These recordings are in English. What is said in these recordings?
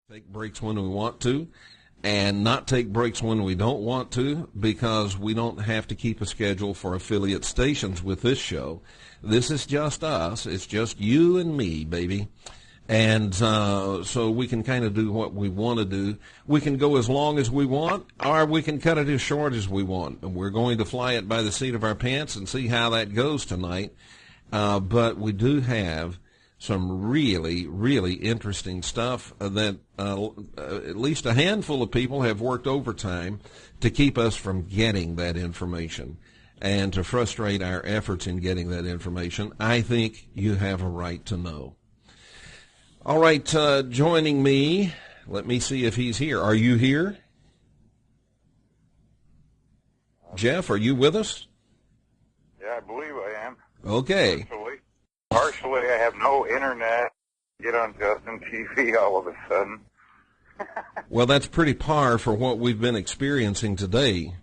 Take breaks when we want to and not take breaks when we don't want to, because we don't have to keep a schedule for affiliate stations with this show. This is just us. It's just you and me, baby. And so we can kind of do what we want to do. We can go as long as we want, or we can cut it as short as we want. And we're going to fly it by the seat of our pants and see how that goes tonight. But we do have some really, really interesting stuff that at least a handful of people have worked overtime to keep us from getting that information and to frustrate our efforts in getting that information. I think you have a right to know. All right, joining me, let me see if he's here. Are you here? Jeff, are you with us? Yeah, I believe I am. Okay. Partially, I have no internet. Get on Justin TV all of a sudden. Well, that's pretty par for what we've been experiencing today.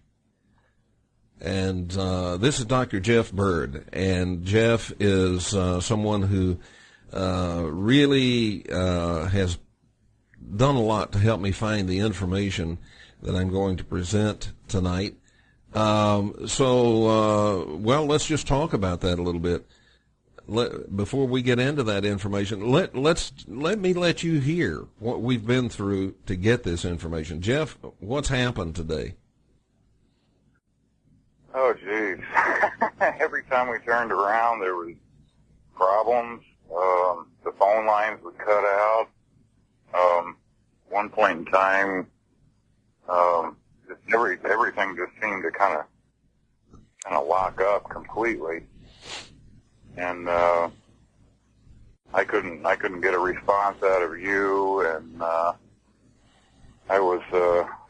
And this is Dr. Jeff Bird, and Jeff is someone who really has done a lot to help me find the information that I'm going to present tonight. Well, let's just talk about that a little bit. Before we get into that information, let me let you hear what we've been through to get this information. Jeff, what's happened today? Oh, geez. Every time we turned around, there was problems. The phone lines would cut out. One point in time, everything just seemed to kind of lock up completely. And I couldn't get a response out of you, and I was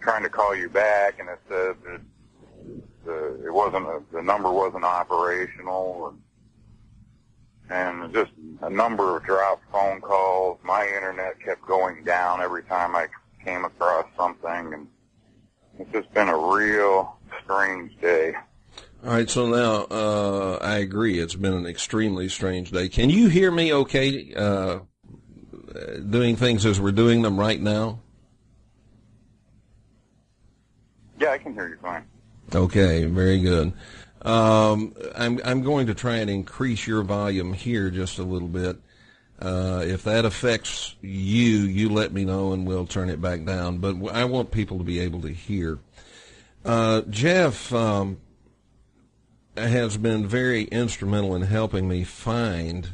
trying to call you back, and it said that the number wasn't operational, and just a number of dropped phone calls. My internet kept going down every time I came across something, and it's just been a real strange day. All right, so now I agree. It's been an extremely strange day. Can you hear me okay doing things as we're doing them right now? Yeah, I can hear you fine. Okay, very good. I'm going to try and increase your volume here just a little bit. If that affects you, you let me know and we'll turn it back down. But I want people to be able to hear. Jeff has been very instrumental in helping me find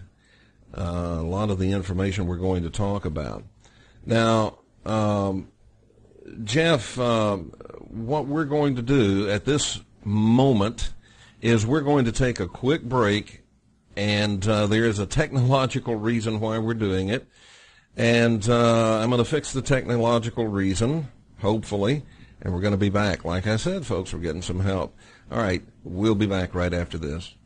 a lot of the information we're going to talk about. Now, Jeff, what we're going to do at this moment is we're going to take a quick break, and there is a technological reason why we're doing it, and I'm going to fix the technological reason, hopefully, and we're going to be back. Like I said, folks, we're getting some help. All right, we'll be back right after this.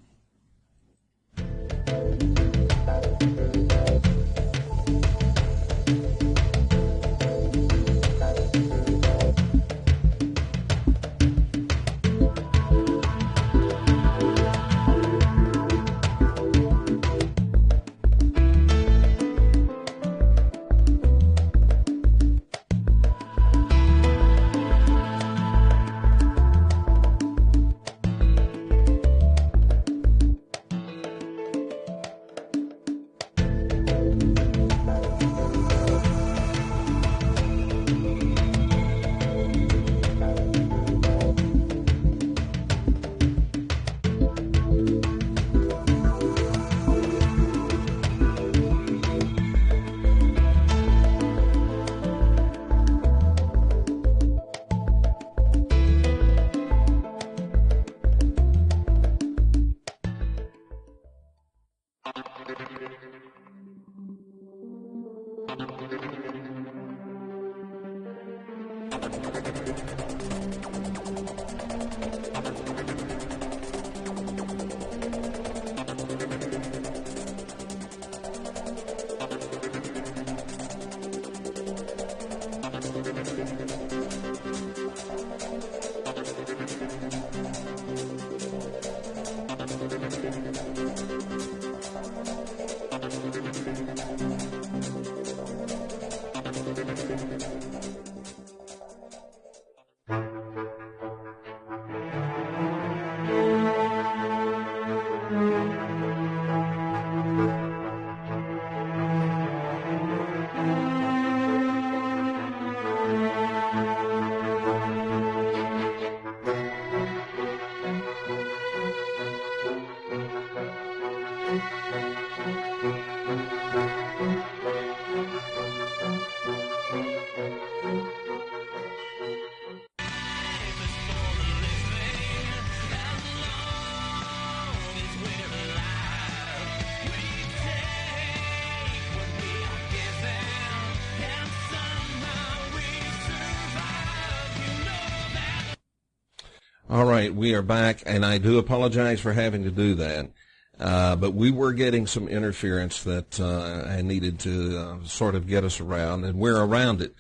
All right, we are back, and I do apologize for having to do that. But we were getting some interference that I needed to sort of get us around, and we're around it.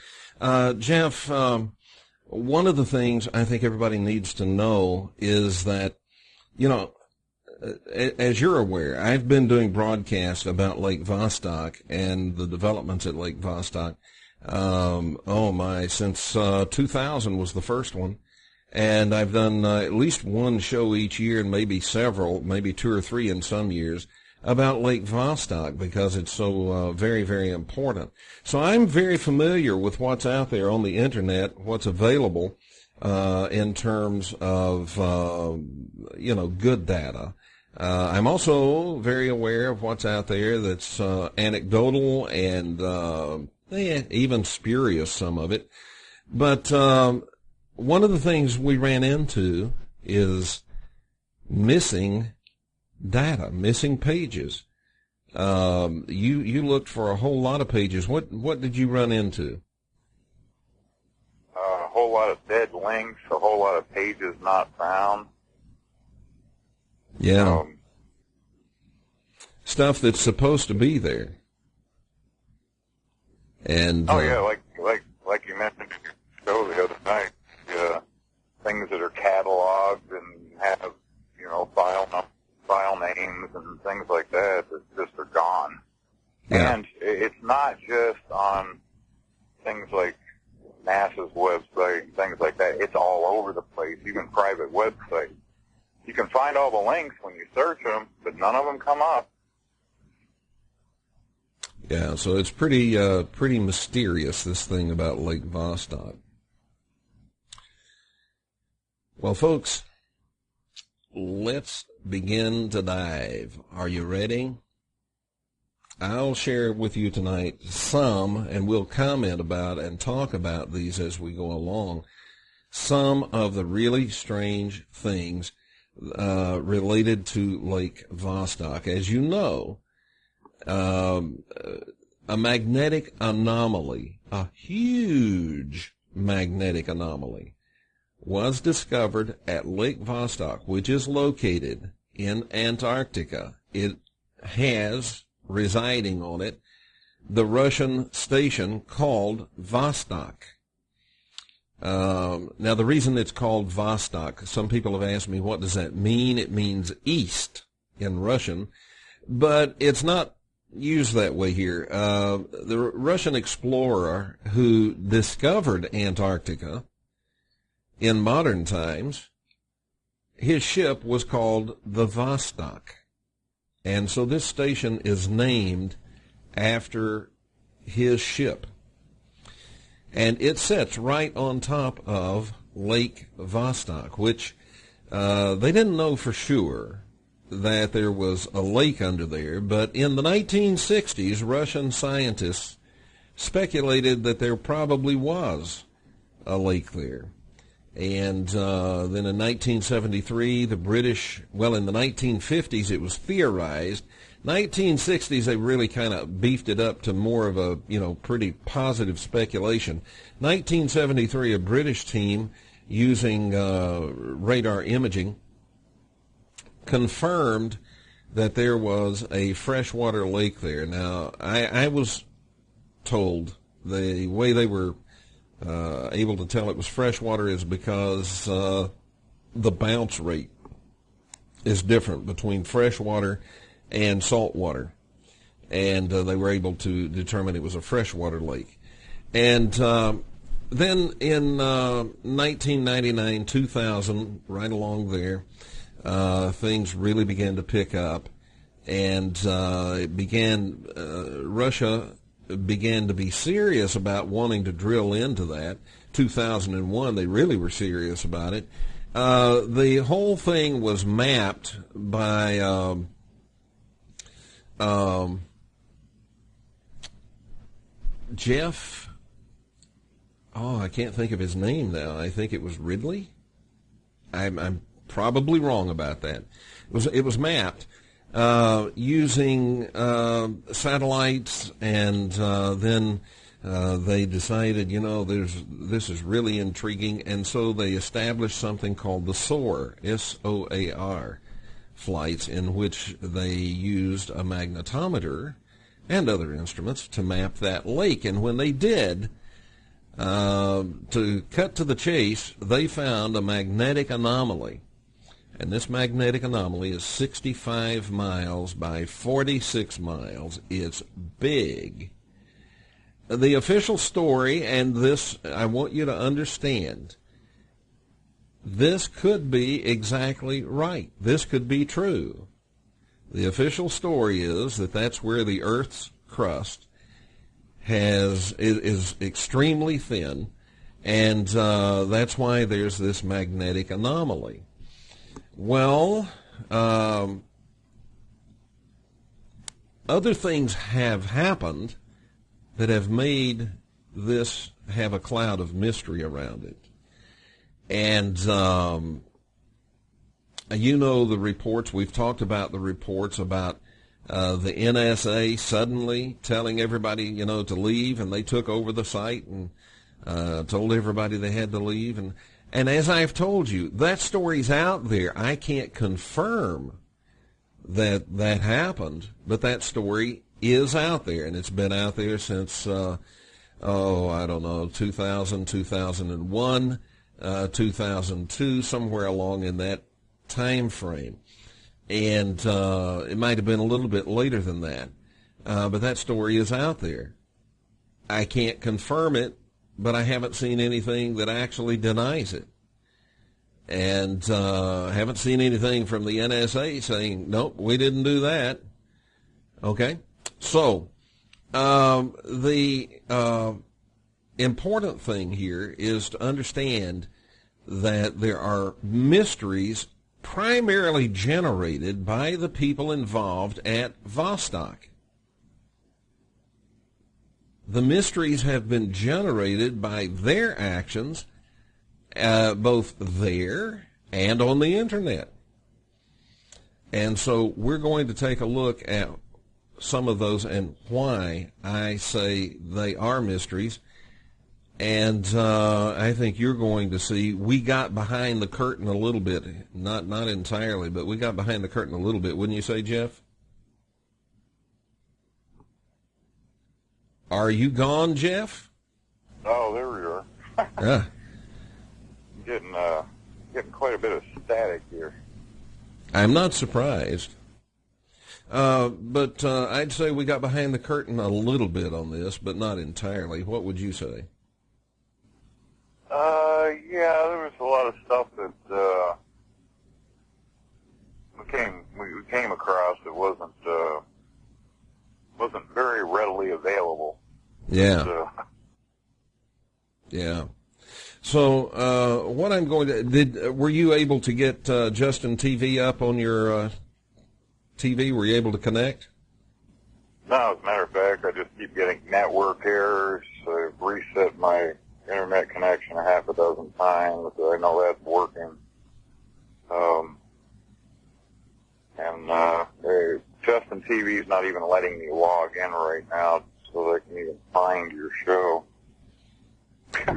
Jeff, one of the things I think everybody needs to know is that, you know, as you're aware, I've been doing broadcasts about Lake Vostok and the developments at Lake Vostok, since 2000 was the first one. And I've done at least one show each year, and maybe several, maybe 2 or 3 in some years, about Lake Vostok because it's so very, very important. So I'm very familiar with what's out there on the Internet, what's available in terms of, good data. I'm also very aware of what's out there that's anecdotal and even spurious, some of it. But one of the things we ran into is missing data, missing pages. You looked for a whole lot of pages. What did you run into? A whole lot of dead links, a whole lot of pages not found. Yeah. Stuff that's supposed to be there. And like you mentioned in your show the other night. Things that are cataloged and have, file names and things like that just are gone. Yeah. And it's not just on things like NASA's website and things like that. It's all over the place, even private websites. You can find all the links when you search them, but none of them come up. Yeah, so it's pretty mysterious, this thing about Lake Vostok. Well, folks, let's begin to dive. Are you ready? I'll share with you tonight some, and we'll comment about and talk about these as we go along, some of the really strange things related to Lake Vostok. As you know, a magnetic anomaly, a huge magnetic anomaly, was discovered at Lake Vostok, which is located in Antarctica. It has residing on it the Russian station called Vostok. Now, the reason it's called Vostok, some people have asked me, what does that mean? It means east in Russian, but it's not used that way here. The Russian explorer who discovered Antarctica in modern times, his ship was called the Vostok. And so this station is named after his ship. And it sits right on top of Lake Vostok, which they didn't know for sure that there was a lake under there. But in the 1960s, Russian scientists speculated that there probably was a lake there. And then in 1973, the British, in the 1950s it was theorized. 1960s they really kind of beefed it up to more of a, pretty positive speculation. 1973, a British team using radar imaging confirmed that there was a freshwater lake there. Now, I was told the way they were able to tell it was freshwater is because the bounce rate is different between freshwater and salt water, and they were able to determine it was a freshwater lake. And then in 1999, 2000, right along there, things really began to pick up, and Russia began to be serious about wanting to drill into that. 2001, they really were serious about it. The whole thing was mapped by Jeff. Oh, I can't think of his name now. I think it was Ridley. I'm probably wrong about that. It was mapped using satellites, and then they decided, this is really intriguing, and so they established something called the SOAR, SOAR flights, in which they used a magnetometer and other instruments to map that lake. And when they did, to cut to the chase, they found a magnetic anomaly. And this magnetic anomaly is 65 miles by 46 miles. It's big. The official story, and this, I want you to understand, this could be exactly right. This could be true. The official story is that that's where the Earth's crust is extremely thin, and that's why there's this magnetic anomaly. Well, other things have happened that have made this have a cloud of mystery around it. And the reports, we've talked about the reports about the NSA suddenly telling everybody, to leave, and they took over the site and told everybody they had to leave. And as I've told you, that story's out there. I can't confirm that happened, but that story is out there, and it's been out there since, 2000, 2001, 2002, somewhere along in that time frame. And it might have been a little bit later than that, but that story is out there. I can't confirm it, but I haven't seen anything that actually denies it. And haven't seen anything from the NSA saying, nope, we didn't do that. Okay? So, the important thing here is to understand that there are mysteries primarily generated by the people involved at Vostok. The mysteries have been generated by their actions, both there and on the internet. And so we're going to take a look at some of those and why I say they are mysteries. And I think you're going to see we got behind the curtain a little bit, not entirely, but we got behind the curtain a little bit, wouldn't you say, Jeff? Are you gone, Jeff? Oh, there we are. Yeah. Getting quite a bit of static here. I'm not surprised. But I'd say we got behind the curtain a little bit on this, but not entirely. What would you say? Yeah, there was a lot of stuff that we came across that wasn't very readily available. Yeah. Yeah. So what I'm going to were you able to get Justin TV up on your TV? Were you able to connect? No, as a matter of fact, I just keep getting network errors. I've reset my internet connection a half a dozen times. I know that's working. Justin TV is not even letting me log in right now so they can even find your show.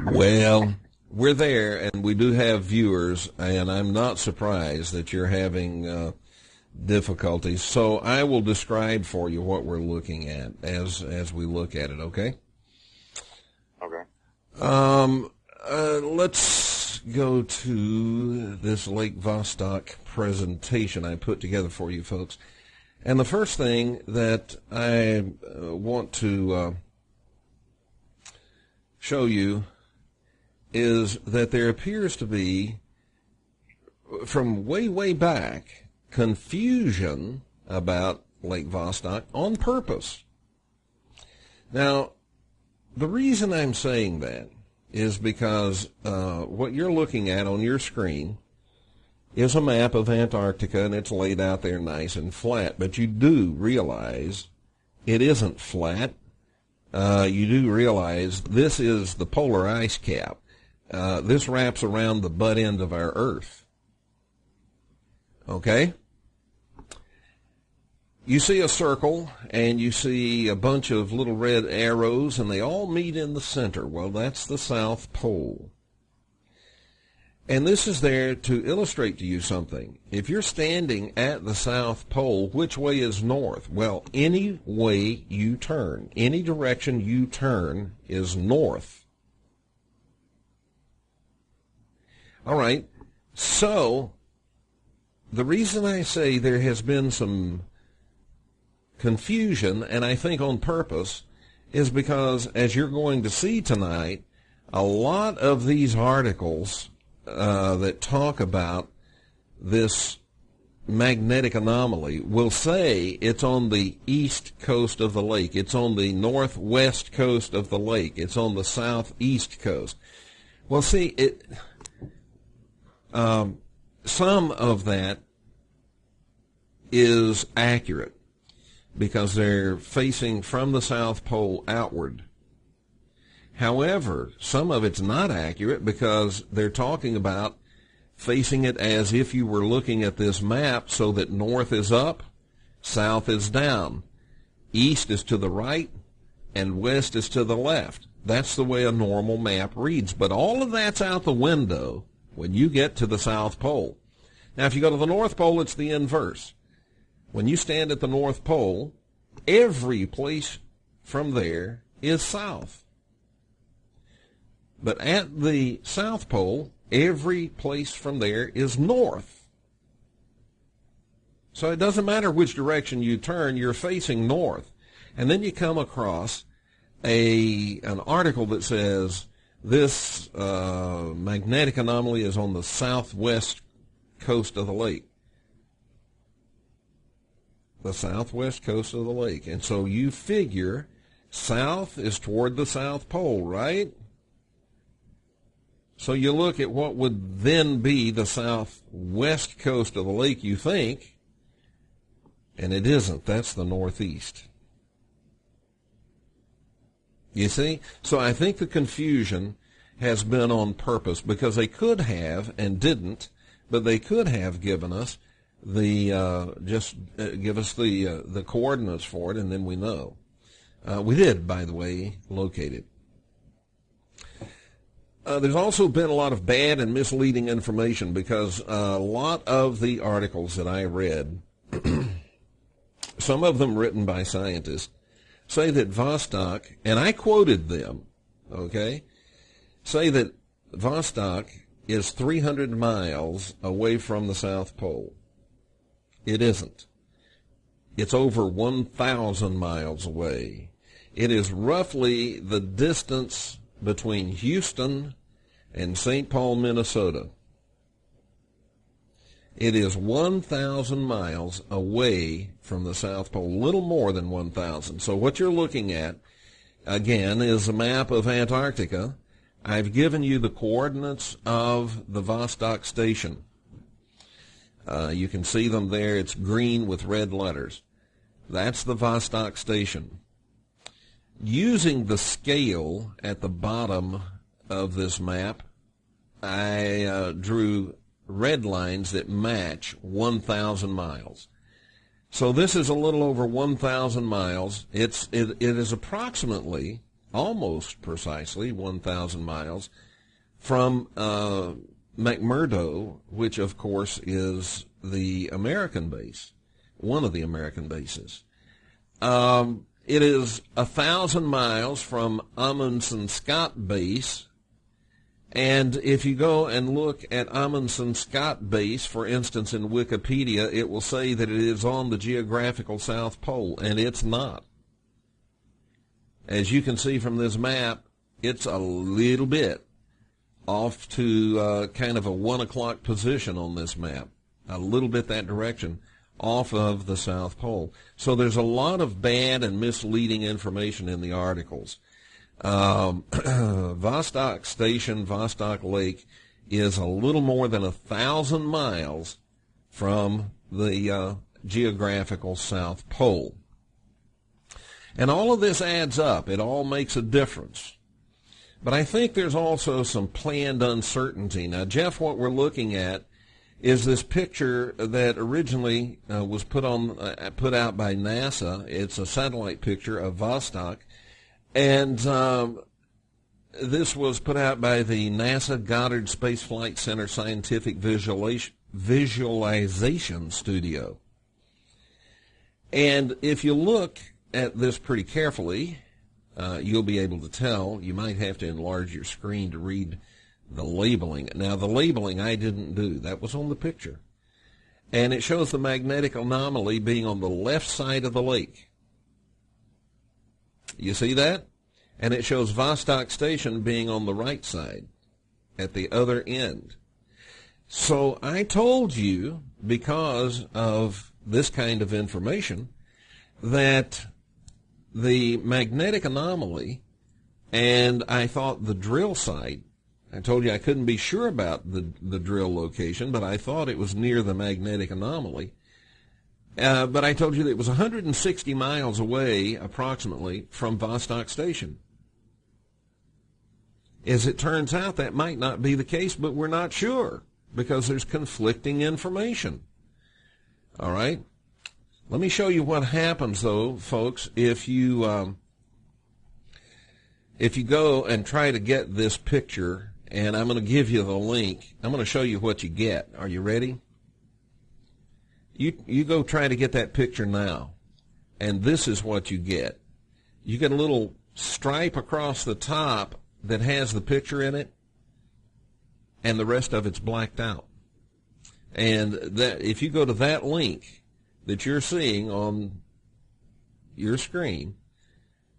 Well, we're there, and we do have viewers, and I'm not surprised that you're having difficulties. So I will describe for you what we're looking at as we look at it, okay? Okay. Let's go to this Lake Vostok presentation I put together for you folks. And the first thing that I want to show you is that there appears to be, from way, way back, confusion about Lake Vostok on purpose. Now, the reason I'm saying that is because what you're looking at on your screen is a map of Antarctica, and it's laid out there nice and flat. But you do realize it isn't flat. You do realize this is the polar ice cap. This wraps around the butt end of our Earth. Okay? You see a circle, and you see a bunch of little red arrows, and they all meet in the center. Well, that's the South Pole. And this is there to illustrate to you something. If you're standing at the South Pole, which way is north? Well, any way you turn, any direction you turn is north. All right, so the reason I say there has been some confusion, and I think on purpose, is because, as you're going to see tonight, a lot of these articles that talk about this magnetic anomaly will say it's on the east coast of the lake, it's on the northwest coast of the lake, it's on the southeast coast. Well, see, some of that is accurate because they're facing from the South Pole outward. However, some of it's not accurate because they're talking about facing it as if you were looking at this map so that north is up, south is down, east is to the right, and west is to the left. That's the way a normal map reads. But all of that's out the window when you get to the South Pole. Now, if you go to the North Pole, it's the inverse. When you stand at the North Pole, every place from there is south. But at the South Pole, every place from there is north. So it doesn't matter which direction you turn, you're facing north. And then you come across an article that says this magnetic anomaly is on the southwest coast of the lake. The southwest coast of the lake. And so you figure south is toward the South Pole, right? So you look at what would then be the southwest coast of the lake, you think, and it isn't. That's the northeast. You see? So I think the confusion has been on purpose because they could have and didn't, but they could have given us the give us the coordinates for it, and then we know. We did, by the way, locate it. There's also been a lot of bad and misleading information because a lot of the articles that I read, some of them written by scientists, say that Vostok, and I quoted them, okay, say that Vostok is 300 miles away from the South Pole. It isn't. It's over 1,000 miles away. It is roughly the distance between Houston and St. Paul, Minnesota. It is 1,000 miles away from the South Pole, a little more than 1,000. So what you're looking at, again, is a map of Antarctica. I've given you the coordinates of the Vostok station. You can see them there. It's green with red letters. That's the Vostok station. Using the scale at the bottom of this map, I drew red lines that match 1,000 miles. So this is a little over 1,000 miles. It is approximately, almost precisely, 1,000 miles from McMurdo, which of course is the American base, one of the American bases. It is 1,000 miles from Amundsen Scott Base, and if you go and look at Amundsen Scott Base, for instance, in Wikipedia, it will say that it is on the geographical South Pole, and it's not. As you can see from this map, it's a little bit off to kind of a 1 o'clock position on this map, a little bit that direction, off of the South Pole. So there's a lot of bad and misleading information in the articles. Vostok Station, Vostok Lake, is a little more than 1,000 miles from the geographical South Pole. And all of this adds up. It all makes a difference. But I think there's also some planned uncertainty. Now, Jeff, what we're looking at is this picture that originally was put out by NASA. It's a satellite picture of Vostok, and this was put out by the NASA Goddard Space Flight Center Scientific Visualization Studio. And if you look at this pretty carefully, you'll be able to tell. You might have to enlarge your screen to read the labeling. Now, the labeling I didn't do. That was on the picture. And it shows the magnetic anomaly being on the left side of the lake. You see that? And it shows Vostok Station being on the right side, at the other end. So I told you, because of this kind of information, that the magnetic anomaly, and I thought the drill site, I told you I couldn't be sure about the drill location, but I thought it was near the magnetic anomaly. But I told you that it was 160 miles away, approximately, from Vostok Station. As it turns out, that might not be the case, but we're not sure, because there's conflicting information. All right? Let me show you what happens, though, folks, if you go and try to get this picture, and I'm going to give you the link. I'm going to show you what you get. Are you ready? You go try to get that picture now, and this is what you get. You get a little stripe across the top that has the picture in it, and the rest of it's blacked out. And that, if you go to that link that you're seeing on your screen,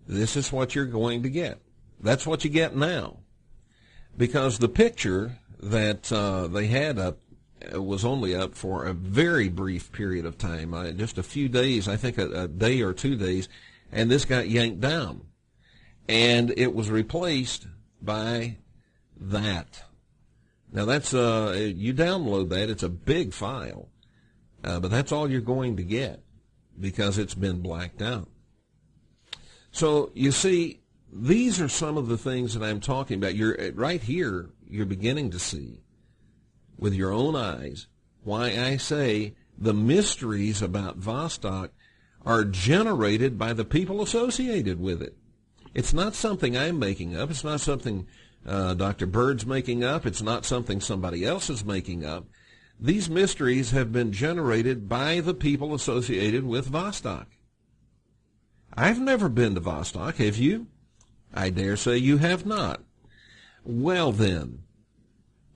this is what you're going to get. That's what you get now. Because the picture that they had up was only up for a very brief period of time, just a few days, I think a day or 2 days, and this got yanked down. And it was replaced by that. Now that's, you download that, it's a big file, but that's all you're going to get because it's been blacked out. So you see, these are some of the things that I'm talking about. You're right here, you're beginning to see with your own eyes why I say the mysteries about Vostok are generated by the people associated with it. It's not something I'm making up. It's not something Dr. Bird's making up. It's not something somebody else is making up. These mysteries have been generated by the people associated with Vostok. I've never been to Vostok, have you? I dare say you have not. Well then,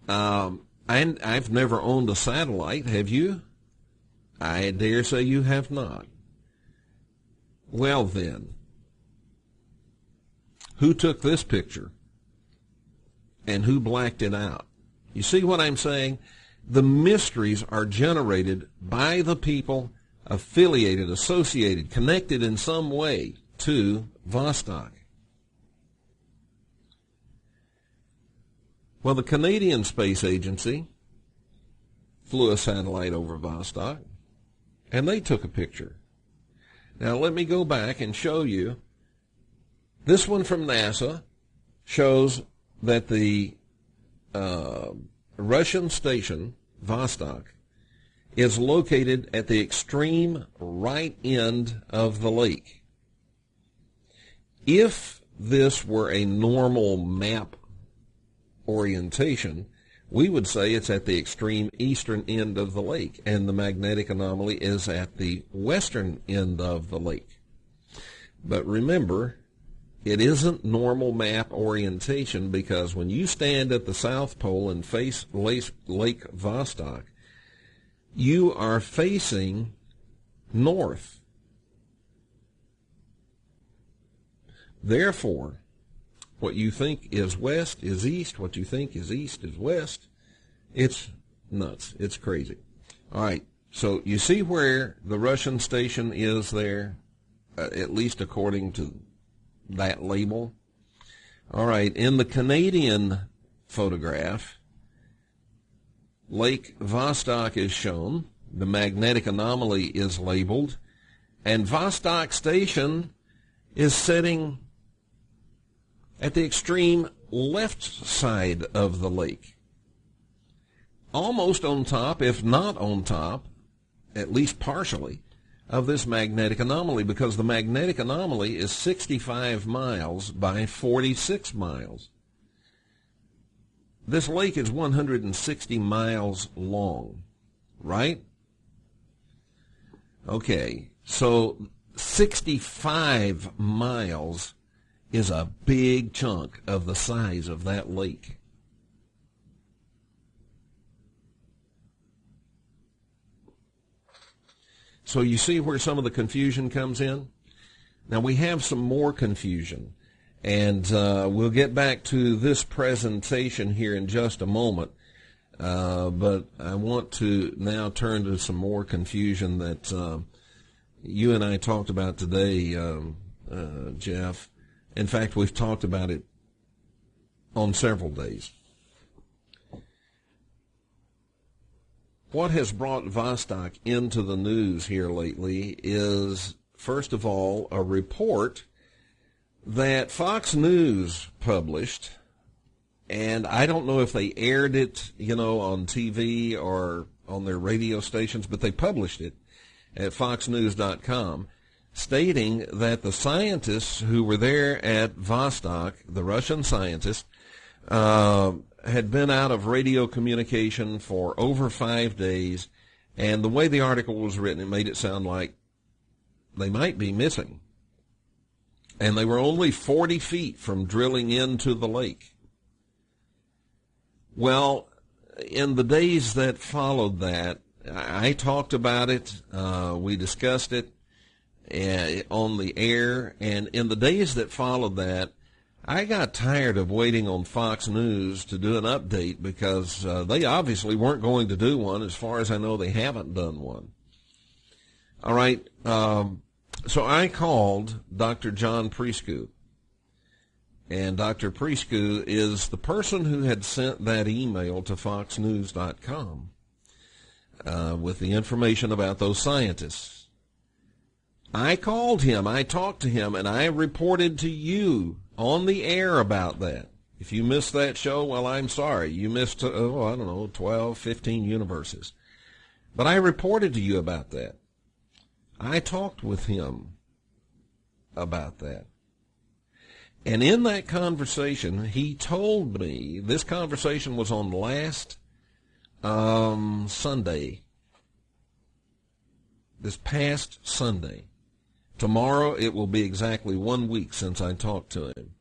I've never owned a satellite, have you? I dare say you have not. Well then, who took this picture? And who blacked it out? You see what I'm saying? The mysteries are generated by the people affiliated, associated, connected in some way to Vostok. Well, the Canadian Space Agency flew a satellite over Vostok, and they took a picture. Now, let me go back and show you. This one from NASA shows that the Russian station, Vostok, is located at the extreme right end of the lake. If this were a normal map orientation, we would say it's at the extreme eastern end of the lake, and the magnetic anomaly is at the western end of the lake. But remember, it isn't normal map orientation, because when you stand at the South Pole and face Lake Vostok, you are facing north. Therefore, What you think is west is east. What you think is east is west. It's nuts. It's crazy. All right. So you see where the Russian station is there, at least according to that label. All right. In the Canadian photograph, Lake Vostok is shown. The magnetic anomaly is labeled. And Vostok Station is sitting at the extreme left side of the lake. Almost on top, if not on top, at least partially, of this magnetic anomaly, because the magnetic anomaly is 65 miles by 46 miles. This lake is 160 miles long, right? Okay, so 65 miles is a big chunk of the size of that lake. So you see where some of the confusion comes in? Now we have some more confusion, and we'll get back to this presentation here in just a moment. But I want to now turn to some more confusion that you and I talked about today, Jeff. In fact, we've talked about it on several days. What has brought Vostok into the news here lately is, first of all, a report that Fox News published, and I don't know if they aired it, on TV or on their radio stations, but they published it at foxnews.com, stating that the scientists who were there at Vostok, the Russian scientists, had been out of radio communication for over 5 days, and the way the article was written, it made it sound like they might be missing. And they were only 40 feet from drilling into the lake. Well, in the days that followed that, I talked about it, we discussed it on the air, and in the days that followed that, I got tired of waiting on Fox News to do an update because they obviously weren't going to do one. As far as I know, they haven't done one. All right, so I called Dr. John Prescu, and Dr. Prescu is the person who had sent that email to foxnews.com with the information about those scientists. I called him, I talked to him, and I reported to you on the air about that. If you missed that show, well, I'm sorry. You missed, 12, 15 universes. But I reported to you about that. I talked with him about that. And in that conversation, he told me, this conversation was on last Sunday, this past Sunday. Tomorrow, it will be exactly 1 week since I talked to him.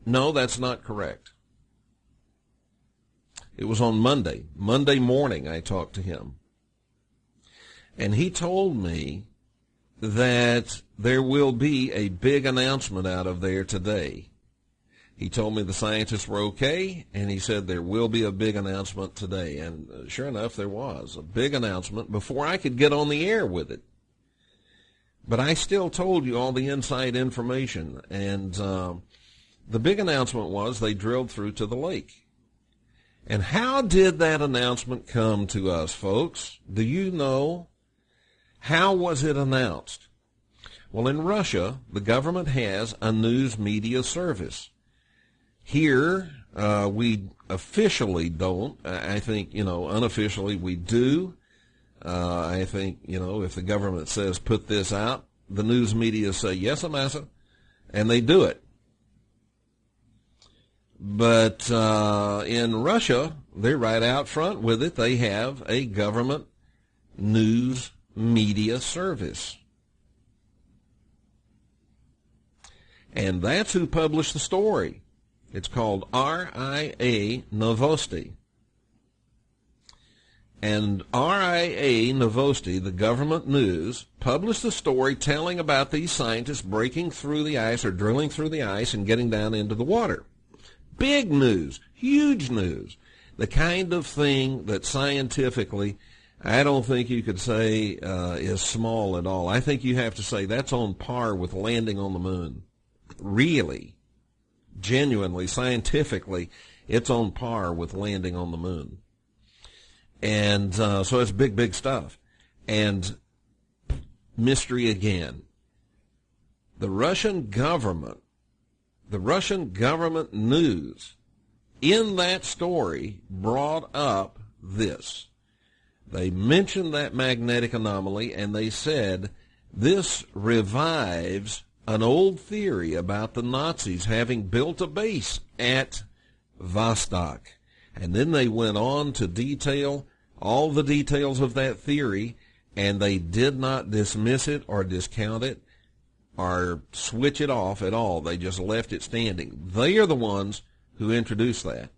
No, that's not correct. It was on Monday. Monday morning, I talked to him. And he told me that there will be a big announcement out of there today. He told me the scientists were okay, and he said there will be a big announcement today. And sure enough, there was a big announcement before I could get on the air with it. But I still told you all the inside information. And the big announcement was they drilled through to the lake. And how did that announcement come to us, folks? Do you know? How was it announced? Well, in Russia, the government has a news media service. Here, we officially don't. I think, unofficially we do. I think, if the government says put this out, the news media say, yes, massa, and they do it. But in Russia, they're right out front with it. They have a government news media service. And that's who published the story. It's called RIA Novosti. And RIA Novosti, the government news, published a story telling about these scientists breaking through the ice or drilling through the ice and getting down into the water. Big news, huge news, the kind of thing that scientifically I don't think you could say is small at all. I think you have to say that's on par with landing on the moon. Really, genuinely, scientifically, it's on par with landing on the moon. And so it's big, big stuff. And mystery again. The Russian government news in that story brought up this. They mentioned that magnetic anomaly, and they said this revives an old theory about the Nazis having built a base at Vostok. And then they went on to detail all the details of that theory, and they did not dismiss it or discount it or switch it off at all. They just left it standing. They are the ones who introduced that.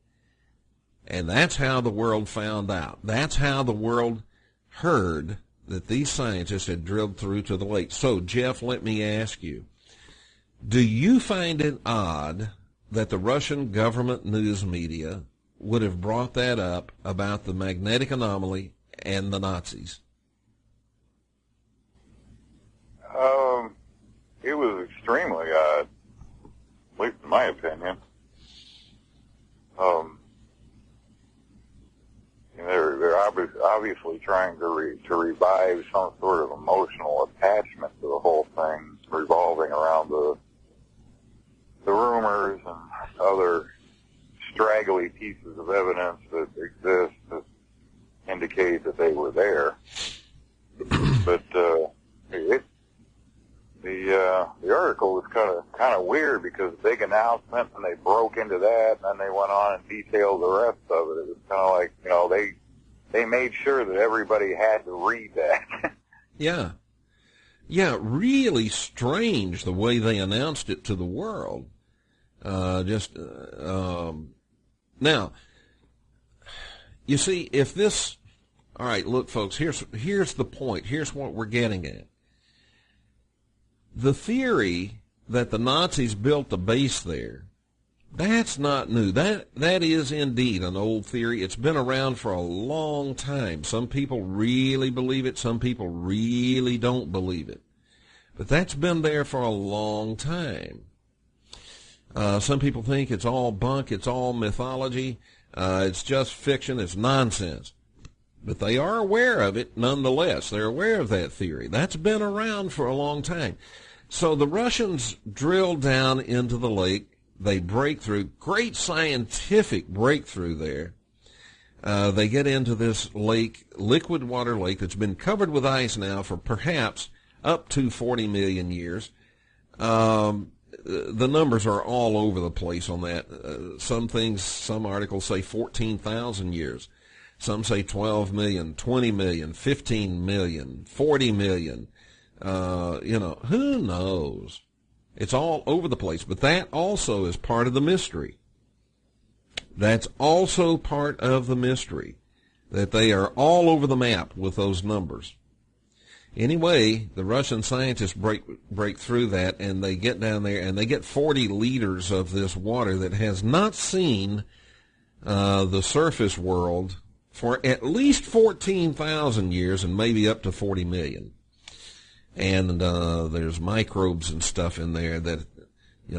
And that's how the world found out. That's how the world heard that these scientists had drilled through to the lake. So, Jeff, let me ask you, do you find it odd that the Russian government news media would have brought that up about the magnetic anomaly and the Nazis? It was extremely odd, at least in my opinion. They're obviously trying to revive some sort of emotional attachment to the whole thing, revolving around the rumors and other straggly pieces of evidence that exist that indicate that they were there. But the article was kind of weird because big announcement, and they broke into that, and then they went on and detailed the rest of it. It was kind of like, they made sure that everybody had to read that. Yeah, really strange the way they announced it to the world. Now, you see, if this, all right, look, folks, here's the point. Here's what we're getting at. The theory that the Nazis built a base there, that's not new. That is indeed an old theory. It's been around for a long time. Some people really believe it. Some people really don't believe it. But that's been there for a long time. Some people think it's all bunk, it's all mythology, it's just fiction, it's nonsense. But they are aware of it nonetheless. They're aware of that theory. That's been around for a long time. So the Russians drill down into the lake. They break through. Great scientific breakthrough there. They get into this lake, liquid water lake, that's been covered with ice now for perhaps up to 40 million years. The numbers are all over the place on that. Some articles say 14,000 years. Some say 12 million, 20 million, 15 million, 40 million. Who knows? It's all over the place. But that also is part of the mystery. That's also part of the mystery, that they are all over the map with those numbers. Anyway, the Russian scientists break through that, and they get down there, and they get 40 liters of this water that has not seen the surface world for at least 14,000 years and maybe up to 40 million. And there's microbes and stuff in there that,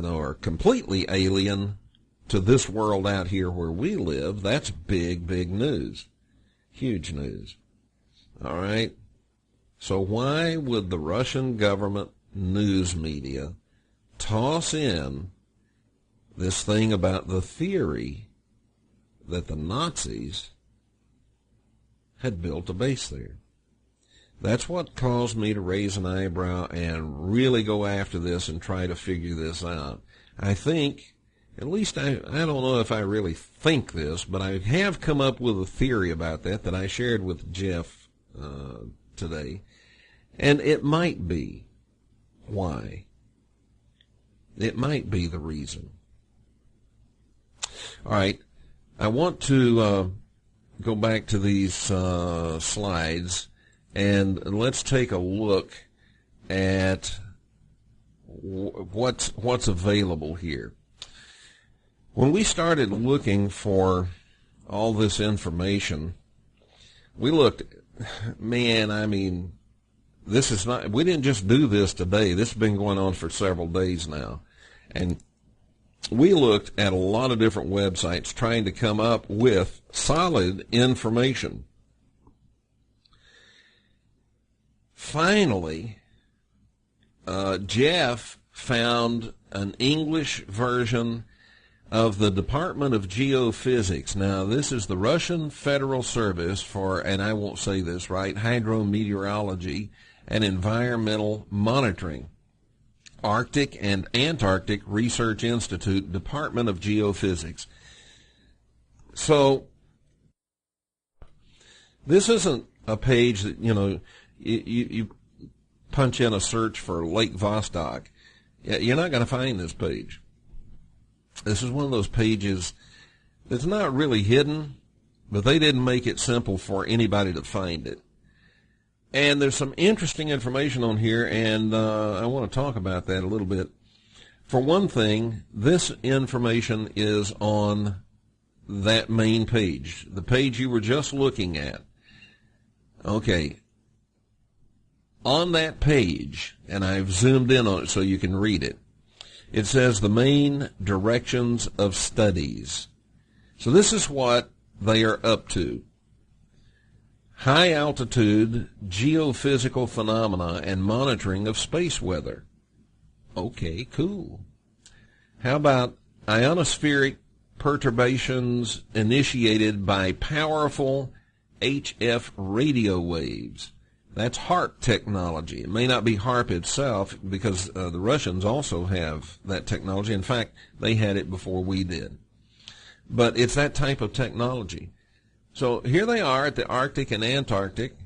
are completely alien to this world out here where we live. That's big, big news. Huge news. All right? So why would the Russian government news media toss in this thing about the theory that the Nazis had built a base there? That's what caused me to raise an eyebrow and really go after this and try to figure this out. I think, at least I don't know if I really think this, but I have come up with a theory about that I shared with Jeff today. And it might be why. It might be the reason. All right. I want to go back to these slides, and let's take a look at what's available here. When we started looking for all this information, we looked, man, I mean, this is not, we didn't just do this today. This has been going on for several days now. And we looked at a lot of different websites trying to come up with solid information. Finally, Jeff found an English version of the Department of Geophysics. Now, this is the Russian Federal Service for, and I won't say this right, Hydrometeorology and Environmental Monitoring. Arctic and Antarctic Research Institute, Department of Geophysics. So, this isn't a page that, you punch in a search for Lake Vostok. You're not going to find this page. This is one of those pages that's not really hidden, but they didn't make it simple for anybody to find it. And there's some interesting information on here, and I want to talk about that a little bit. For one thing, this information is on that main page, the page you were just looking at. Okay. On that page, and I've zoomed in on it so you can read it, it says the main directions of studies. So this is what they are up to. High altitude geophysical phenomena and monitoring of space weather. Okay, cool. How about ionospheric perturbations initiated by powerful HF radio waves? That's HARP technology. It may not be HARP itself because the Russians also have that technology. In fact, they had it before we did. But it's that type of technology. So here they are at the Arctic and Antarctic,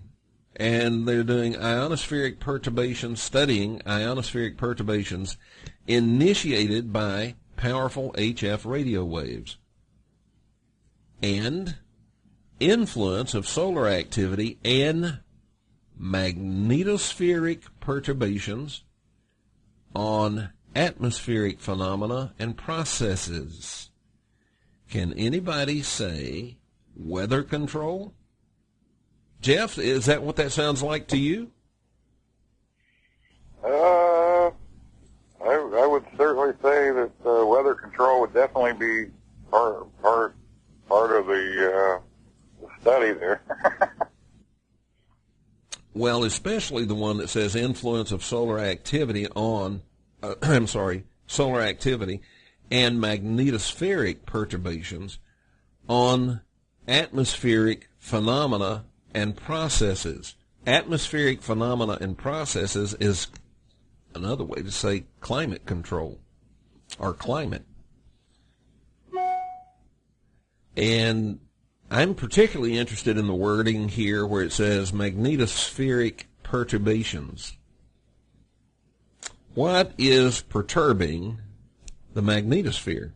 and they're doing ionospheric perturbations, studying ionospheric perturbations initiated by powerful HF radio waves and influence of solar activity and magnetospheric perturbations on atmospheric phenomena and processes. Can anybody say weather control? Jeff, is that what that sounds like to you? I would certainly say that weather control would definitely be part of the study there. Well, especially the one that says influence of solar activity on, solar activity and magnetospheric perturbations on atmospheric phenomena and processes. Atmospheric phenomena and processes is another way to say climate control or climate. And I'm particularly interested in the wording here where it says magnetospheric perturbations. What is perturbing the magnetosphere?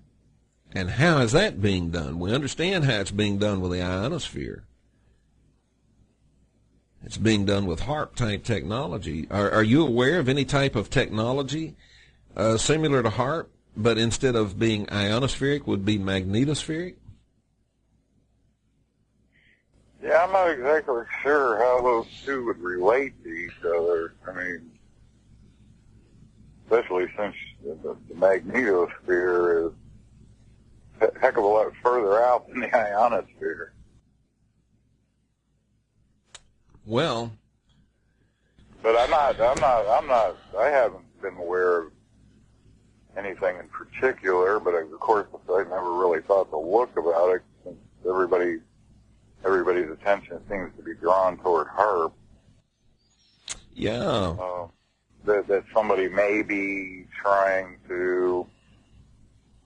And how is that being done? We understand how it's being done with the ionosphere. It's being done with HARP-type technology. Are you aware of any type of technology similar to HARP, but instead of being ionospheric would be magnetospheric? Yeah, I'm not exactly sure how those two would relate to each other. I mean, especially since the magnetosphere is a heck of a lot further out than the ionosphere. Well, but I haven't been aware of anything in particular, but of course I never really thought to look about it since everybody's attention seems to be drawn toward HARP. Yeah. That somebody may be trying to,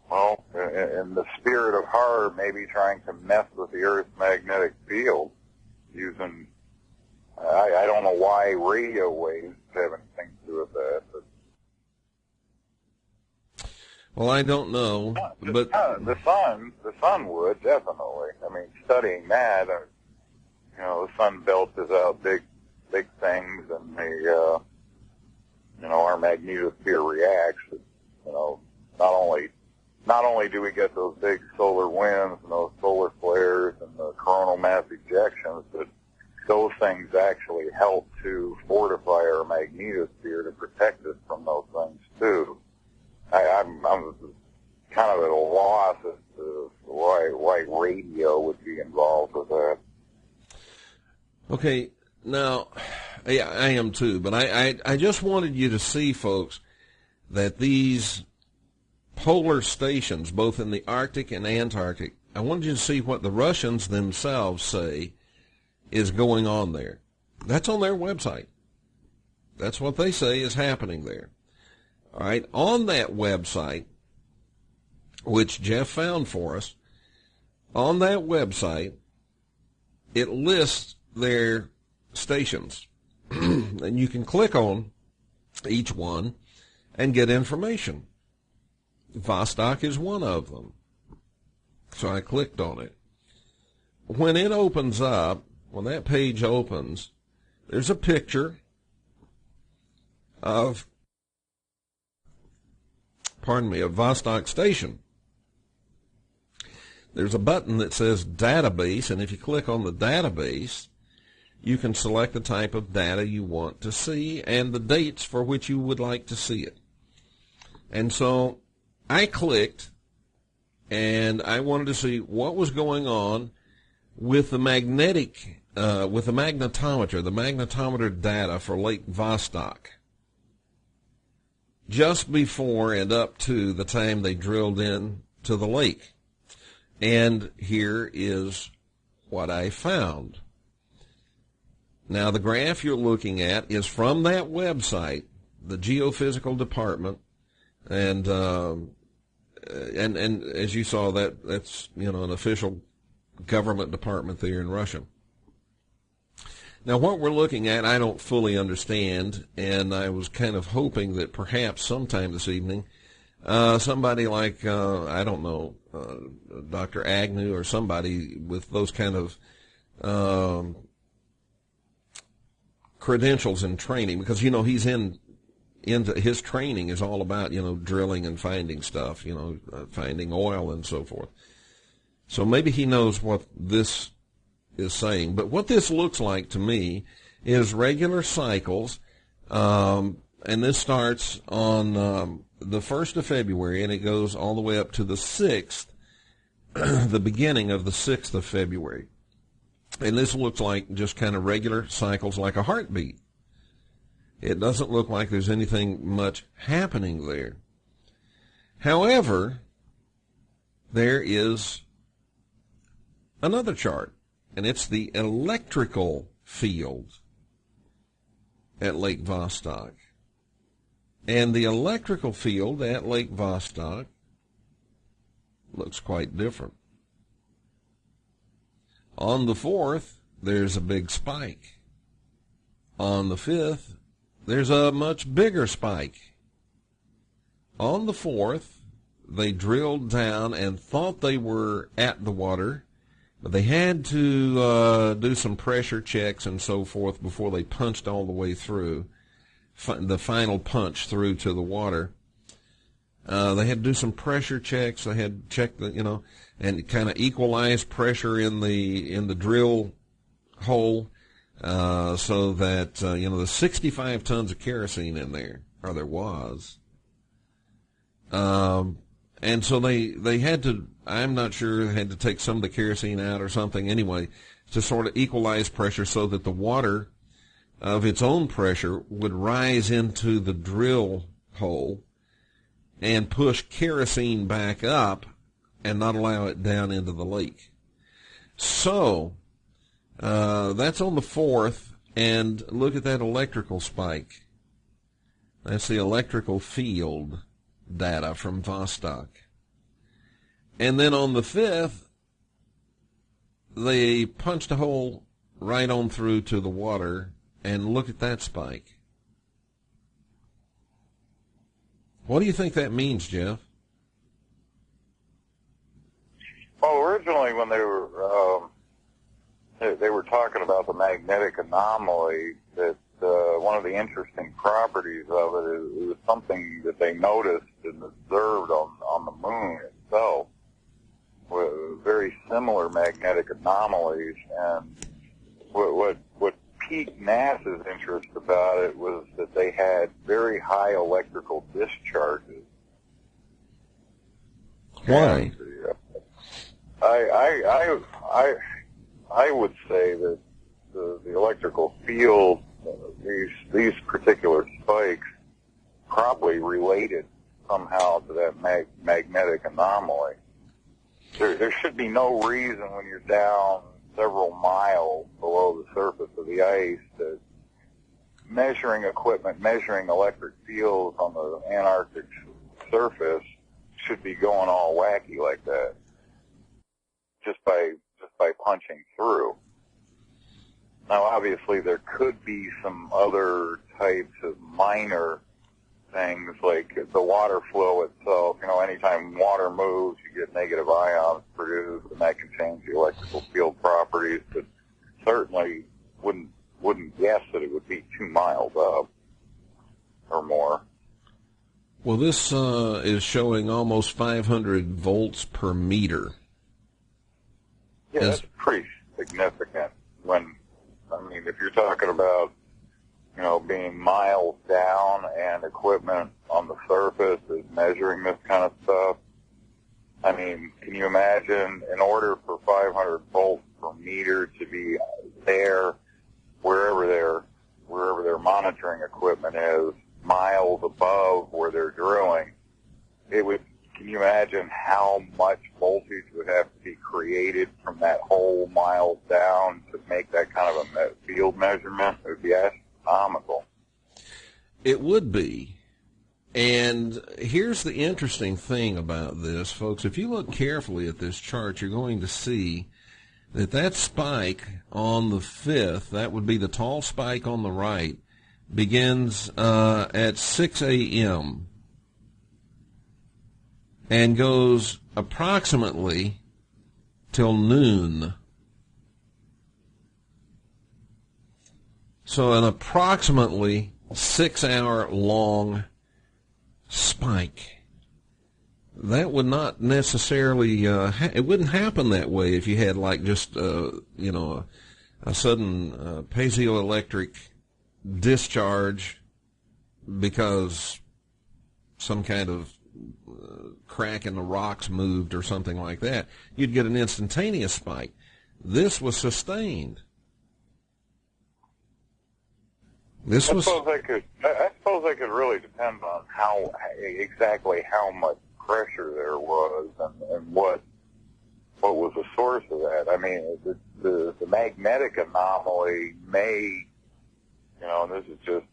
well, in the spirit of HARP, maybe trying to mess with the Earth's magnetic field using, I don't know why radio waves have anything to do with that. But. Well, I don't know, but the sun would definitely. I mean, studying that, the sun belches out big things, and our magnetosphere reacts. Not only do we get those big solar winds and those solar flares and the coronal mass ejections, but those things actually help to fortify our magnetosphere to protect us from those things too. I'm kind of at a loss as to why radio would be involved with that. Okay, now, yeah, I am too, but I just wanted you to see, folks, that these polar stations, both in the Arctic and Antarctic, I wanted you to see what the Russians themselves say is going on there. That's on their website. That's what they say is happening there. All right, on that website, which Jeff found for us, on that website, it lists their stations. And you can click on each one and get information. Vostok is one of them. So I clicked on it. When it opens up, when that page opens, there's a picture of Vostok Station. There's a button that says Database, and if you click on the database, you can select the type of data you want to see and the dates for which you would like to see it. And so I clicked, and I wanted to see what was going on with the with the magnetometer data for Lake Vostok, just before and up to the time they drilled in to the lake. And here is what I found. Now, the graph you're looking at is from that website, the Geophysical Department, and as you saw, that's an official government department there in Russia. Now, what we're looking at, I don't fully understand, and I was kind of hoping that perhaps sometime this evening, somebody like, I don't know, Dr. Agnew or somebody with those kind of credentials and training, because, he's into his training is all about, drilling and finding stuff, finding oil and so forth. So maybe he knows what this is saying. But what this looks like to me is regular cycles, and this starts on the 1st of February, and it goes all the way up to the 6th, the beginning of the 6th of February. And this looks like just kind of regular cycles, like a heartbeat. It doesn't look like there's anything much happening there. However, there is another chart, and it's the electrical field at Lake Vostok. And the electrical field at Lake Vostok looks quite different. On the 4th, there's a big spike. On the 5th, there's a much bigger spike. On the 4th, they drilled down and thought they were at the water, but they had to do some pressure checks and so forth before they punched all the way through, the final punch through to the water. They had to do some pressure checks. They had to check and kind of equalize pressure in the drill hole, so that there's 65 tons of kerosene in there, or there was. And so they had to, I'm not sure, they had to take some of the kerosene out or something anyway, to sort of equalize pressure so that the water of its own pressure would rise into the drill hole and push kerosene back up and not allow it down into the lake. So that's on the 4th, and look at that electrical spike. That's the electrical field data from Vostok. And then on the 5th, they punched a hole right on through to the water, and look at that spike. What do you think that means, Jeff? originally when they were talking about the magnetic anomaly, that one of the interesting properties of it is something that they noticed and observed on the moon itself, with very similar magnetic anomalies. And what piqued NASA's interest about it was that they had very high electrical discharges. Why? And, I would say that the electrical field, these particular spikes, probably related somehow to that magnetic anomaly. There should be no reason when you're down several miles below the surface of the ice that measuring equipment, measuring electric fields on the Antarctic surface should be going all wacky like that, just by punching through. Now, obviously, there could be some other types of minor things, like the water flow itself. You know, anytime water moves, you get negative ions produced, and that can change the electrical field properties, but certainly wouldn't guess that it would be 2 miles up or more. Well, this is showing almost 500 volts per meter. Yeah, that's pretty significant. If you're talking about, you know, being miles down and equipment on the surface is measuring this kind of stuff. I mean, can you imagine, in order for 500 volts per meter to be there, wherever their monitoring equipment is, miles above where they're drilling, can you imagine how much voltage would have to be created from that whole mile down to make that kind of a field measurement? It would be astronomical. It would be. And here's the interesting thing about this, folks. If you look carefully at this chart, you're going to see that spike on the 5th, that would be the tall spike on the right, begins at 6 a.m. and goes approximately till noon. So an approximately 6-hour-long spike. That would not necessarily, it wouldn't happen that way if you had like just, a sudden piezoelectric discharge because some kind of crack in the rocks moved or something like that. You'd get an instantaneous spike. This was sustained. I suppose that could really depend on exactly how much pressure there was and what was the source of that. I mean, the magnetic anomaly may, and this is just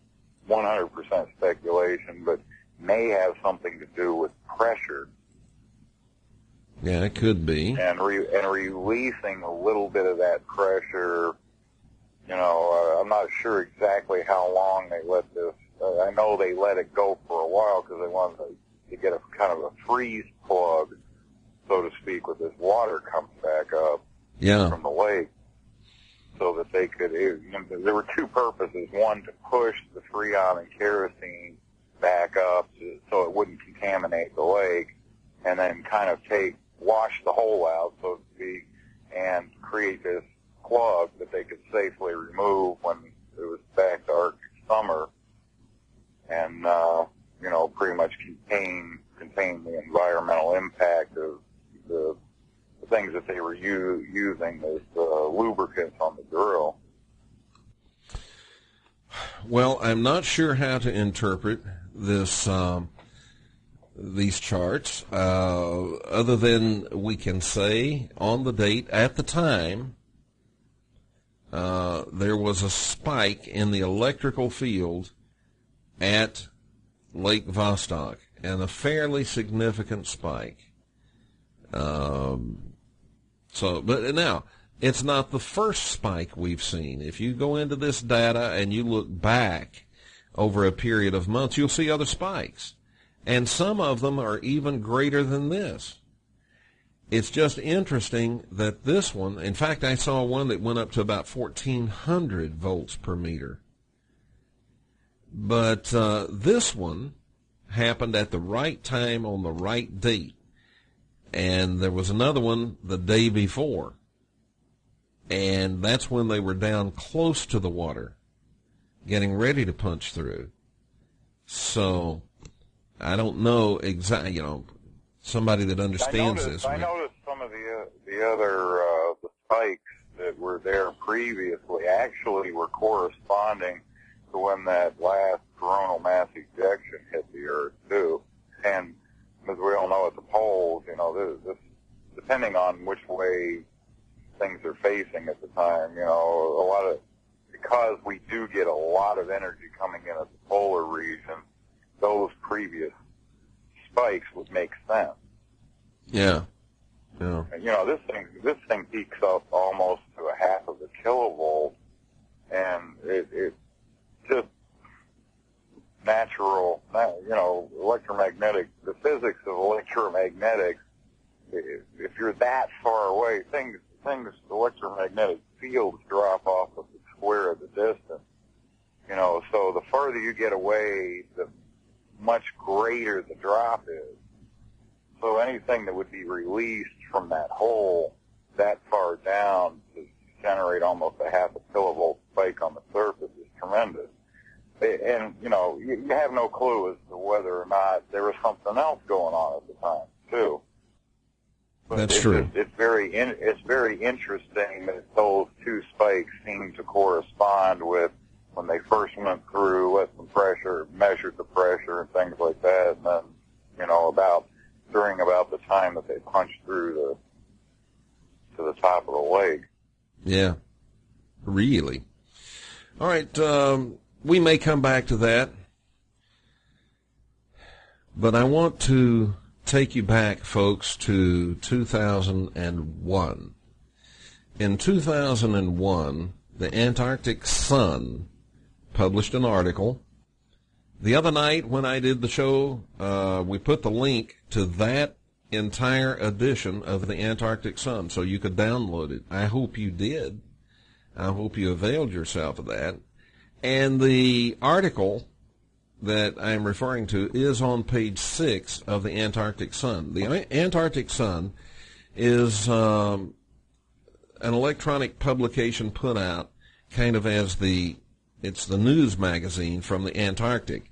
100% speculation, but may have something to do with pressure. Yeah, it could be. And releasing a little bit of that pressure. I'm not sure exactly how long they let this. I know they let it go for a while because they wanted to get a kind of a freeze plug, so to speak, with this water comes back up from the lake, so that they could. There were two purposes: one, to push the freon and kerosene back up so it wouldn't contaminate the lake, and then kind of wash the hole out, so to speak, and create this plug that they could safely remove when it was back to Arctic summer, and pretty much contain the environmental impact of the things that they were using as lubricants on the drill. Well, I'm not sure how to interpret this these charts, other than we can say on the date at the time there was a spike in the electrical field at Lake Vostok, and a fairly significant spike. But now, it's not the first spike we've seen. If you go into this data and you look back over a period of months, you'll see other spikes. And some of them are even greater than this. it's just interesting that this one, in fact, I saw one that went up to about 1,400 volts per meter. But this one happened at the right time on the right date. And there was another one the day before. And that's when they were down close to the water, getting ready to punch through. So I don't know exactly, somebody that understands this. I noticed some of the other the spikes that were there previously actually were corresponding to when that last coronal mass ejection hit the Earth too. And as we all know at the poles, this depending on which way things are facing at the time, because we do get a lot of energy coming in at the polar region, those previous spikes would make sense. Yeah. This thing peaks up almost to a half of a kilovolt, and it just natural, electromagnetic, the physics of electromagnetics. If you're that far away, things, electromagnetic fields drop off of the square of the distance. So the farther you get away, the much greater the drop is. So anything that would be released from that hole that far down to generate almost a half a kilovolt spike on the surface is tremendous. And, you have no clue as to whether or not there was something else going on at the time, too. But that's true. It's very interesting that those two spikes seem to correspond with when they first went through, let some pressure, measured the pressure and things like that, and then, during about the time that they punched through to the top of the lake. Yeah, really. All right, we may come back to that, but I want to take you back, folks, to 2001. In 2001, the Antarctic Sun published an article. The other night when I did the show, we put the link to that entire edition of the Antarctic Sun so you could download it. I hope you did. I hope you availed yourself of that. And the article that I'm referring to is on page 6 of the Antarctic Sun. The Antarctic Sun is an electronic publication put out kind of as it's the news magazine from the Antarctic.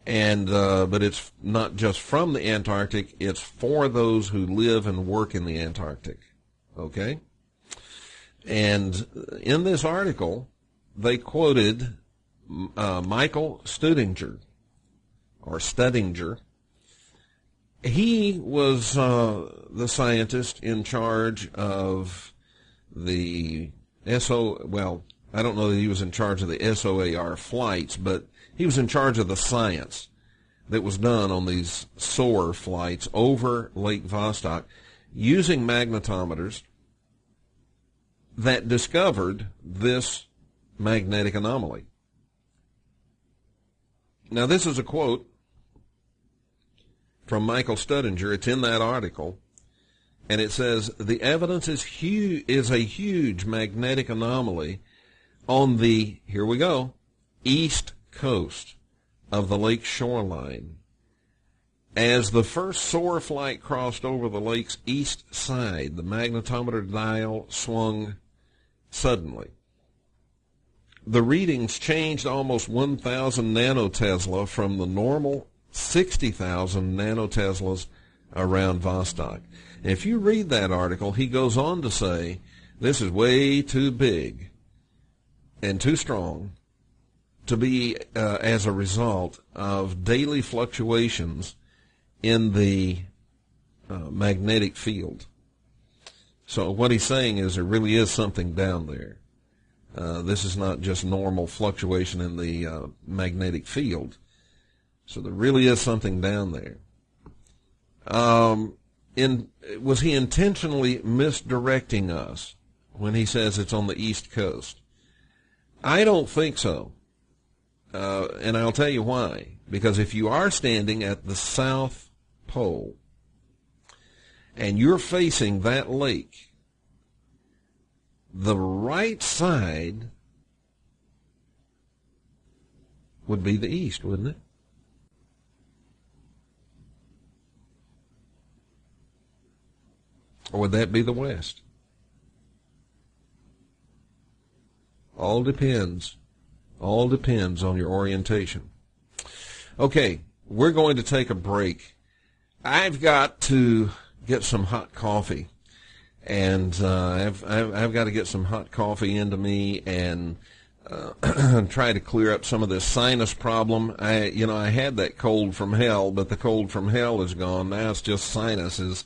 And but it's not just from the Antarctic, it's for those who live and work in the Antarctic. Okay? And in this article, they quoted Michael Studinger. He was the scientist in charge of the I don't know that he was in charge of the SOAR flights, but he was in charge of the science that was done on these SOAR flights over Lake Vostok using magnetometers that discovered this magnetic anomaly. Now, this is a quote from Michael Studinger. It's in that article, and it says, "The evidence is a huge magnetic anomaly on the," here we go, "east coast of the lake shoreline. As the first SOAR flight crossed over the lake's east side, the magnetometer dial swung suddenly. The readings changed almost 1,000 nanotesla from the normal 60,000 nanoteslas around Vostok." And if you read that article, he goes on to say, this is way too big and too strong to be as a result of daily fluctuations in the magnetic field. So what he's saying is there really is something down there. This is not just normal fluctuation in the magnetic field. So there really is something down there. Was he intentionally misdirecting us when he says it's on the East Coast? I don't think so. And I'll tell you why. Because if you are standing at the South Pole and you're facing that lake, the right side would be the east, wouldn't it? Or would that be the west? All depends. All depends on your orientation. Okay, we're going to take a break. I've got to get some hot coffee, and I've got to get some hot coffee into me and try to clear up some of this sinus problem. I had that cold from hell, but the cold from hell is gone. Now it's just sinuses.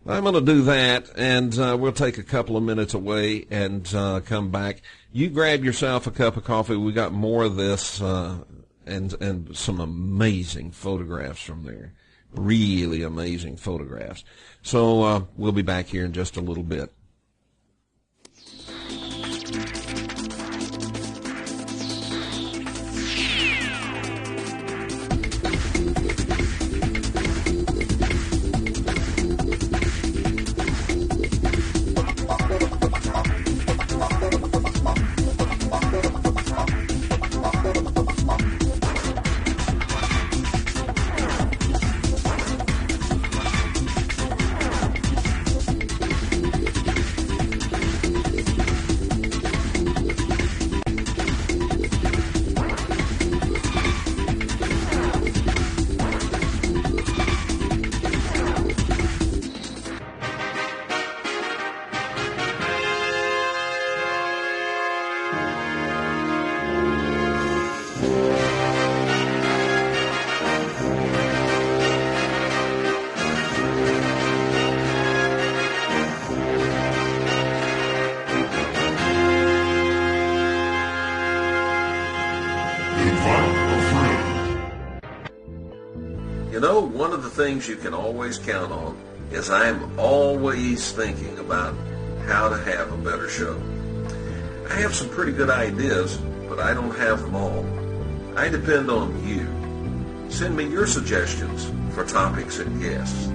I'm going to do that, and we'll take a couple of minutes away and come back. You grab yourself a cup of coffee. We got more of this and some amazing photographs from there. Really amazing photographs. So we'll be back here in just a little bit. You know, one of the things you can always count on is I'm always thinking about how to have a better show. I have some pretty good ideas, but I don't have them all. I depend on you. Send me your suggestions for topics and guests.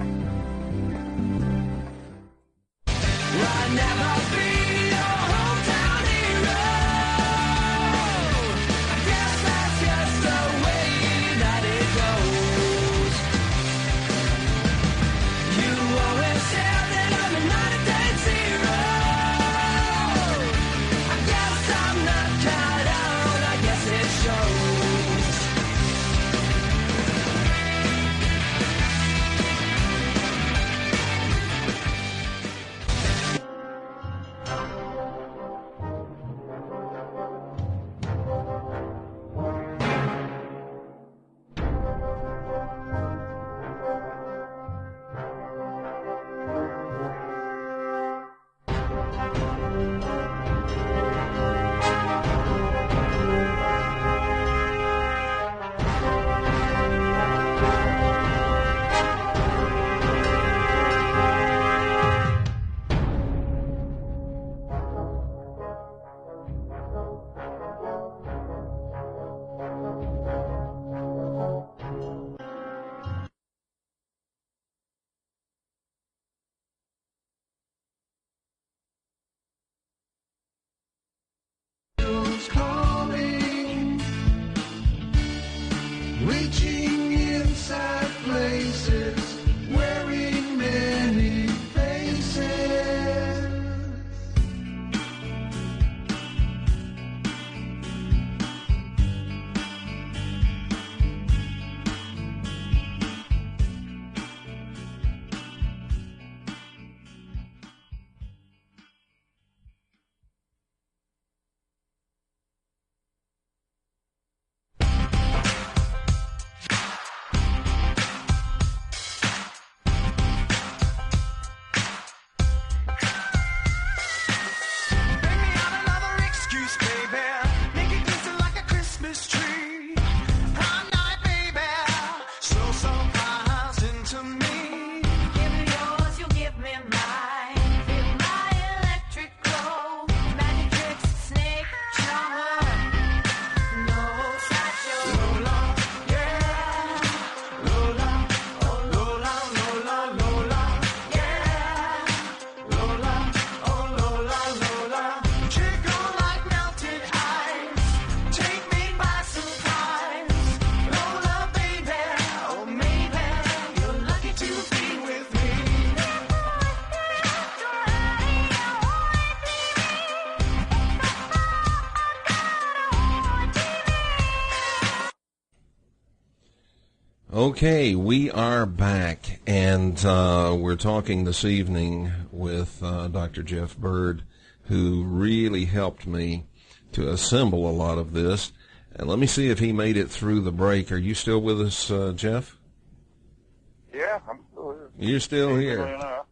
Okay, we are back, and we're talking this evening with Dr. Jeff Bird, who really helped me to assemble a lot of this. And let me see if he made it through the break. Are you still with us, Jeff? Yeah, I'm still here. You're still here.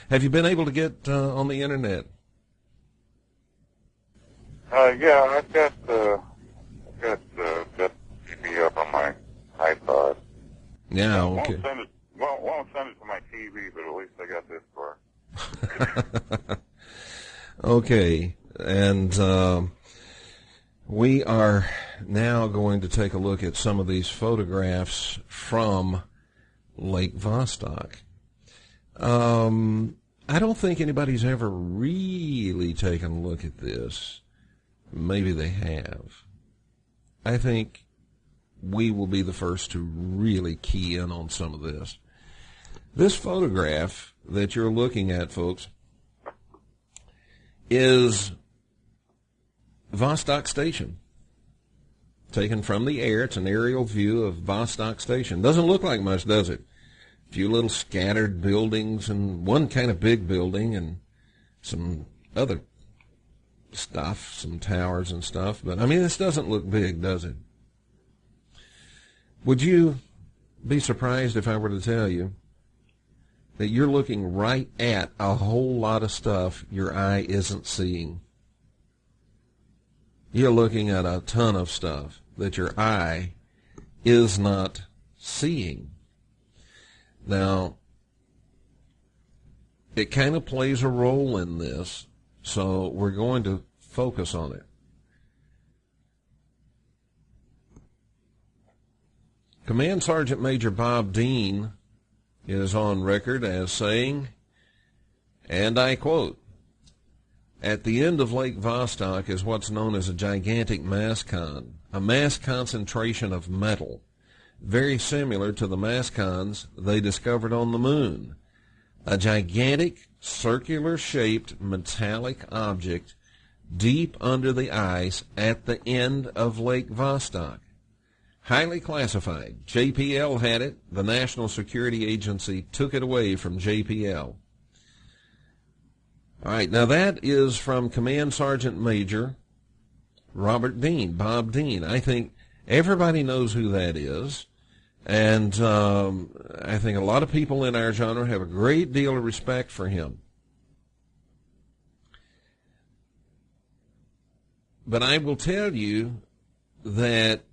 Have you been able to get on the internet? Yeah, I've got TV up on my iPod. Yeah, okay. Won't send it to my TV, but at least I got this far. Okay, and we are now going to take a look at some of these photographs from Lake Vostok. I don't think anybody's ever really taken a look at this. Maybe they have. I think we will be the first to really key in on some of this. This photograph that you're looking at, folks, is Vostok Station. Taken from the air. It's an aerial view of Vostok Station. Doesn't look like much, does it? A few little scattered buildings and one kind of big building and some other stuff, some towers and stuff. But, I mean, this doesn't look big, does it? Would you be surprised if I were to tell you that you're looking right at a whole lot of stuff your eye isn't seeing? You're looking at a ton of stuff that your eye is not seeing. Now, it kind of plays a role in this, so we're going to focus on it. Command Sergeant Major Bob Dean is on record as saying, and I quote, "At the end of Lake Vostok is what's known as a gigantic mascon, a mass concentration of metal, very similar to the mascons they discovered on the moon. A gigantic, circular-shaped metallic object deep under the ice at the end of Lake Vostok. Highly classified. JPL had it. The National Security Agency took it away from JPL." All right, now that is from Command Sergeant Major Robert Dean, Bob Dean. I think everybody knows who that is, and I think a lot of people in our genre have a great deal of respect for him. But I will tell you that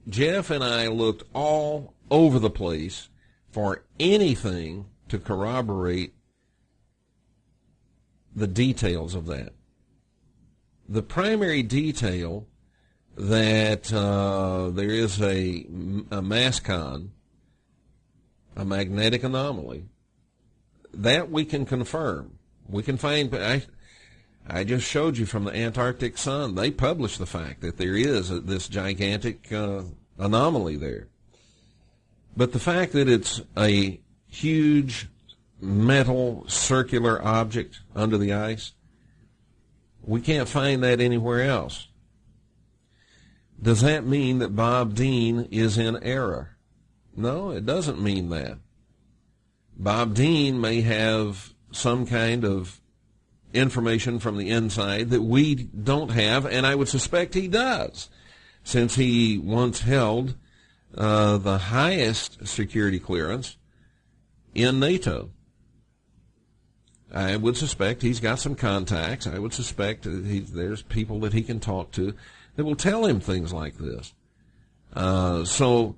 Jeff and I looked all over the place for anything to corroborate the details of that. The primary detail that there is a mascon, a magnetic anomaly, that we can confirm. We can find, I just showed you from the Antarctic Sun, they published the fact that there is this gigantic anomaly there. But the fact that it's a huge metal circular object under the ice, we can't find that anywhere else. Does that mean that Bob Dean is in error? No, it doesn't mean that. Bob Dean may have some kind of information from the inside that we don't have, and I would suspect he does, since he once held the highest security clearance in NATO. I would suspect he's got some contacts. I would suspect there's people that he can talk to that will tell him things like this. So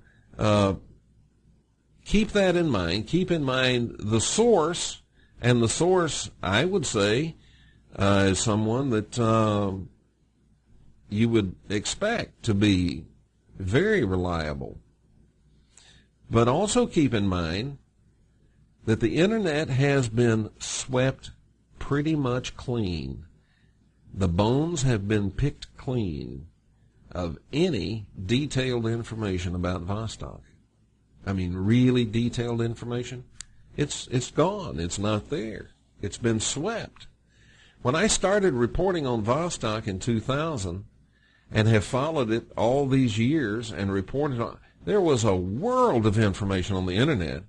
keep that in mind. Keep in mind the source, and the source, I would say, is someone that you would expect to be very reliable. But also keep in mind that the Internet has been swept pretty much clean. The bones have been picked clean of any detailed information about Vostok. I mean, really detailed information. It's gone. It's not there. It's been swept. When I started reporting on Vostok in 2000 and have followed it all these years and reported on, There was a world of information on the internet.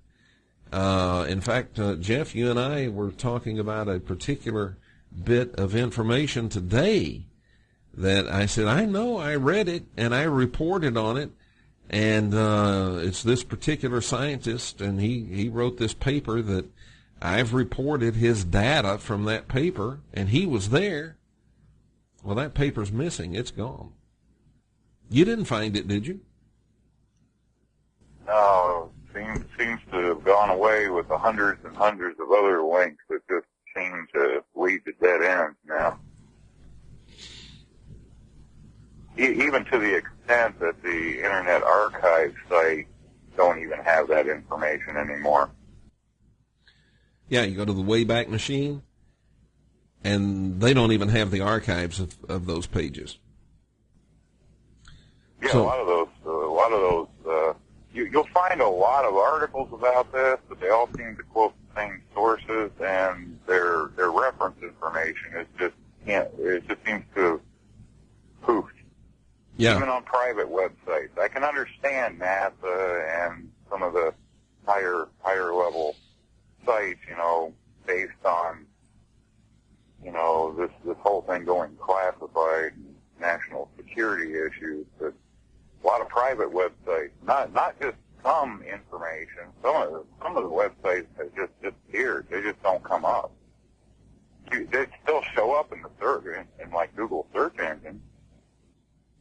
In fact, Jeff, you and I were talking about a particular bit of information today that I said, I know, I read it, and I reported on it, and it's this particular scientist, and he wrote this paper that I've reported his data from that paper, and he was there. Well, that paper's missing. It's gone. You didn't find it, did you? No, seems to have gone away with the hundreds and hundreds of other links that just seem to lead to dead ends now. Even to the extent that the Internet Archive site don't even have that information anymore. Yeah, you go to the Wayback Machine, and they don't even have the archives of those pages. Yeah, so, a lot of those. You'll find a lot of articles about this, but they all seem to quote the same sources, and their reference information is just it just seems to have poofed. Yeah. Even on private websites, I can understand NASA and some of the higher level sites, based on this whole thing going classified and national security issues, but a lot of private websites, not just some information. Some of the websites have just disappeared. They just don't come up. They still show up in the search in like Google search engine.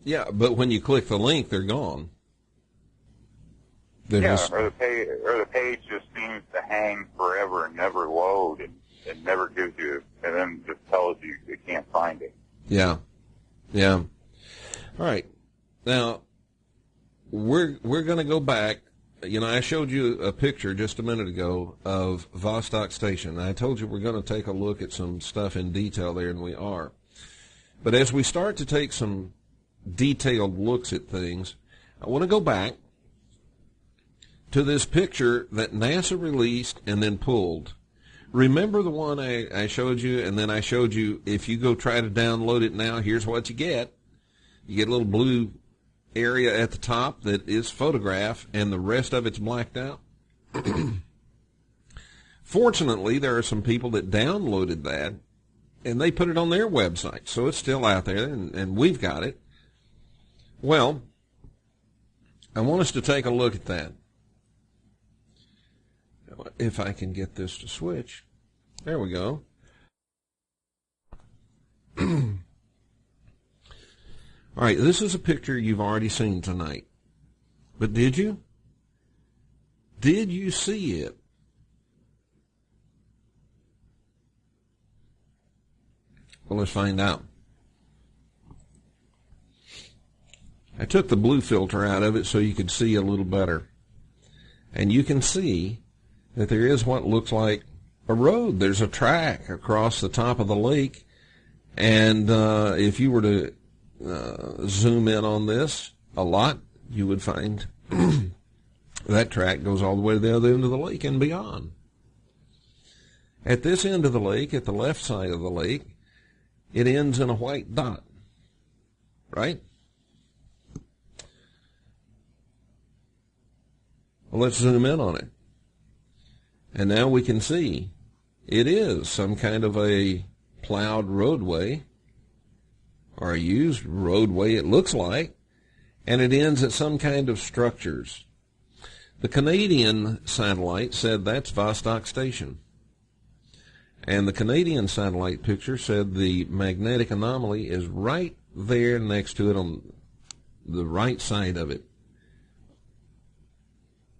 Yeah, but when you click the link, they're gone. Or the page just seems to hang forever and never load, and never gives you, and then just tells you you can't find it. Yeah. All right. Now, we're going to go back. I showed you a picture just a minute ago of Vostok Station. I told you we're going to take a look at some stuff in detail there, and we are. But as we start to take some detailed looks at things, I want to go back to this picture that NASA released and then pulled. Remember the one I showed you, and then I showed you if you go try to download it now, here's what you get. You get a little blue area at the top that is photograph, and the rest of it's blacked out. Fortunately, there are some people that downloaded that, and they put it on their website, so it's still out there, and we've got it. Well, I want us to take a look at that. If I can get this to switch. There we go. All right, this is a picture you've already seen tonight. But did you? Did you see it? Well, let's find out. I took the blue filter out of it so you could see a little better. And you can see that there is what looks like a road. There's a track across the top of the lake. And if you were to zoom in on this a lot, you would find that track goes all the way to the other end of the lake and beyond. At this end of the lake, at the left side of the lake, it ends in a white dot, right? Well, let's zoom in on it. And now we can see it is some kind of a plowed roadway, or a used roadway it looks like, and it ends at some kind of structures. The Canadian satellite said that's Vostok Station. And the Canadian satellite picture said the magnetic anomaly is right there next to it on the right side of it.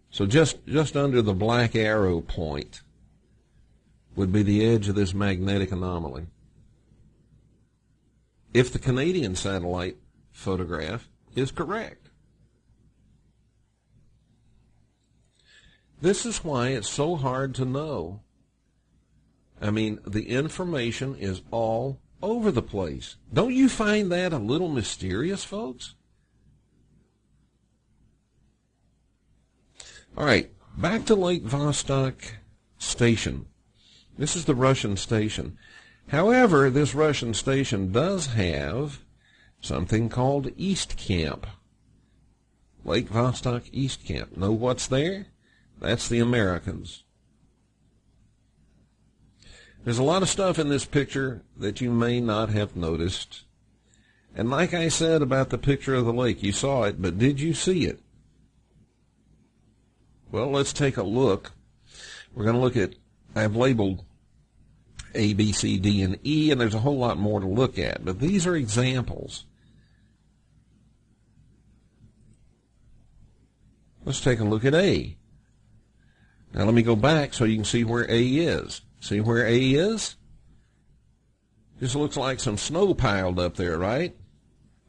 So just under the black arrow point would be the edge of this magnetic anomaly. If the Canadian satellite photograph is correct. This is why it's so hard to know. I mean, the information is all over the place. Don't you find that a little mysterious, folks? All right, back to Lake Vostok Station. This is the Russian station. However, this Russian station does have something called East Camp. Lake Vostok East Camp. Know what's there? That's the Americans. There's a lot of stuff in this picture that you may not have noticed. And like I said about the picture of the lake, you saw it, but did you see it? Well, let's take a look. We're going to look at, I've labeled A, B, C, D, and E, and there's a whole lot more to look at. But these are examples. Let's take a look at A. Now let me go back so you can see where A is. See where A is? Just looks like some snow piled up there, right?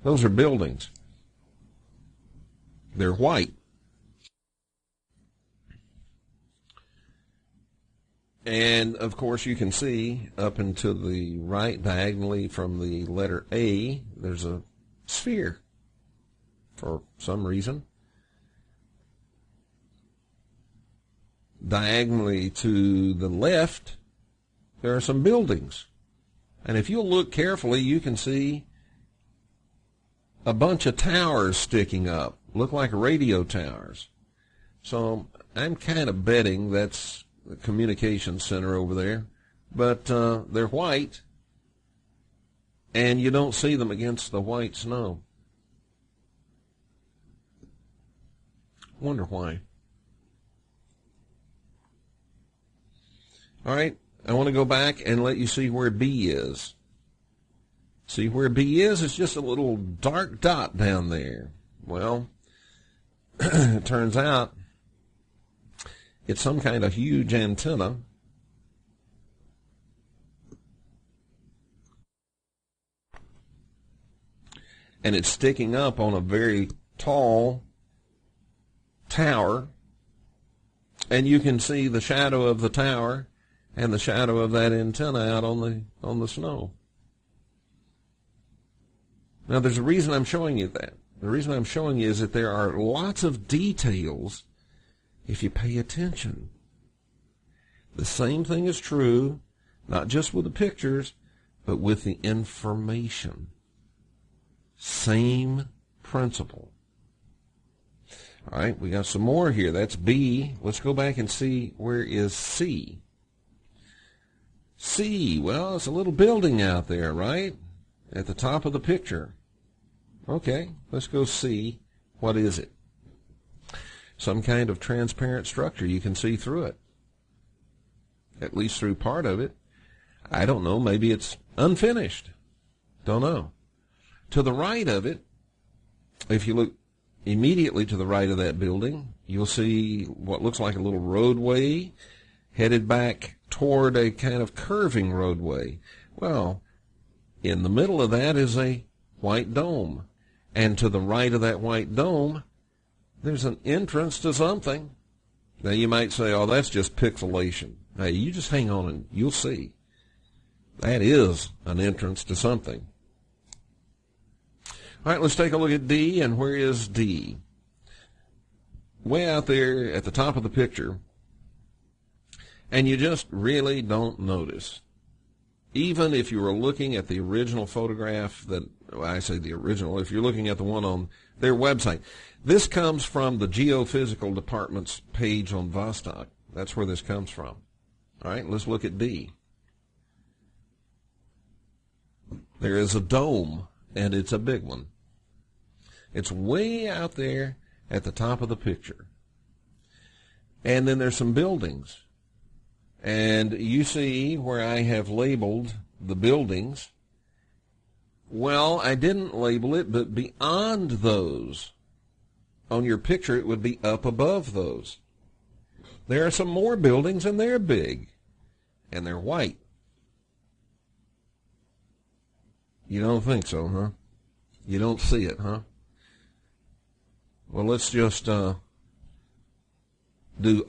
Those are buildings. They're white. And, of course, you can see up and to the right, diagonally from the letter A, there's a sphere for some reason. Diagonally to the left, there are some buildings. And if you'll look carefully, you can see a bunch of towers sticking up, look like radio towers. So I'm kind of betting that's the communication center over there. But they're white, and you don't see them against the white snow. Wonder why. All right, I want to go back and let you see where B is. See where B is? It's just a little dark dot down there. Well, it turns out it's some kind of huge antenna. And it's sticking up on a very tall tower. And you can see the shadow of the tower and the shadow of that antenna out on the snow. Now, there's a reason I'm showing you that. The reason I'm showing you is that there are lots of details if you pay attention. The same thing is true, not just with the pictures, but with the information. Same principle. All right, we got some more here. That's B. Let's go back and see where is C. C, well, it's a little building out there, right? At the top of the picture. Okay, let's go see. What is it? Some kind of transparent structure. You can see through it. At least through part of it. I don't know. Maybe it's unfinished. Don't know. To the right of it, if you look immediately to the right of that building, you'll see what looks like a little roadway headed back toward a kind of curving roadway. Well, in the middle of that is a white dome. And to the right of that white dome, there's an entrance to something. Now, you might say, oh, that's just pixelation. Hey, you just hang on and you'll see. That is an entrance to something. All right, let's take a look at D. And where is D? Way out there at the top of the picture. And you just really don't notice. Even if you were looking at the original photograph that, well, I say the original, if you're looking at the one on their website. This comes from the Geophysical Department's page on Vostok. That's where this comes from. All right, let's look at D. There is a dome, and it's a big one. It's way out there at the top of the picture. And then there's some buildings. And you see where I have labeled the buildings. Well, I didn't label it, but beyond those, on your picture, it would be up above those. There are some more buildings, and they're big, and they're white. You don't think so, huh? You don't see it, huh? Well, let's just do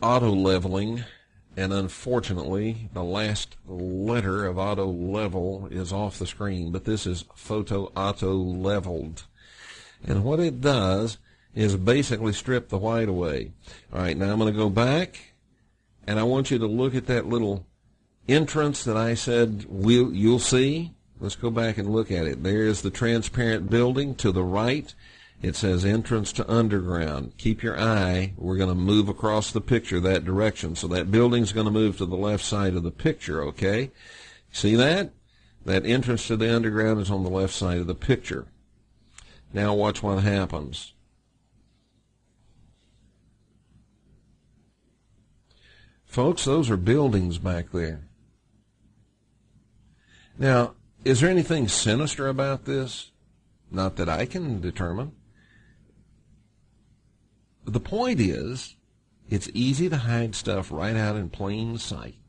auto leveling. And unfortunately, the last letter of auto level is off the screen, but this is photo auto leveled. And what it does is basically strip the white away. All right, now I'm going to go back, and I want you to look at that little entrance that I said you'll see. Let's go back and look at it. There is the transparent building to the right, It says entrance to underground. Keep your eye. We're going to move across the picture that direction. So that building's going to move to the left side of the picture, okay? See that? That entrance to the underground is on the left side of the picture. Now watch what happens. Folks, those are buildings back there. Now, is there anything sinister about this? Not that I can determine. The point is, it's easy to hide stuff right out in plain sight.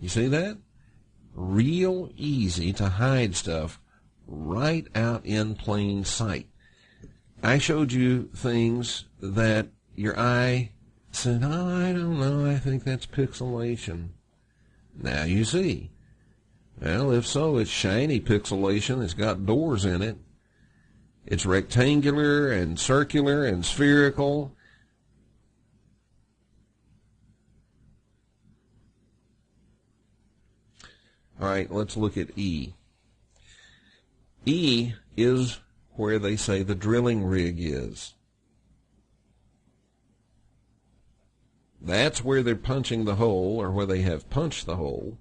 You see that? Real easy to hide stuff right out in plain sight. I showed you things that your eye said, oh, I don't know, I think that's pixelation. Now you see. Well, if so, it's shiny pixelation. It's got doors in it. It's rectangular and circular and spherical. All right, let's look at E. E is where they say the drilling rig is. That's where they're punching the hole, or where they have punched the hole,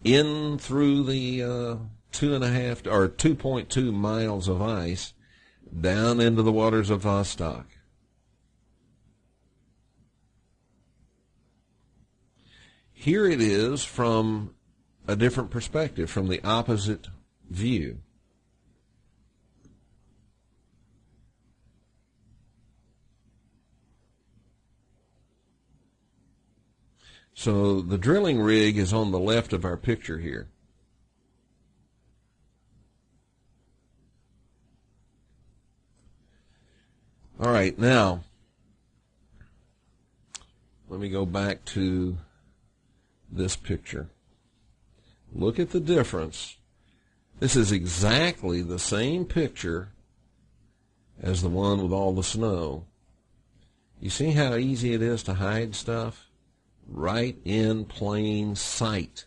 in through the 2.5 or 2.2 miles of ice down into the waters of Vostok. Here it is from a different perspective, from the opposite view. So the drilling rig is on the left of our picture here. All right, now, let me go back to this picture. Look at the difference. This is exactly the same picture as the one with all the snow. You see how easy it is to hide stuff? Right in plain sight.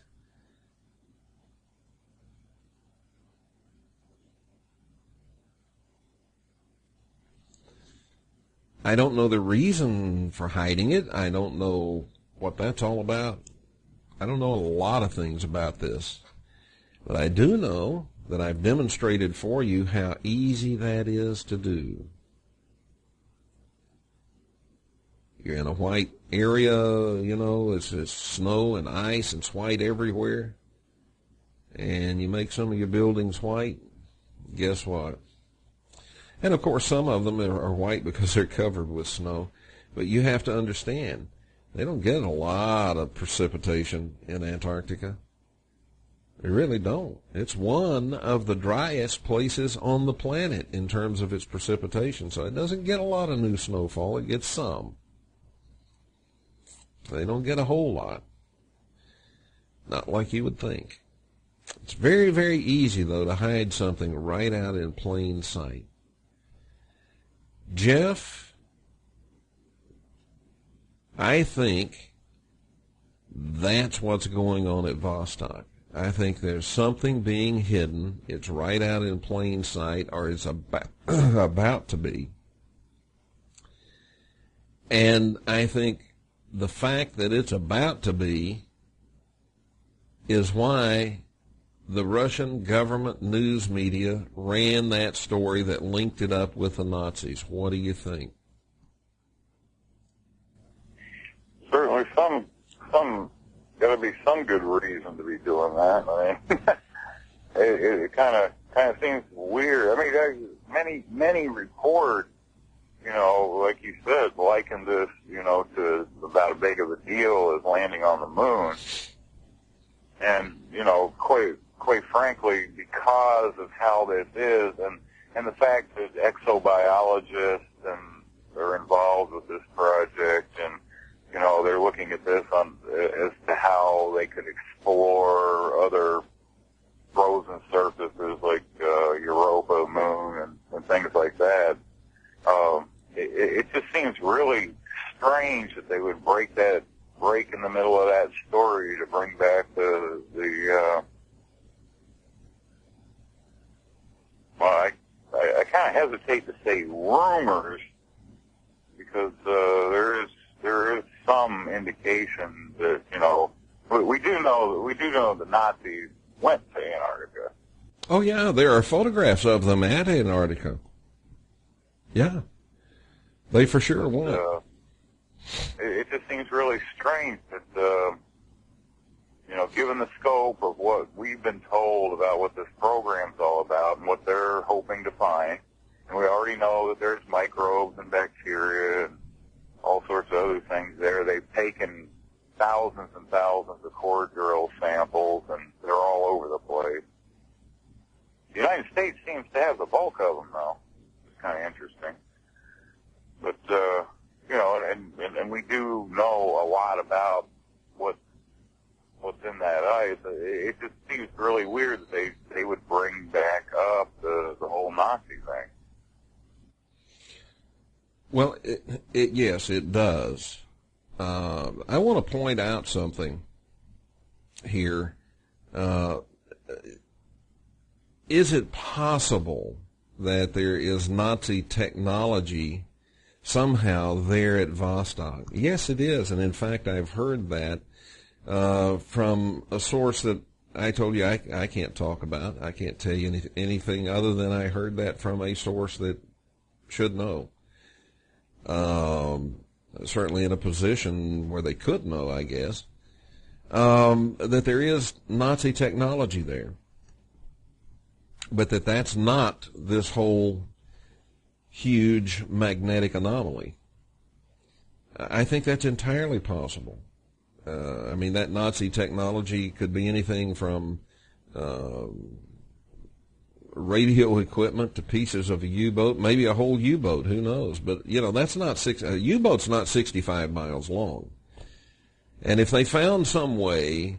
I don't know the reason for hiding it. I don't know what that's all about. I don't know a lot of things about this. But I do know that I've demonstrated for you how easy that is to do. You're in a white area, you know, it's snow and ice and it's white everywhere. And you make some of your buildings white, guess what? And of course some of them are white because they're covered with snow. But you have to understand, they don't get a lot of precipitation in Antarctica. They really don't. It's one of the driest places on the planet in terms of its precipitation. So it doesn't get a lot of new snowfall, it gets some. They don't get a whole lot. Not like you would think. It's very, very easy, though, to hide something right out in plain sight. Jeff, I think that's what's going on at Vostok. I think there's something being hidden. It's right out in plain sight, or it's about to be. And I think the fact that it's about to be is why the Russian government news media ran that story that linked it up with the Nazis. What do you think? Certainly some got to be some good reason to be doing that. I mean, it kind of seems weird. I mean, many report, you know, like you said, liken this, you know, to about as big of a deal as landing on the moon. And, you know, quite frankly, because of how this is, and the fact that exobiologists are involved with this project, and, you know, they're looking at this as to how they could explore other frozen surfaces like Europa, Moon, and things like that. It just seems really strange that they would break in the middle of that story to bring back the well, I hesitate to say rumors because there is some indication that, you know, we do know the Nazis went to Antarctica. Oh, yeah, there are photographs of them at Antarctica. Yeah, they for sure went. It just seems really strange that, you know, given the scope of what we've been told about what this program's all about and what they're hoping to find, and we already know that there's microbes and bacteria and all sorts of other things there. They've taken thousands and thousands of core drill samples, and they're all over the place. The United States seems to have the bulk of them, though. It's kind of interesting. But, you know, and we do know a lot about what's in that ice. It just seems really weird that they would bring back up the whole Nazi thing. Well, yes, it does. I want to point out something here. Is it possible that there is Nazi technology somehow there at Vostok? Yes, it is, and in fact, I've heard that from a source that I told you I can't talk about. I can't tell you anything other than I heard that from a source that should know. Certainly in a position where they could know, I guess, that there is Nazi technology there, but that's not this whole huge magnetic anomaly. I think that's entirely possible. I mean, that Nazi technology could be anything from radio equipment to pieces of a U-boat, maybe a whole U-boat, who knows? But, you know, that's not a U-boat's not 65 miles long. And if they found some way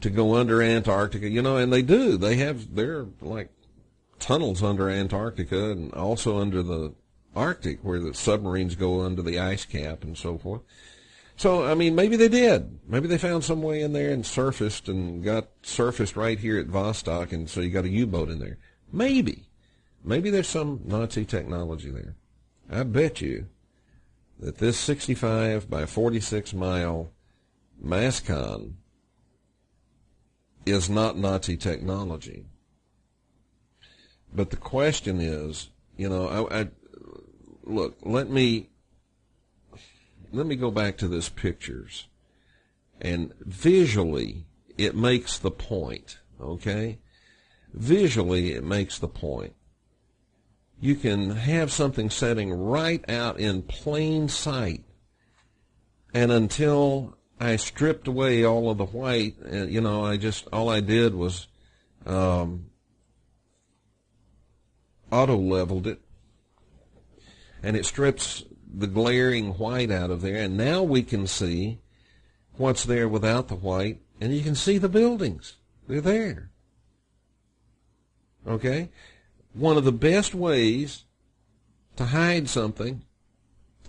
to go under Antarctica, you know, and they do, they're like tunnels under Antarctica and also under the Arctic where the submarines go under the ice cap and so forth. So, I mean, maybe they did. Maybe they found some way in there and got surfaced right here at Vostok, and so you got a U-boat in there. Maybe. Maybe there's some Nazi technology there. I bet you that this 65 by 46 mile Mascon is not Nazi technology. But the question is, you know, look, let me go back to this pictures, and visually it makes the point, okay? Visually it makes the point. You can have something setting right out in plain sight, and until I stripped away all of the white, you know, all I did was auto-leveled it, and it strips the glaring white out of there, and now we can see what's there without the white, and you can see the buildings. They're there. Okay? One of the best ways to hide something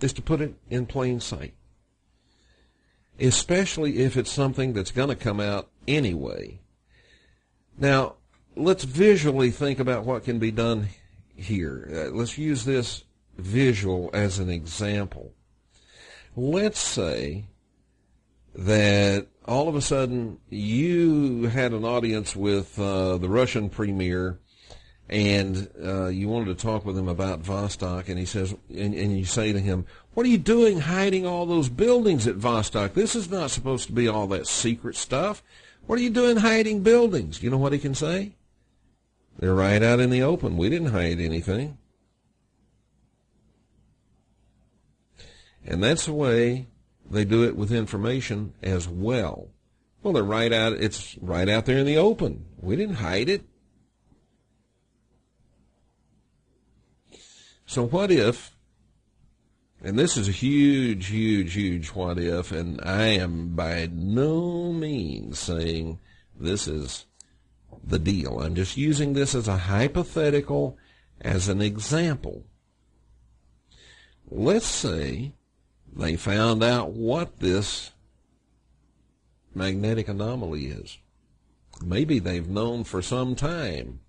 is to put it in plain sight, especially if it's something that's going to come out anyway. Now, let's visually think about what can be done here. Let's use this visual as an example. Let's say that all of a sudden you had an audience with the Russian premier, and you wanted to talk with him about Vostok, and he says, and you say to him, "What are you doing hiding all those buildings at Vostok? This is not supposed to be all that secret stuff. What are you doing hiding buildings?" You know what he can say? "They're right out in the open. We didn't hide anything." And that's the way they do it with information as well. Well, it's right out there in the open. We didn't hide it. So what if, and this is a huge, huge, huge what if, and I am by no means saying this is the deal. I'm just using this as a hypothetical, as an example. Let's say they found out what this magnetic anomaly is. Maybe they've known for some time.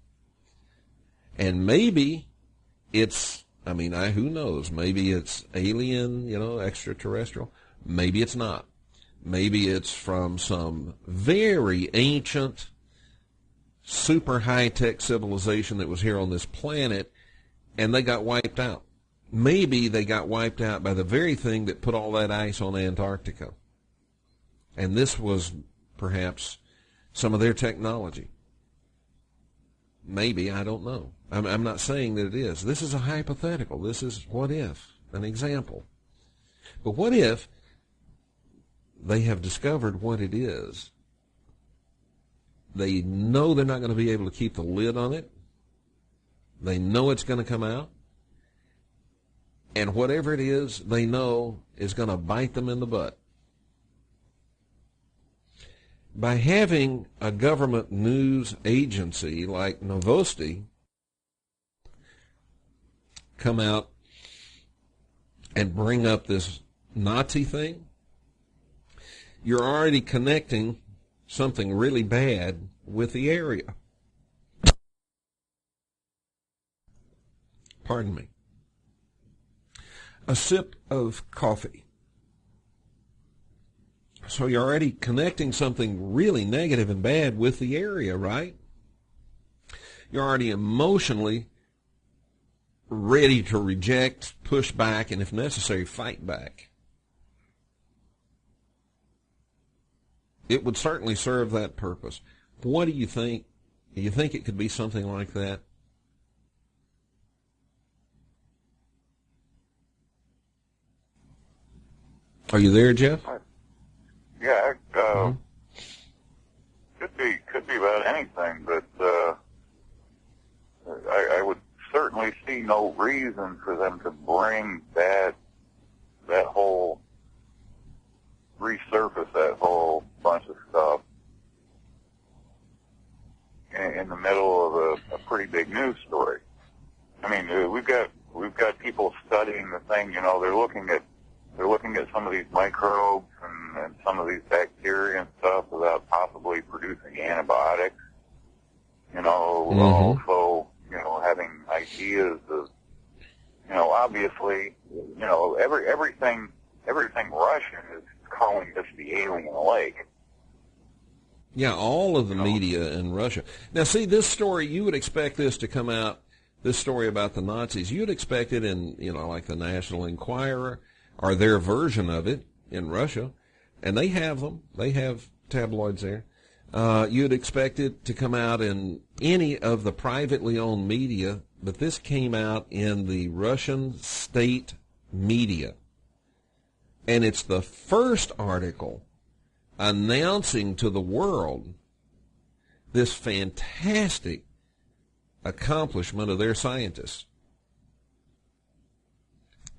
And maybe who knows? Maybe it's alien, extraterrestrial. Maybe it's not. Maybe it's from some very ancient, super high-tech civilization that was here on this planet, and they got wiped out. Maybe they got wiped out by the very thing that put all that ice on Antarctica. And this was perhaps some of their technology. Maybe, I don't know. I'm not saying that it is. This is a hypothetical. This is what if, an example. But what if they have discovered what it is? They know they're not going to be able to keep the lid on it. They know it's going to come out. And whatever it is, they know is going to bite them in the butt. By having a government news agency like Novosti come out and bring up this Nazi thing, you're already connecting something really bad with the area. Pardon me. A sip of coffee. So you're already connecting something really negative and bad with the area, right? You're already emotionally ready to reject, push back, and if necessary, fight back. It would certainly serve that purpose. What do you think? Do you think it could be something like that? Are you there, Jeff? Yeah, could be about anything, but I would certainly see no reason for them to bring that whole, resurface that whole bunch of stuff in the middle of a pretty big news story. I mean, we've got people studying the thing. They're looking at some of these microbes and some of these bacteria and stuff without possibly producing antibiotics. Also, having ideas of, obviously, everything Russian is calling this the alien lake. Yeah, all of the media in Russia. Now, see, this story, you would expect this to come out, this story about the Nazis, you'd expect it in, like the National Enquirer or their version of it in Russia, and they have them. They have tabloids there. You'd expect it to come out in any of the privately owned media, but this came out in the Russian state media. And it's the first article announcing to the world this fantastic accomplishment of their scientists.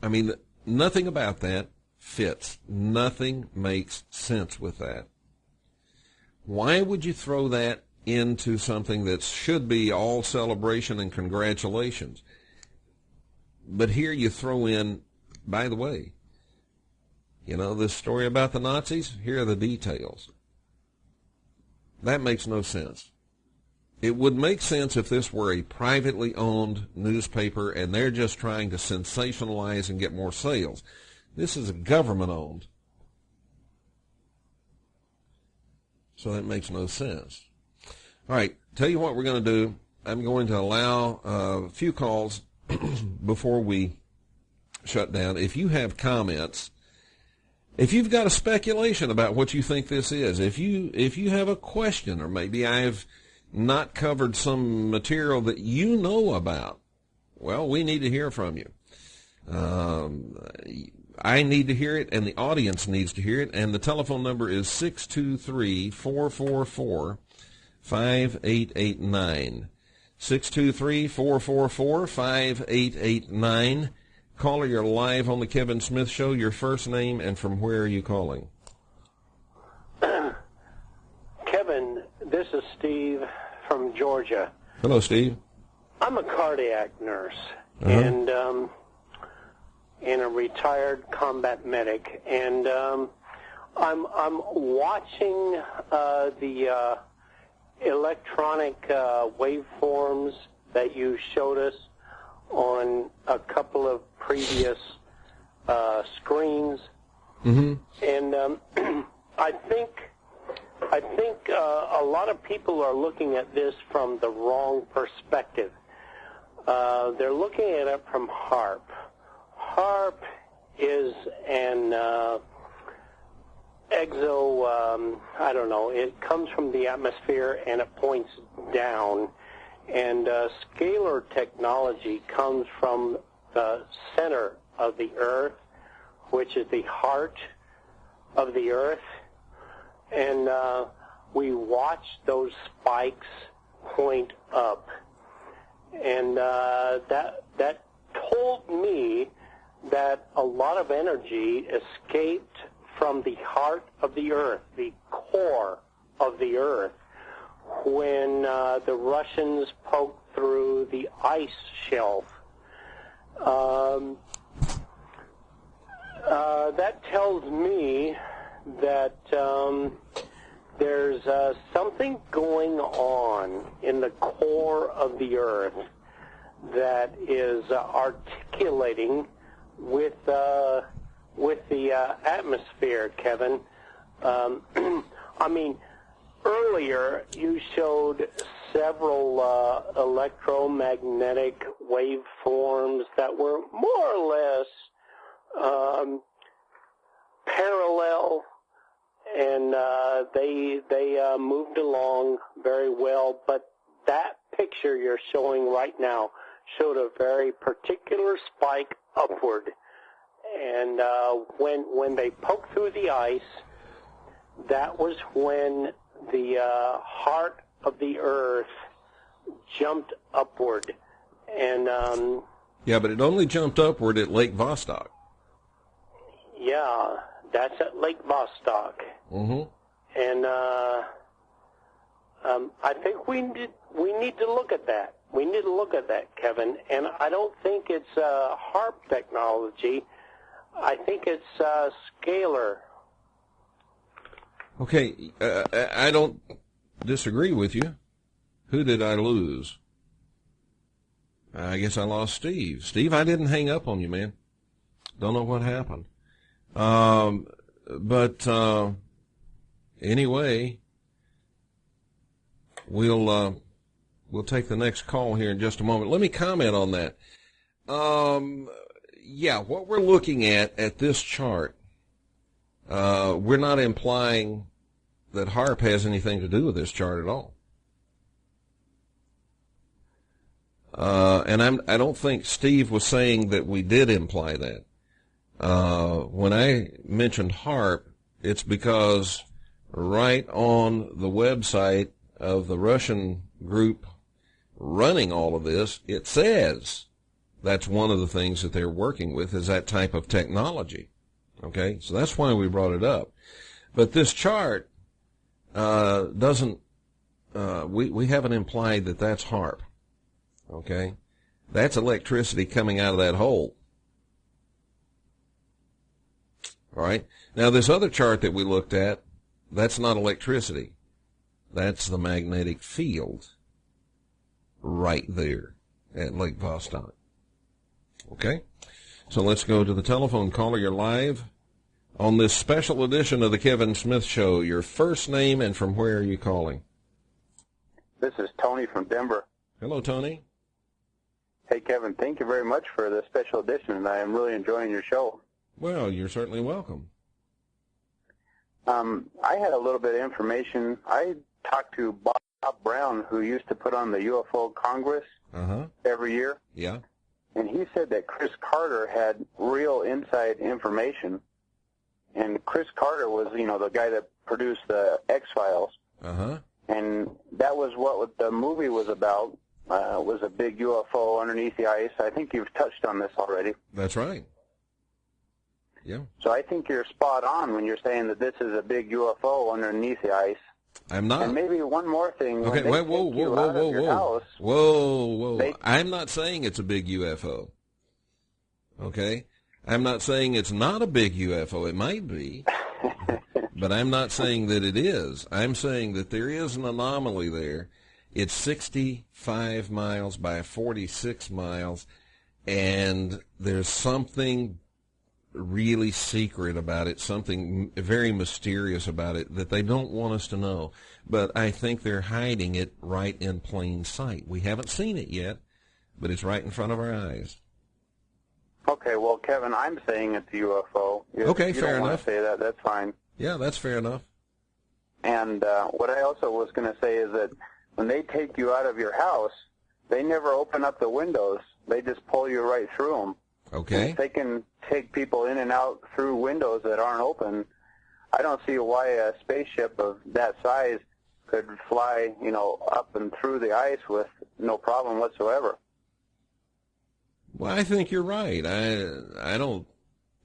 I mean, nothing about that fits. Nothing makes sense with that. Why would you throw that into something that should be all celebration and congratulations? But here you throw in, by the way, this story about the Nazis, here are the details. That makes no sense. It would make sense if this were a privately owned newspaper and they're just trying to sensationalize and get more sales. This is a government-owned. So that makes no sense. All right, tell you what we're going to do. I'm going to allow a few calls before we shut down. If you have comments, if you've got a speculation about what you think this is, if you have a question, or maybe I've not covered some material that you know about, well, we need to hear from you. I need to hear it, and the audience needs to hear it, and the telephone number is 623-444-5889. 623-444-5889. Caller, you're live on the Kevin Smith Show. Your first name and from where are you calling? Kevin, this is Steve from Georgia. Hello, Steve. I'm a cardiac nurse and a retired combat medic, and I'm watching the electronic waveforms that you showed us on a couple of previous screens, Mm-hmm. and I think a lot of people are looking at this from the wrong perspective. They're looking at it from HAARP. HAARP is an I don't know, it comes from the atmosphere and it points down. And scalar technology comes from the center of the Earth, which is the heart of the Earth. And we watch those spikes point up. And that told me that a lot of energy escaped from the heart of the Earth, the core of the Earth, when the Russians poked through the ice shelf. That tells me that there's something going on in the core of the Earth that is articulating with the atmosphere, Kevin. I mean, earlier you showed several electromagnetic waveforms that were more or less parallel, and they moved along very well. But that picture you're showing right now showed a very particular spike upward. And when they poked through the ice, that was when the heart of the Earth jumped upward. And yeah, but it only jumped upward at Lake Vostok. Yeah, that's at Lake Vostok. Mm-hmm. And I think we need to look at that. We need to look at that, Kevin. And I don't think it's HAARP technology. I think it's scalar. Okay, I don't disagree with you. Who did I lose? I guess I lost Steve. Steve, I didn't hang up on you, man. Don't know what happened. But anyway, we'll take the next call here in just a moment. Let me comment on that. Yeah, what we're looking at this chart, we're not implying that HAARP has anything to do with this chart at all. And I don't think Steve was saying that we did imply that. When I mentioned HAARP, it's because right on the website of the Russian group running all of this, it says that's one of the things that they're working with is that type of technology. Okay, so that's why we brought it up. But this chart doesn't, we haven't implied that that's HAARP. Okay, that's electricity coming out of that hole. All right, now this other chart that we looked at, that's not electricity. That's the magnetic field right there at Lake Vostok. Okay, so let's go to the telephone caller. You're live on this special edition of the Kevin Smith Show. Your first name and from where are you calling? This is Tony from Denver. Hello, Tony. Hey, Kevin, thank you very much for the special edition, and I am really enjoying your show. Well, you're certainly welcome. I had a little bit of information. I talked to Bob Brown, who used to put on the UFO Congress every year. Yeah. And he said that Chris Carter had real inside information. And Chris Carter was, the guy that produced the X-Files. And that was what the movie was about, was a big UFO underneath the ice. I think you've touched on this already. That's right. Yeah. So I think you're spot on when you're saying that this is a big UFO underneath the ice. I'm not. And maybe one more thing. Okay, whoa. I'm not saying it's a big UFO. Okay? I'm not saying it's not a big UFO. It might be. But I'm not saying that it is. I'm saying that there is an anomaly there. It's 65 miles by 46 miles. and there's something really secret about it, something very mysterious about it that they don't want us to know. But I think they're hiding it right in plain sight. We haven't seen it yet, but it's right in front of our eyes. Okay, well, Kevin, I'm saying it's a UFO. Okay, fair enough. You don't want to say that, that's fine. Yeah, that's fair enough. And what I also was going to say is that when they take you out of your house, they never open up the windows. They just pull you right through them. Okay. If they can take people in and out through windows that aren't open, I don't see why a spaceship of that size could fly, up and through the ice with no problem whatsoever. Well, I think you're right. I don't.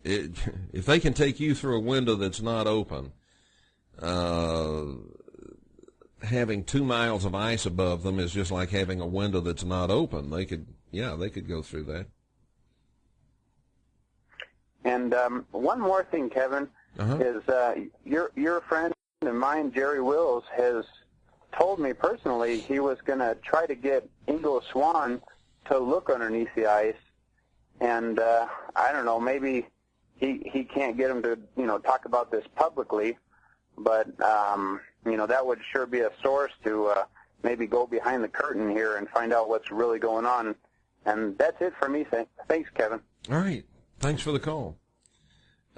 If they can take you through a window that's not open, having 2 miles of ice above them is just like having a window that's not open. They could go through that. And one more thing, Kevin, is your friend and mine, Jerry Wills, has told me personally he was going to try to get Ingo Swann to look underneath the ice, and I don't know, maybe he can't get him to talk about this publicly, but that would sure be a source to maybe go behind the curtain here and find out what's really going on. And that's it for me. Thanks, Kevin. All right. Thanks for the call.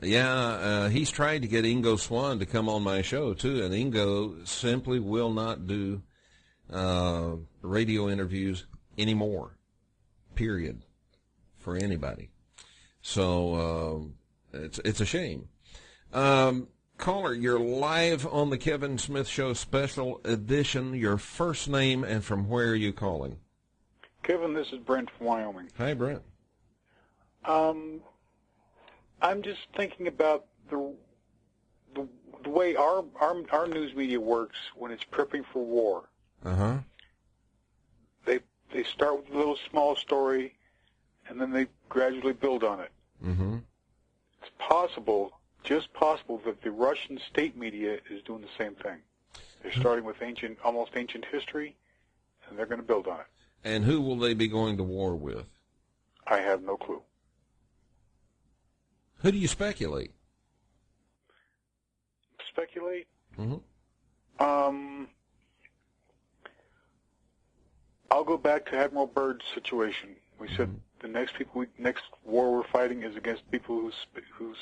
Yeah, he's tried to get Ingo Swann to come on my show, too, and Ingo simply will not do radio interviews anymore, period, for anybody. So it's a shame. Caller, you're live on the Kevin Smith Show Special Edition. Your first name and from where are you calling? Kevin, this is Brent from Wyoming. Hi, Brent. I'm just thinking about the way our news media works when it's prepping for war. Uh-huh. They start with a little small story, and then they gradually build on it. Mm-hmm. It's possible, just possible, that the Russian state media is doing the same thing. They're starting with almost ancient history, and they're going to build on it. And who will they be going to war with? I have no clue. Who do you speculate? Speculate? Mm-hmm. I'll go back to Admiral Byrd's situation. We said the next war we're fighting is against people whose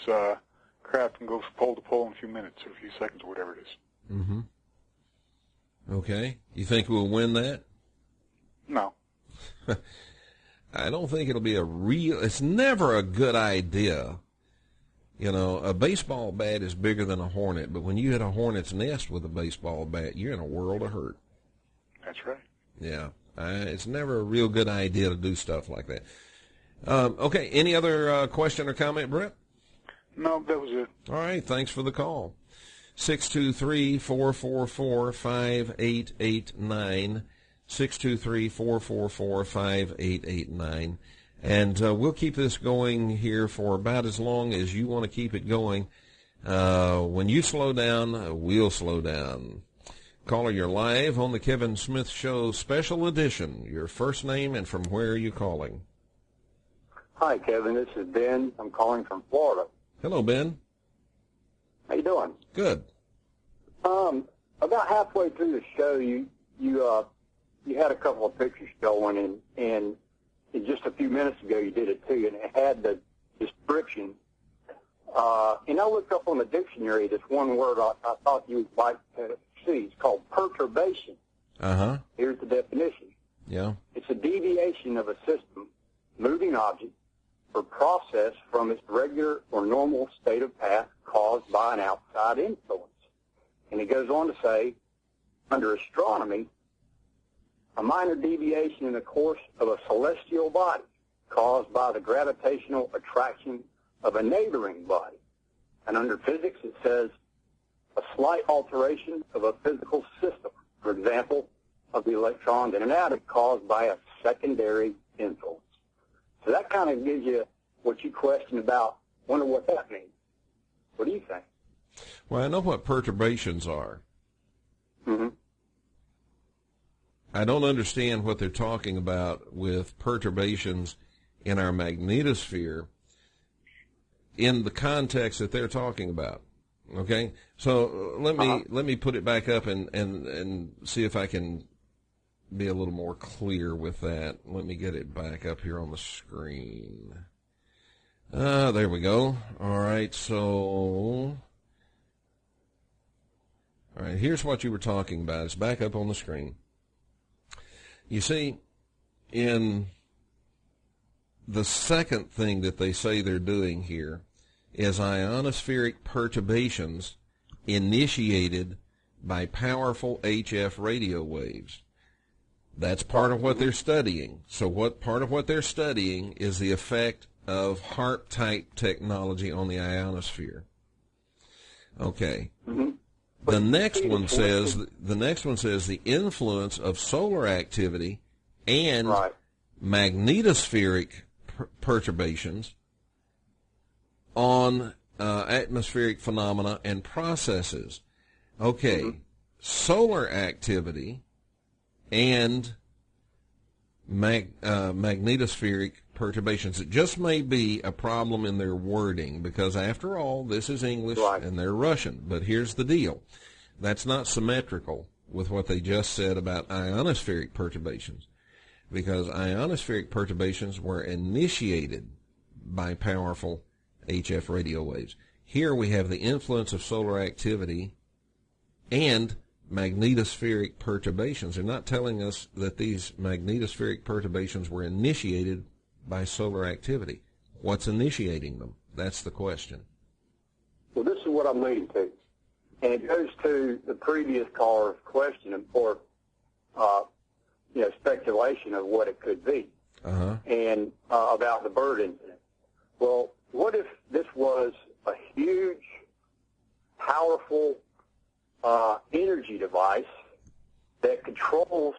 craft can go from pole to pole in a few minutes or a few seconds or whatever it is. Mm-hmm. Okay. You think we'll win that? No. I don't think it'll be it's never a good idea. A baseball bat is bigger than a hornet, but when you hit a hornet's nest with a baseball bat, you're in a world of hurt. That's right. Yeah. It's never a real good idea to do stuff like that. Okay. Any other question or comment, Brent? No, that was it. All right. Thanks for the call. 623-444-5889. 623-444-5889. And we'll keep this going here for about as long as you want to keep it going. When you slow down, we'll slow down. Caller, you're live on the Kevin Smith Show Special Edition. Your first name and from where are you calling? Hi, Kevin. This is Ben. I'm calling from Florida. Hello, Ben. How you doing? Good. About halfway through the show, you had a couple of pictures going, and just a few minutes ago you did it too, and it had the description. And I looked up on the dictionary this one word I thought you would like to see. It's called perturbation. Uh-huh. Here's the definition. Yeah. It's a deviation of a system, moving object, or process from its regular or normal state of path caused by an outside influence. And it goes on to say, under astronomy, a minor deviation in the course of a celestial body caused by the gravitational attraction of a neighboring body. And under physics, it says a slight alteration of a physical system, for example, of the electrons in an atom caused by a secondary influence. So that kind of gives you what you question about. Wonder what that means. What do you think? Well, I know what perturbations are. Mm-hmm. I don't understand what they're talking about with perturbations in our magnetosphere in the context that they're talking about. Okay, so let me put it back up and see if I can be a little more clear with that. Let me get it back up here on the screen. There we go. All right, so here's what you were talking about. It's back up on the screen. You see, in the second thing that they say they're doing here is ionospheric perturbations initiated by powerful HF radio waves. That's part of what they're studying. So part of what they're studying is the effect of HAARP-type technology on the ionosphere. Okay. Mm-hmm. The next one says the influence of solar activity and magnetospheric perturbations on atmospheric phenomena and processes. Okay, solar activity and magnetospheric perturbations. It just may be a problem in their wording because, after all, this is English and they're Russian. But here's the deal. That's not symmetrical with what they just said about ionospheric perturbations, because ionospheric perturbations were initiated by powerful HF radio waves. Here we have the influence of solar activity and magnetospheric perturbations. They're not telling us that these magnetospheric perturbations were initiated by solar activity. What's initiating them? That's the question. Well, this is what I'm leading to. And it goes to the previous caller's question or speculation of what it could be and about the bird incident. Well, what if this was a huge, powerful energy device that controls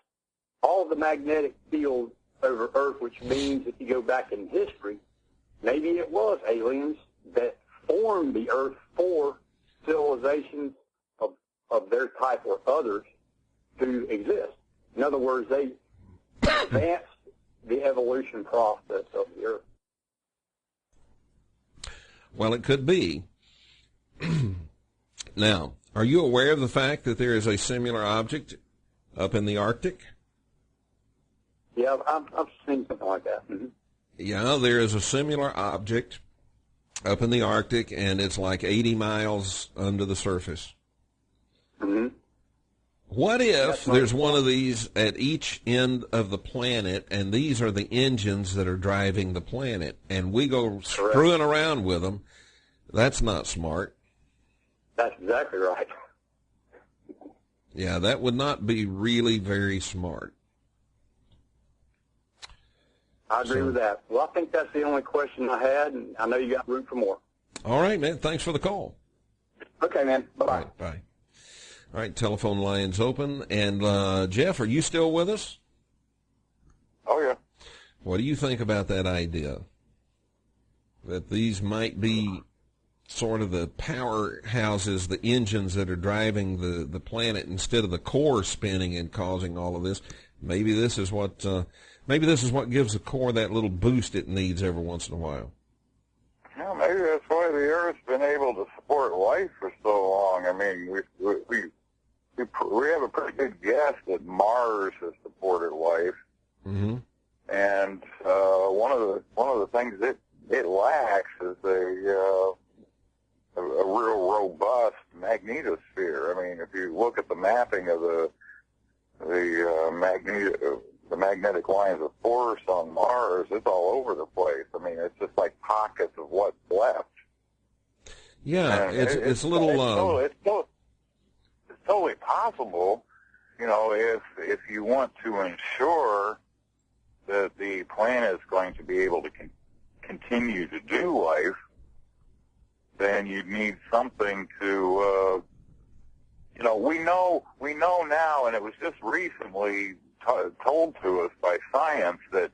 all the magnetic field over Earth, which means if you go back in history, maybe it was aliens that formed the Earth for civilizations of their type or others to exist. In other words, they advanced the evolution process of the Earth. Well, it could be. Now, are you aware of the fact that there is a similar object up in the Arctic? Yeah, I've seen something like that. Mm-hmm. Yeah, there is a similar object up in the Arctic, and it's like 80 miles under the surface. Mm-hmm. What if there's one of these at each end of the planet, and these are the engines that are driving the planet, and we go screwing around with them? That's not smart. That's exactly right. Yeah, that would not be really very smart. I agree with that. Well, I think that's the only question I had, and I know you got room for more. All right, man. Thanks for the call. Okay, man. Bye-bye. All right, bye. All right, telephone line's open. And, Jeff, are you still with us? Oh, yeah. What do you think about that idea? That these might be sort of the powerhouses, the engines that are driving the planet instead of the core spinning and causing all of this. Maybe this is what gives the core that little boost it needs every once in a while. Well, maybe that's why the Earth's been able to support life for so long. I mean, we have a pretty good guess that Mars has supported life, and one of the things that it lacks is a real robust magnetosphere. I mean, if you look at the mapping of the magnetic lines of force on Mars, it's all over the place. I mean, it's just like pockets of what's left. Yeah, it's a little. It's totally possible, if you want to ensure that the planet is going to be able to continue to do life, then you'd need something to, we know now, and it was just recently told to us by science that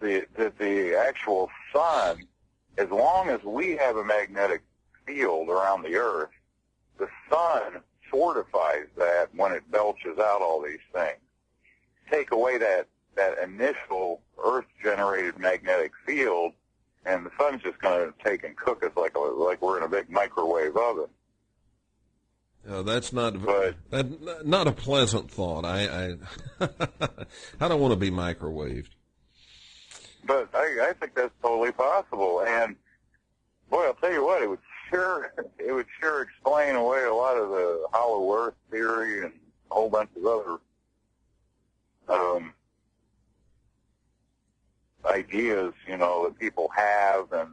the actual sun, as long as we have a magnetic field around the Earth, the sun fortifies that when it belches out all these things. Take away that that initial Earth-generated magnetic field, and the sun's just going to take and cook us like we're in a big microwave oven. That's not a pleasant thought. I I don't want to be microwaved. But I think that's totally possible. And boy, I'll tell you what, it would sure explain away a lot of the hollow Earth theory and a whole bunch of other ideas, that people have, and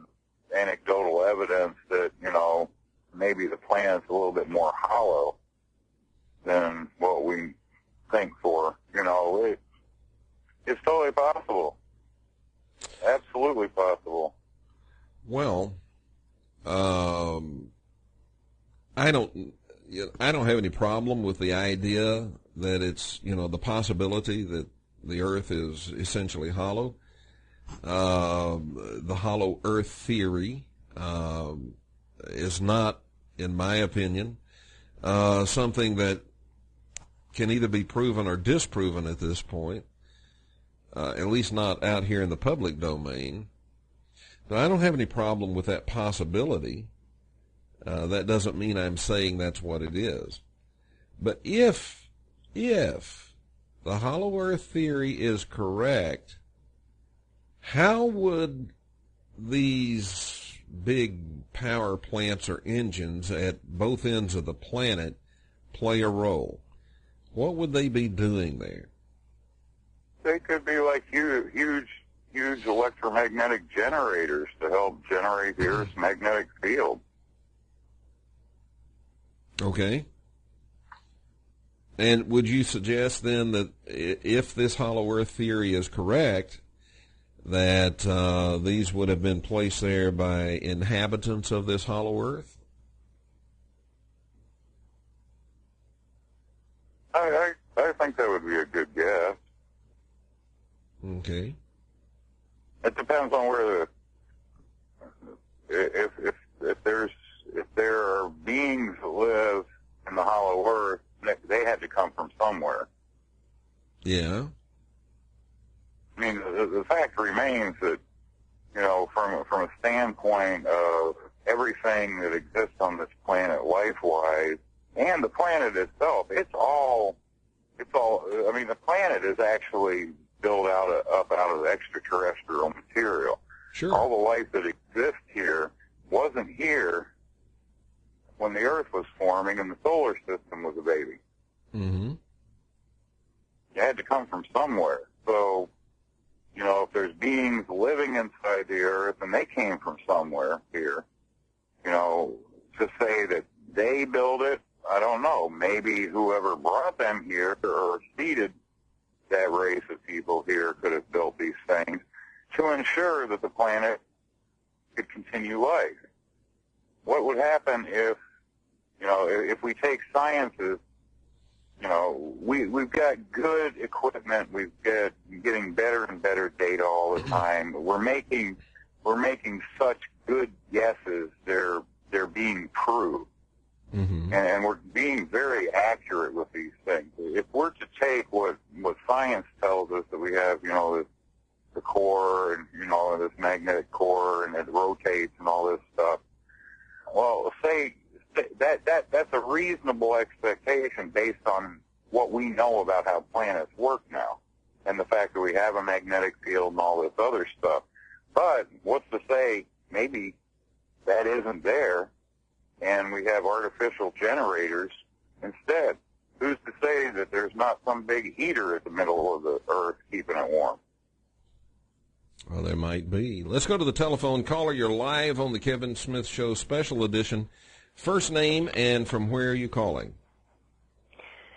anecdotal evidence that, maybe the planet's a little bit more hollow than what we think for. It's totally possible. Absolutely possible. Well, I don't have any problem with the idea that it's, the possibility that the Earth is essentially hollow. The hollow Earth theory is not, in my opinion, something that can either be proven or disproven at this point, at least not out here in the public domain. But I don't have any problem with that possibility. That doesn't mean I'm saying that's what it is. But if the hollow Earth theory is correct, how would these big power plants or engines at both ends of the planet play a role? What would they be doing there? They could be like huge electromagnetic generators to help generate the Earth's magnetic field. Okay. And would you suggest then that if this hollow Earth theory is correct, that these would have been placed there by inhabitants of this hollow Earth? I think that would be a good guess. Okay. It depends on where if there are beings that live in the hollow Earth, they had to come from somewhere. Yeah. I mean, the fact remains that, from a standpoint of everything that exists on this planet life-wise, and the planet itself, it's all, I mean, the planet is actually built up out of extraterrestrial material. Sure. All the life that exists here wasn't here when the Earth was forming and the solar system was a baby. Mm-hmm. It had to come from somewhere. So, if there's beings living inside the Earth and they came from somewhere here, to say that they built it, I don't know. Maybe whoever brought them here or seeded that race of people here could have built these things to ensure that the planet could continue life. What would happen if we take sciences, we've got good equipment, getting better and better data all the time. We're making such good guesses, they're being proved. Mm-hmm. And we're being very accurate with these things. If we're to take what science tells us, that we have, the core and, this magnetic core and it rotates and all this stuff, well, say that's a reasonable expectation based on what we know about how planets work now and the fact that we have a magnetic field and all this other stuff. But what's to say maybe that isn't there and we have artificial generators instead? Who's to say that there's not some big heater at the middle of the Earth keeping it warm? Well, there might be. Let's go to the telephone. Caller, you're live on the Kevin Smith Show Special Edition. First name and from where are you calling?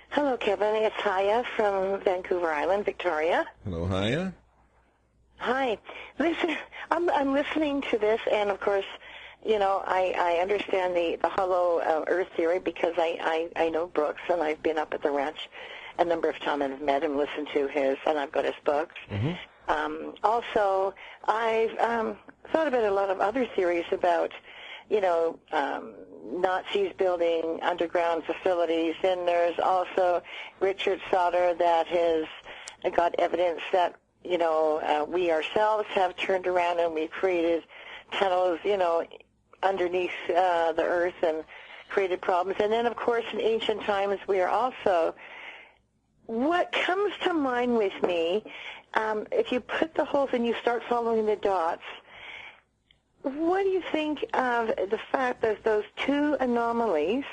Hello, Kevin. It's Haya from Vancouver Island, Victoria. Hello, Haya. Hi. Listen, I'm listening to this, and of course, I understand the hollow Earth theory because I know Brooks, and I've been up at the ranch a number of times and have met him, listened to his, and I've got his books. Mm-hmm. Also, I've thought about a lot of other theories about, Nazis building underground facilities. Then there's also Richard Sauter that his got evidence that, we ourselves have turned around and we've created tunnels, underneath the earth and created problems. And then, of course, in ancient times, we are also, what comes to mind with me, if you put the holes and you start following the dots, what do you think of the fact that those two anomalies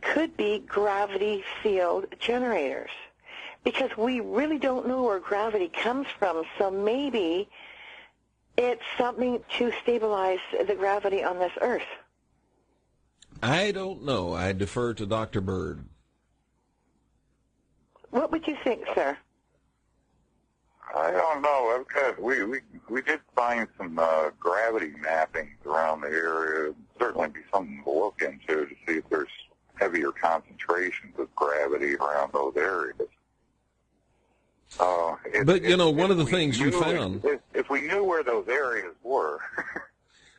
could be gravity field generators? Because we really don't know where gravity comes from, so maybe it's something to stabilize the gravity on this Earth. I don't know. I defer to Dr. Bird. What would you think, sir? I don't know. We did find some gravity mappings around the area. It'd certainly be something to look into to see if there's heavier concentrations of gravity around those areas. But, one of the things you found... If we knew where those areas were...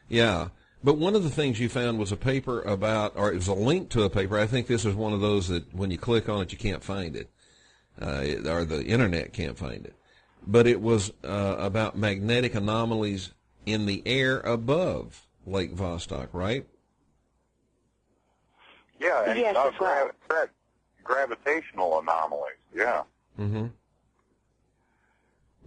Yeah, but one of the things you found was a paper about, or it was a link to a paper. I think this is one of those that when you click on it, you can't find it, or the Internet can't find it. But it was about magnetic anomalies in the air above Lake Vostok, right? Yeah, and yes, gravitational anomalies, yeah. Mm-hmm.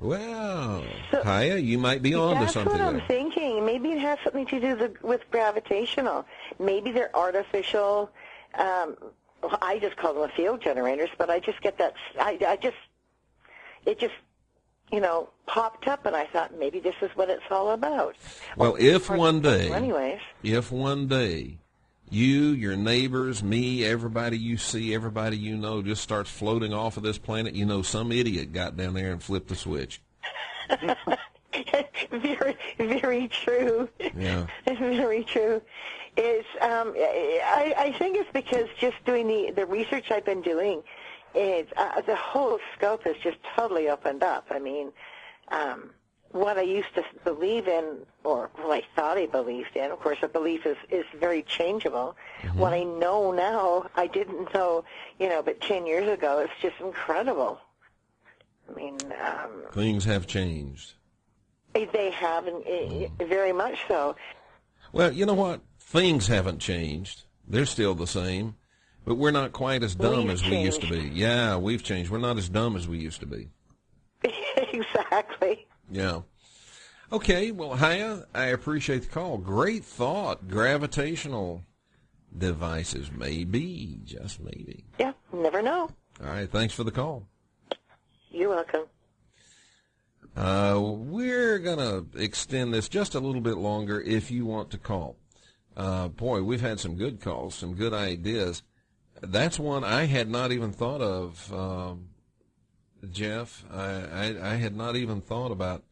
Well, Haya, you might be on to something there. That's what I'm thinking. Maybe it has something to do with gravitational. Maybe they're artificial. I just call them field generators, but I just get that. It just popped up, and I thought maybe this is what it's all about. Well, if one day, you, your neighbors, me, everybody you see, everybody you know just starts floating off of this planet, some idiot got down there and flipped the switch. Very, very true. Yeah. Very true. I think it's because just doing the research I've been doing, the whole scope has just totally opened up. I mean, what I used to believe in, or what I thought I believed in, of course, a belief is very changeable. Mm-hmm. What I know now, I didn't know, but 10 years ago, it's just incredible. I mean... things have changed. They have, very much so. Well, you know what? Things haven't changed. They're still the same. But we're not quite as dumb as we used to be. Yeah, we've changed. We're not as dumb as we used to be. Exactly. Yeah. Okay, well, Haya, I appreciate the call. Great thought. Gravitational devices, maybe, just maybe. Yeah, never know. All right, thanks for the call. You're welcome. We're going to extend this just a little bit longer if you want to call. Boy, we've had some good calls, some good ideas. That's one I had not even thought of, Jeff. I had not even thought about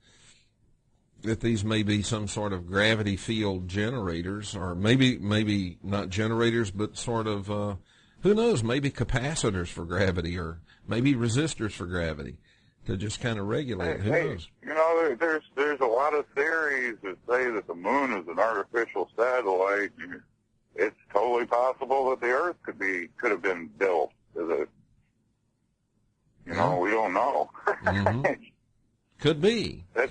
that these may be some sort of gravity field generators, or maybe not generators, but sort of, who knows, maybe capacitors for gravity, or maybe resistors for gravity to just kind of regulate. Who knows? There's a lot of theories that say that the moon is an artificial satellite. It's totally possible that the Earth could have been built as a, we don't know. Mm-hmm. Could be. That's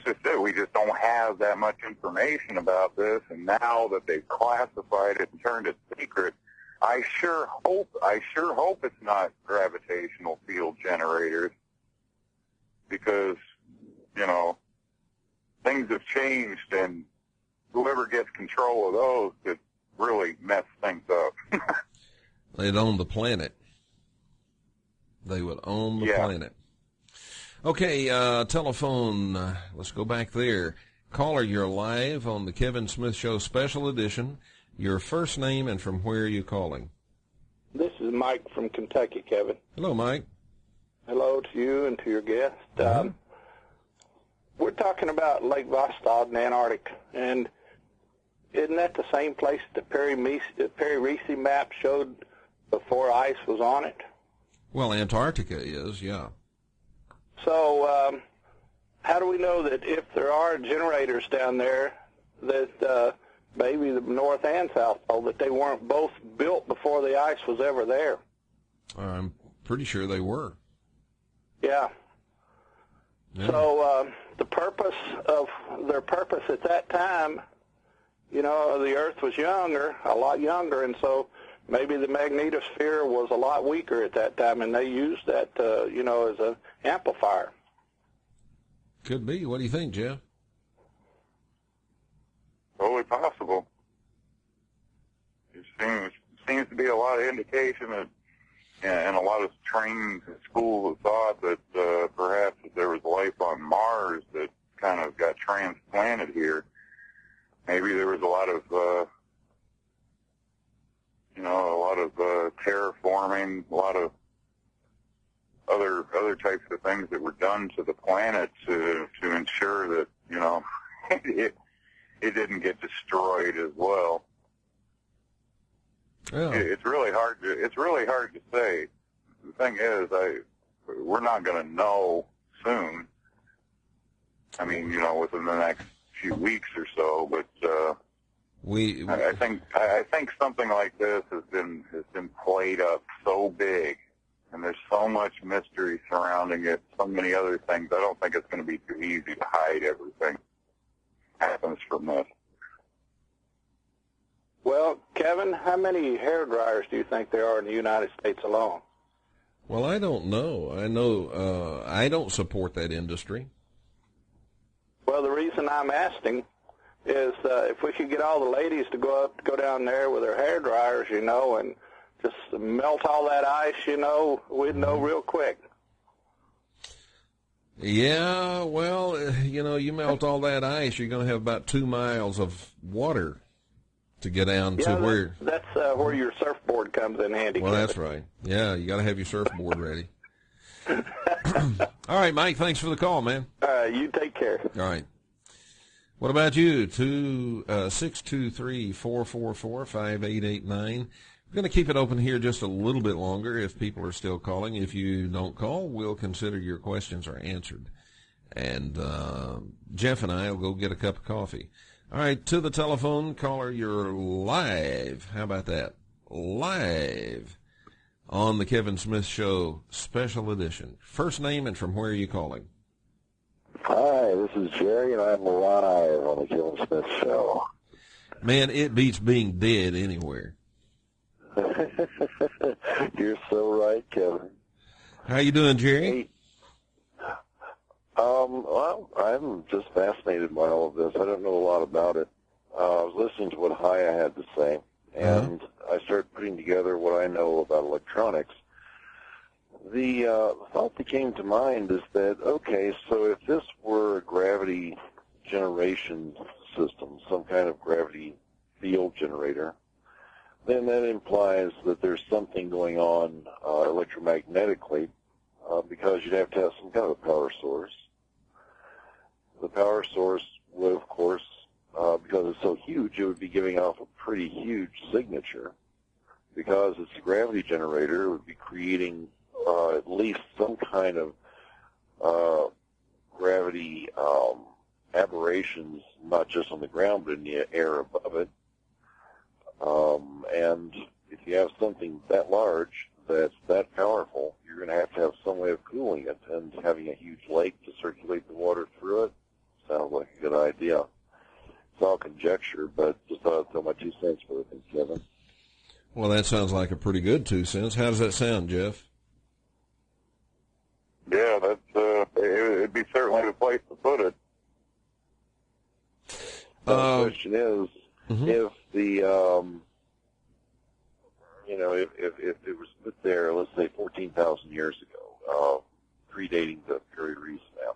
just it. We just don't have that much information about this, and now that they've classified it and turned it secret, I sure hope it's not gravitational field generators, because, things have changed, and whoever gets control of those could really mess things up. They'd own the planet. They would own the planet. Okay, telephone, let's go back there. Caller, you're live on the Kevin Smith Show Special Edition. Your first name and from where are you calling? This is Mike from Kentucky, Kevin. Hello, Mike. Hello to you and to your guest. We're talking about Lake Vostok in Antarctica, and isn't that the same place the Perry Reese map showed before ice was on it? Well, Antarctica is, yeah. So how do we know that if there are generators down there that maybe the North and South Pole, that they weren't both built before the ice was ever there? I'm pretty sure they were. Yeah. So the purpose of their purpose at that time, you know, the Earth was younger, a lot younger, and so maybe the magnetosphere was a lot weaker at that time, and they used that, you know, as an amplifier. Could be. What do you think, Jeff? Totally possible. It seems to be a lot of indication that, and a lot of trained schools of thought that perhaps that there was life on Mars that kind of got transplanted here. Maybe there was a lot of, terraforming, a lot of other types of things that were done to the planet to ensure that, you know, it didn't get destroyed as well. Yeah. It's really hard to say. The thing is, we're not going to know soon. I mean, you know, within the next few weeks or so. But I think something like this has been played up so big, and there's so much mystery surrounding it. So many other things. I don't think it's going to be too easy to hide everything that happens from this. Well, Kevin, how many hair dryers do you think there are in the United States alone? Well, I don't know. I know I don't support that industry. Well, the reason I'm asking is if we could get all the ladies to go down there with their hair dryers, you know, and just melt all that ice, you know, we'd know real quick. Yeah, well, you know, you melt all that ice, you're going to have about 2 miles of water to get down to where... That's where your surfboard comes in handy. Well, that's right. Yeah, you got to have your surfboard ready. All right, Mike, thanks for the call, man. You take care. All right. What about you? 623-444-5889. We're going to keep it open here just a little bit longer if people are still calling. If you don't call, we'll consider your questions are answered. And Jeff and I will go get a cup of coffee. All right, to the telephone, caller, you're live. How about that? Live on the Kevin Smith Show, special edition. First name and from where are you calling? Hi, this is Jerry, and I'm live on the Kevin Smith Show. Man, it beats being dead anywhere. You're so right, Kevin. How you doing, Jerry? Hey, well, I'm just fascinated by all of this. I don't know a lot about it. I was listening to what Haya had to say, and I started putting together what I know about electronics. The thought that came to mind is that, okay, so if this were a gravity generation system, some kind of gravity field generator, then that implies that there's something going on electromagnetically because you'd have to have some kind of a power source. The power source would, of course, because it's so huge, it would be giving off a pretty huge signature. Because it's a gravity generator, it would be creating at least some kind of gravity aberrations, not just on the ground, but in the air above it. And if you have something that large, that's that powerful, you're going to have some way of cooling it, and having a huge lake to circulate the water through it sounds like a good idea. It's all conjecture, but just thought I'd throw my 2 cents for it, Kevin. Well, that sounds like a pretty good 2 cents. How does that sound, Jeff? Yeah, that's it'd be certainly the place to put it. The question is, if the if it was put there, let's say 14,000 years ago, predating the period Reese map,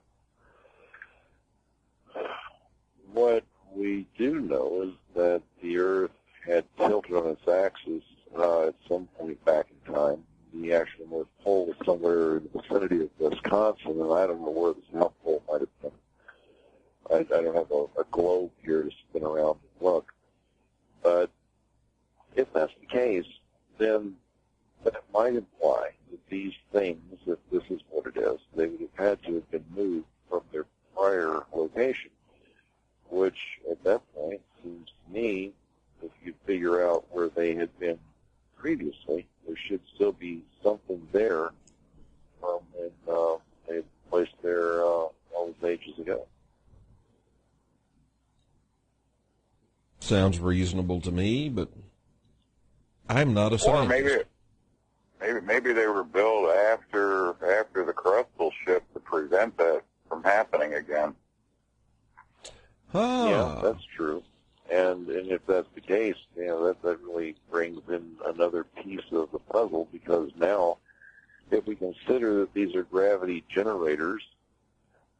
what we do know is that the Earth had tilted on its axis at some point back in time. The actual North Pole was somewhere in the vicinity of Wisconsin, and I don't know where the South Pole might have been. I don't have a globe here to spin around and look. But if that's the case, then that might imply that these things, if this is what it is, they would have had to have been moved from their prior location, which at that point seems to me, if you figure out where they had been previously, there should still be something there from when Sounds reasonable to me, but I'm not a scientist. Or maybe they were built after the crustal shift to prevent that from happening again. Yeah, that's true. And if that's the case, that really brings in another piece of the puzzle, because now, if we consider that these are gravity generators,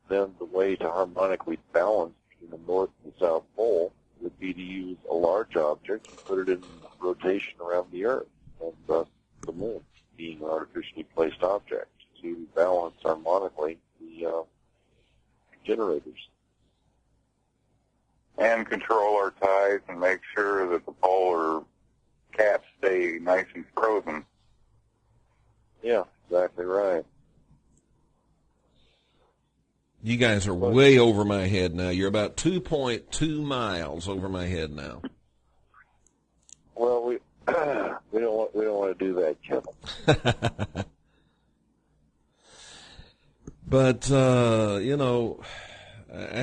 then the way to harmonically balance between the North and the South Pole would be to use a large object and put it in rotation around the Earth, and thus the Moon being an artificially placed object to balance harmonically the generators. And control our tides and make sure that the polar caps stay nice and frozen. Yeah, exactly right. You guys are way over my head now. You're about 2.2 miles over my head now. Well, we don't want to do that, Kevin. But I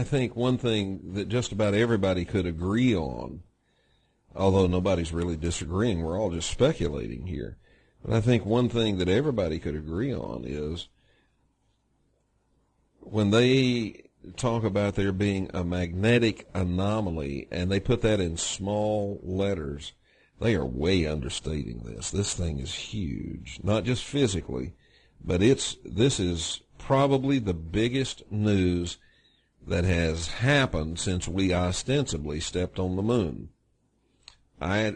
think one thing that just about everybody could agree on, although nobody's really disagreeing, we're all just speculating here. But I think one thing that everybody could agree on is when they talk about there being a magnetic anomaly and they put that in small letters, they are way understating this. This thing is huge, not just physically, but this is probably the biggest news that has happened since we ostensibly stepped on the moon. I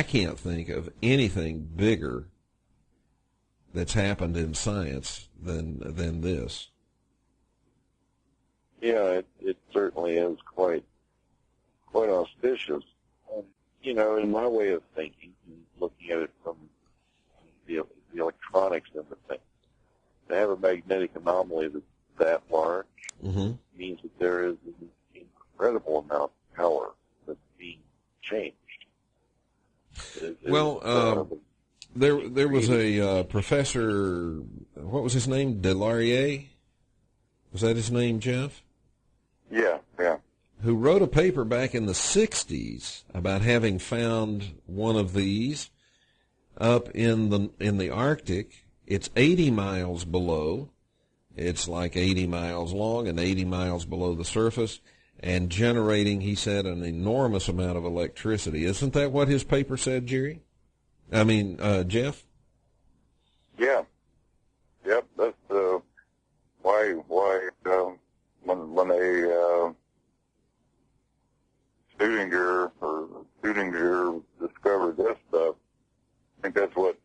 can't think of anything bigger that's happened in science than this. Yeah, it certainly is quite auspicious. In my way of thinking, looking at it from the electronics and the thing, to have a magnetic anomaly that's that large means that there is an incredible amount of power that's being changed. There was a professor, what was his name, Delarier? Was that his name, Jeff? Yeah. Who wrote a paper back in the 60s about having found one of these up in the Arctic. It's 80 miles below. It's like 80 miles long and 80 miles below the surface, and generating, he said, an enormous amount of electricity. Isn't that what his paper said, Jerry? I mean, Jeff? Yeah. Yep, that's why when a Studinger discovered this stuff, I think that's what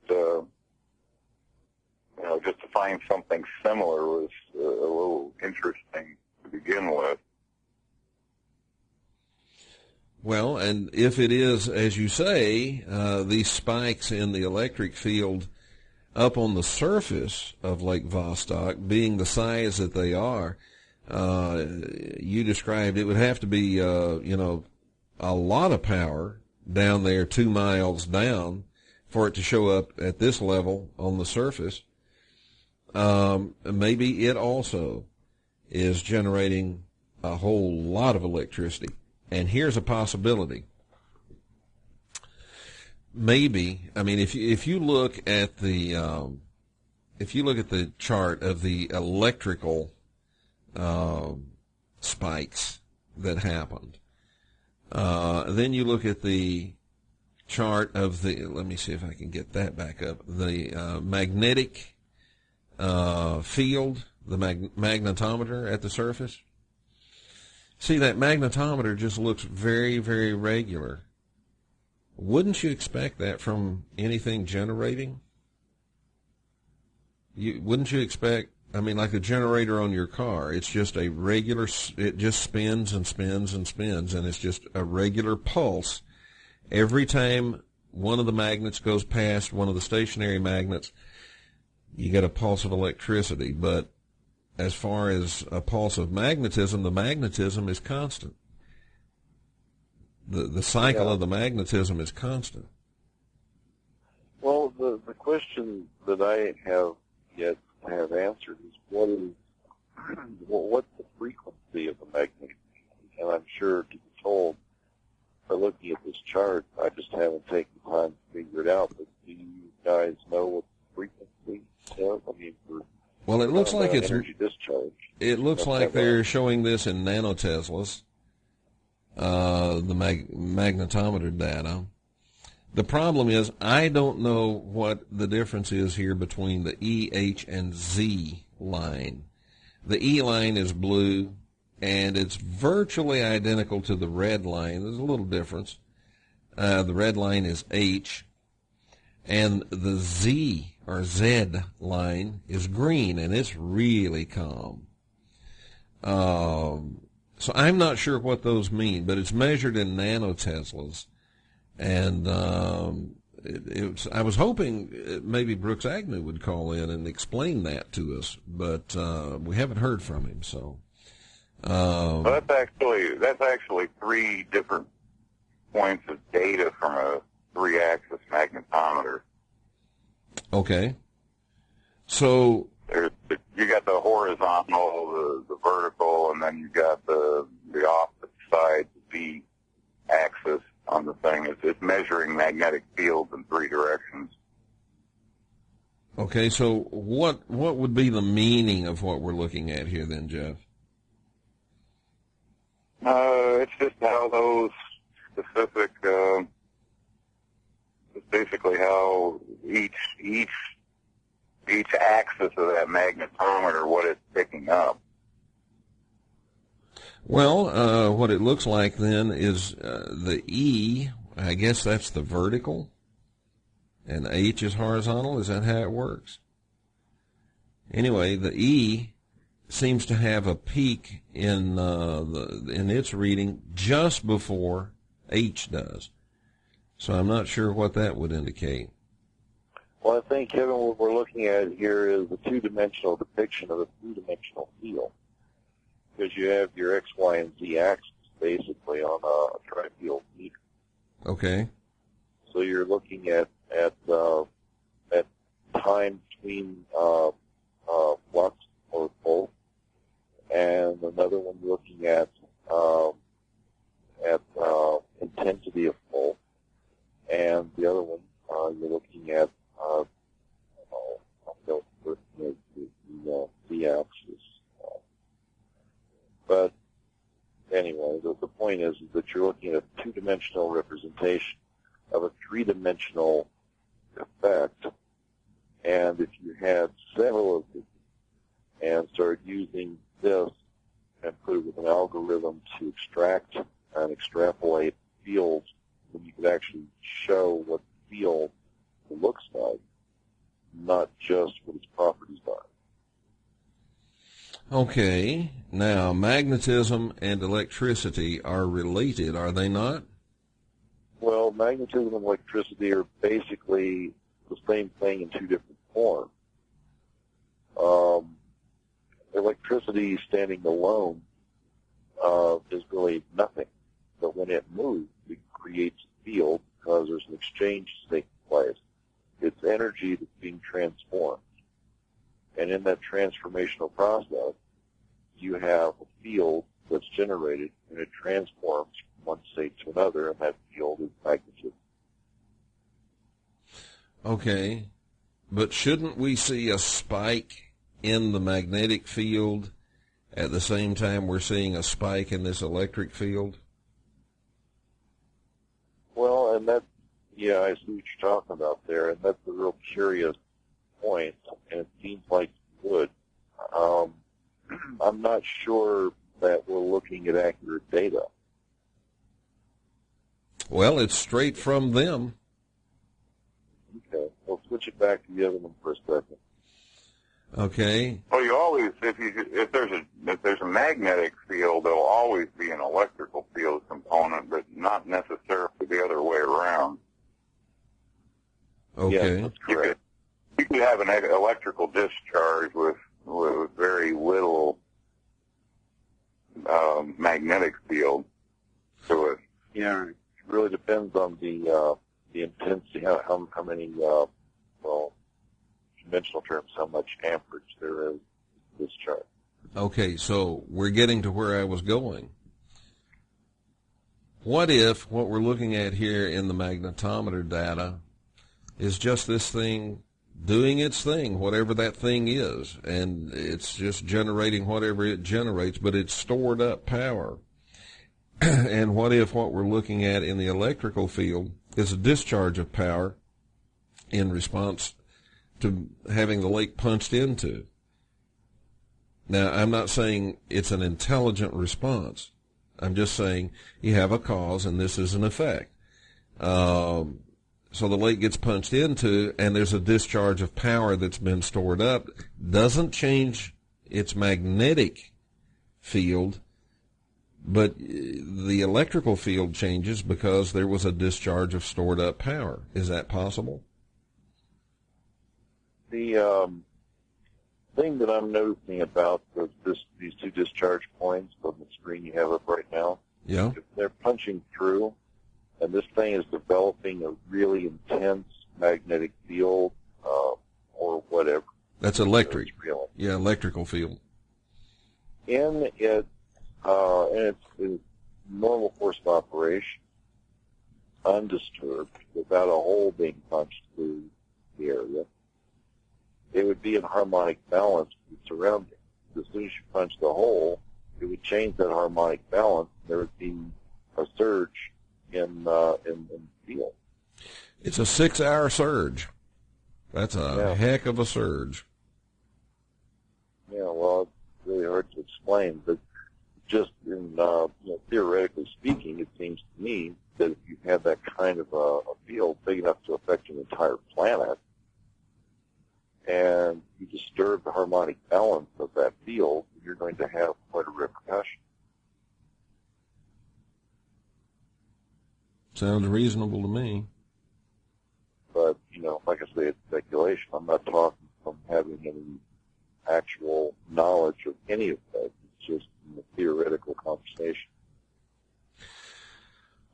just to find something similar was a little interesting to begin with. Well, and if it is, as you say, these spikes in the electric field up on the surface of Lake Vostok being the size that they are, you described it would have to be, a lot of power down there 2 miles down for it to show up at this level on the surface. Maybe it also is generating a whole lot of electricity. And here's a possibility. Maybe, I mean, if you look at the chart of the electrical spikes that happened, then you look at the chart of let me see if I can get that back up, the magnetic field, the magnetometer at the surface. See, that magnetometer just looks very, very regular. Wouldn't you expect that from anything generating? Wouldn't you expect, I mean, like a generator on your car, it's just a regular, it just spins and spins and spins, and it's just a regular pulse. Every time one of the magnets goes past one of the stationary magnets, you get a pulse of electricity. But as far as a pulse of magnetism, the magnetism is constant. The cycle of the magnetism is constant. Well, the question that I have yet to have answered is what's the frequency of the magnetic field? And I'm sure to be told by looking at this chart. I just haven't taken time to figure it out. But do you guys know what frequency is? I mean, for well, it looks like it's energy discharge. It looks like they're showing this in nanoteslas, the magnetometer data. The problem is I don't know what the difference is here between the E, H, and Z line. The E line is blue, and it's virtually identical to the red line. There's a little difference. The red line is H, and the Z or Z line is green, and it's really calm. So I'm not sure what those mean, but it's measured in nanoteslas. And I was hoping maybe Brooks Agnew would call in and explain that to us, but we haven't heard from him. So well, that's actually three different points of data from a three-axis magnetometer. Okay. So you got the horizontal, the vertical, and then you got the opposite side, the Z-axis on the thing. It's measuring magnetic fields in three directions. Okay, so what would be the meaning of what we're looking at here then, Jeff? It's just how those specific, it's basically how each axis of that magnetometer, what it's picking up. Well, what it looks like then is the E, I guess that's the vertical, and H is horizontal. Is that how it works? Anyway, the E seems to have a peak in its reading just before H does. So I'm not sure what that would indicate. Well, I think, Kevin, what we're looking at here is a two-dimensional depiction of a three-dimensional field. Because you have your X, Y, and Z axis basically on a tri-field meter. Okay. So you're looking at time between flux or pole, and another one looking at intensity of pole, and the other one you're looking at the Z-axis. But anyway, the point is that you're looking at a two-dimensional representation of a three-dimensional effect. And if you had several of these and started using this and put it with an algorithm to extract and extrapolate fields, then you could actually show what the field looks like, not just what its properties are. Okay. Now, magnetism and electricity are related, are they not? Well, magnetism and electricity are basically the same thing in two different forms. Electricity standing alone is really nothing. But when it moves, it creates a field because there's an exchange taking place. It's energy that's being transformed. And in that transformational process, you have a field that's generated, and it transforms from one state to another, and that field is magnetism. Okay. But shouldn't we see a spike in the magnetic field at the same time we're seeing a spike in this electric field? Well, and that, yeah, I see what you're talking about there, and that's a real curious point, and it seems like it would. I'm not sure that we're looking at accurate data. Well, it's straight from them. Okay, we'll switch it back to the other one for a second. Okay. Well, you always, if there's a magnetic field, there'll always be an electrical field component, but not necessarily the other way around. Okay. Yeah, that's correct. You could have an electrical discharge with very little magnetic field to it. Yeah, it really depends on the intensity, how many, well, conventional terms, how much amperage there is in this chart. Okay, so we're getting to where I was going. what if what we're looking at here in the magnetometer data is just this thing doing its thing, whatever that thing is, and it's just generating whatever it generates, but it's stored up power? And what if what we're looking at in the electrical field is a discharge of power in response to having the lake punched into? Now, I'm not saying it's an intelligent response. I'm just saying you have a cause and this is an effect. So the lake gets punched into and there's a discharge of power that's been stored up. Doesn't change its magnetic field, but the electrical field changes because there was a discharge of stored up power. Is that possible? The thing that I'm noticing about these two discharge points on the screen you have up right now, yeah, if they're punching through, and this thing is developing a really intense magnetic field, or whatever. That's electric. Really. Yeah, electrical field. In it, and it's normal course of operation, undisturbed, without a hole being punched through the area, it would be in harmonic balance with the surroundings. As soon as you punch the hole, it would change that harmonic balance. There would be a surge in the field. It's a 6-hour surge. That's a heck of a surge. Yeah, well, it's really hard to explain, but just in theoretically speaking, it seems to me that if you have that kind of a field big enough to affect an entire planet, and you disturb the harmonic balance of that field, you're going to have quite a repercussion. Sounds reasonable to me. But, like I say, it's speculation. I'm not talking from having any actual knowledge of any of that. It's just a theoretical conversation.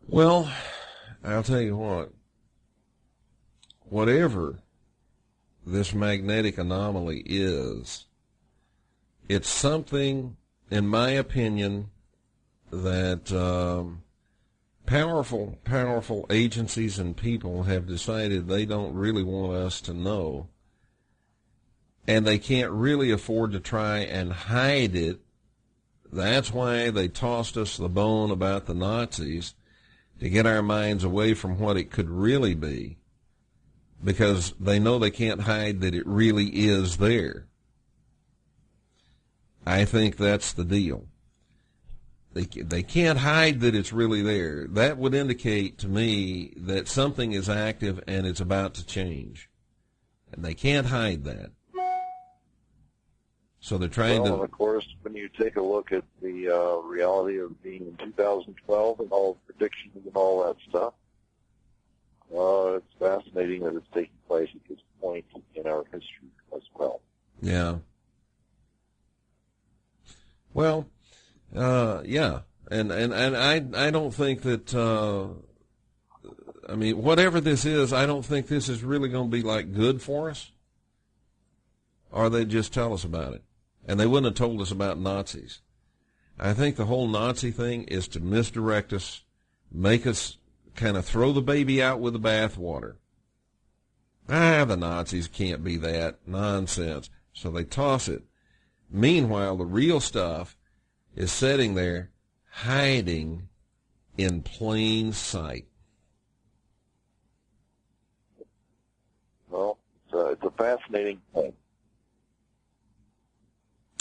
Well, I'll tell you what. Whatever this magnetic anomaly is, it's something, in my opinion, that powerful agencies and people have decided they don't really want us to know, and they can't really afford to try and hide it. That's why they tossed us the bone about the Nazis, to get our minds away from what it could really be, because they know they can't hide that it really is there. I think that's the deal. They can't hide that it's really there. That would indicate to me that something is active and it's about to change. And they can't hide that. So they're trying to... Well, and of course, when you take a look at the reality of being in 2012 and all the predictions and all that stuff, it's fascinating that it's taking place at this point in our history as well. Yeah. Well, yeah. And I don't think that, whatever this is, I don't think this is really going to be, good for us. Or they'd just tell us about it. And they wouldn't have told us about Nazis. I think the whole Nazi thing is to misdirect us, make us kind of throw the baby out with the bathwater. The Nazis can't be that. Nonsense. So they toss it. Meanwhile, the real stuff is sitting there hiding in plain sight. Well, it's a fascinating thing.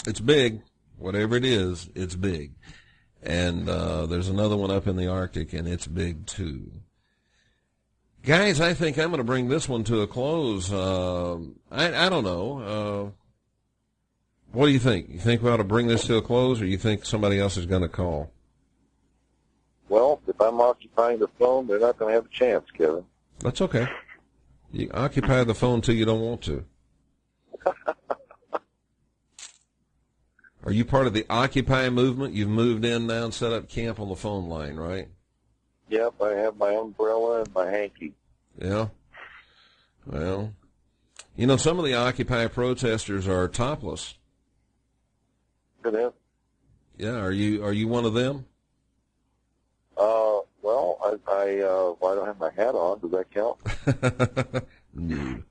It's big. Whatever it is, it's big. And there's another one up in the Arctic, and it's big too. Guys, I think I'm going to bring this one to a close. I don't know. What do you think? You think we ought to bring this to a close, or you think somebody else is going to call? Well, if I'm occupying the phone, they're not going to have a chance, Kevin. That's okay. You occupy the phone till you don't want to. Are you part of the Occupy movement? You've moved in now and set up camp on the phone line, right? Yep, I have my umbrella and my hanky. Yeah. Well, some of the Occupy protesters are topless. Good. Yeah, are you one of them? Well, I don't have my hat on. Does that count? No.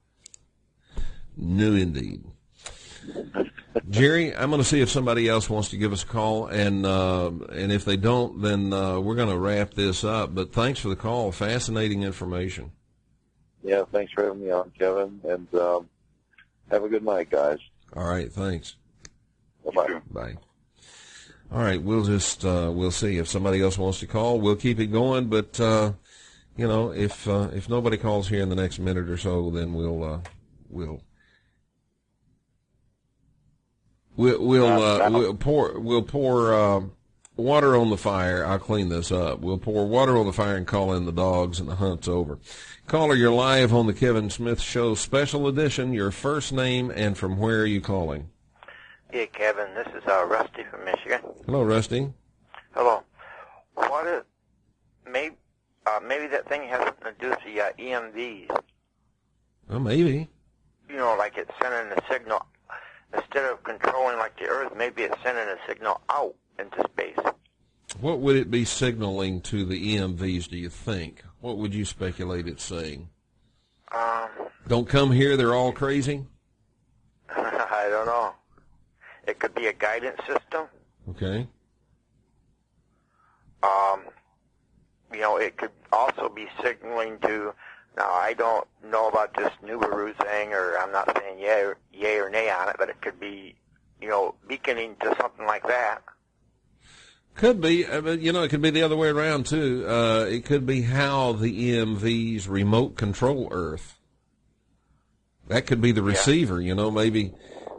No, indeed. Jerry, I'm going to see if somebody else wants to give us a call, and if they don't, then we're going to wrap this up. But thanks for the call. Fascinating information. Yeah, thanks for having me on, Kevin, and have a good night, guys. All right, thanks. Bye-bye. Bye. All right, we'll just we'll see if somebody else wants to call. We'll keep it going, but if nobody calls here in the next minute or so, then we'll pour water on the fire. I'll clean this up. We'll pour water on the fire and call in the dogs, and the hunt's over. Caller, you're live on the Kevin Smith Show, special edition. Your first name and from where are you calling? Hey, Kevin, this is Rusty from Michigan. Hello, Rusty. Hello. What is, maybe that thing has something to do with the EMVs. Well, maybe. You know, like it's sending a signal. Instead of controlling like the Earth, maybe it's sending a signal out into space. What would it be signaling to the EMVs, do you think? What would you speculate it's saying? Don't come here, they're all crazy? I don't know. It could be a guidance system. Okay. It could also be signaling to, now I don't know about this Nubaru thing, or I'm not saying yay or nay on it, but it could be, beaconing to something like that. Could be, but, it could be the other way around, too. It could be how the EMVs remote control Earth. That could be the receiver,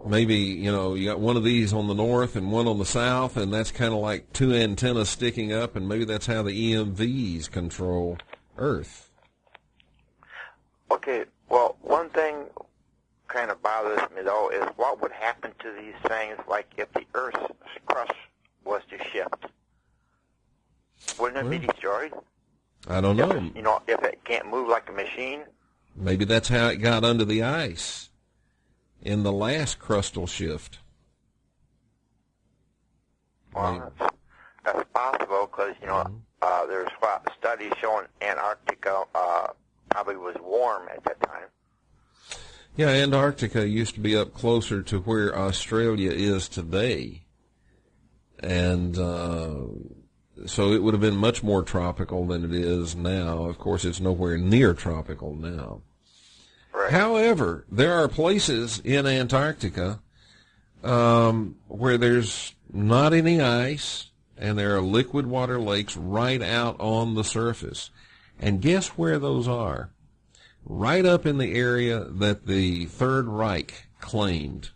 maybe, you got one of these on the north and one on the south, and that's kind of like two antennas sticking up, and maybe that's how the EMVs control Earth. Okay, well, one thing kind of bothers me, though, is what would happen to these things, like if the Earth's crust was to shift? Wouldn't it be destroyed? I don't know. If it can't move like a machine? Maybe that's how it got under the ice in the last crustal shift. Well, that's possible because, there's studies showing Antarctica probably was warm at that time. Yeah, Antarctica used to be up closer to where Australia is today. And so it would have been much more tropical than it is now. Of course, it's nowhere near tropical now. Right. However, there are places in Antarctica where there's not any ice, and there are liquid water lakes right out on the surface. And guess where those are? Right up in the area that the Third Reich claimed.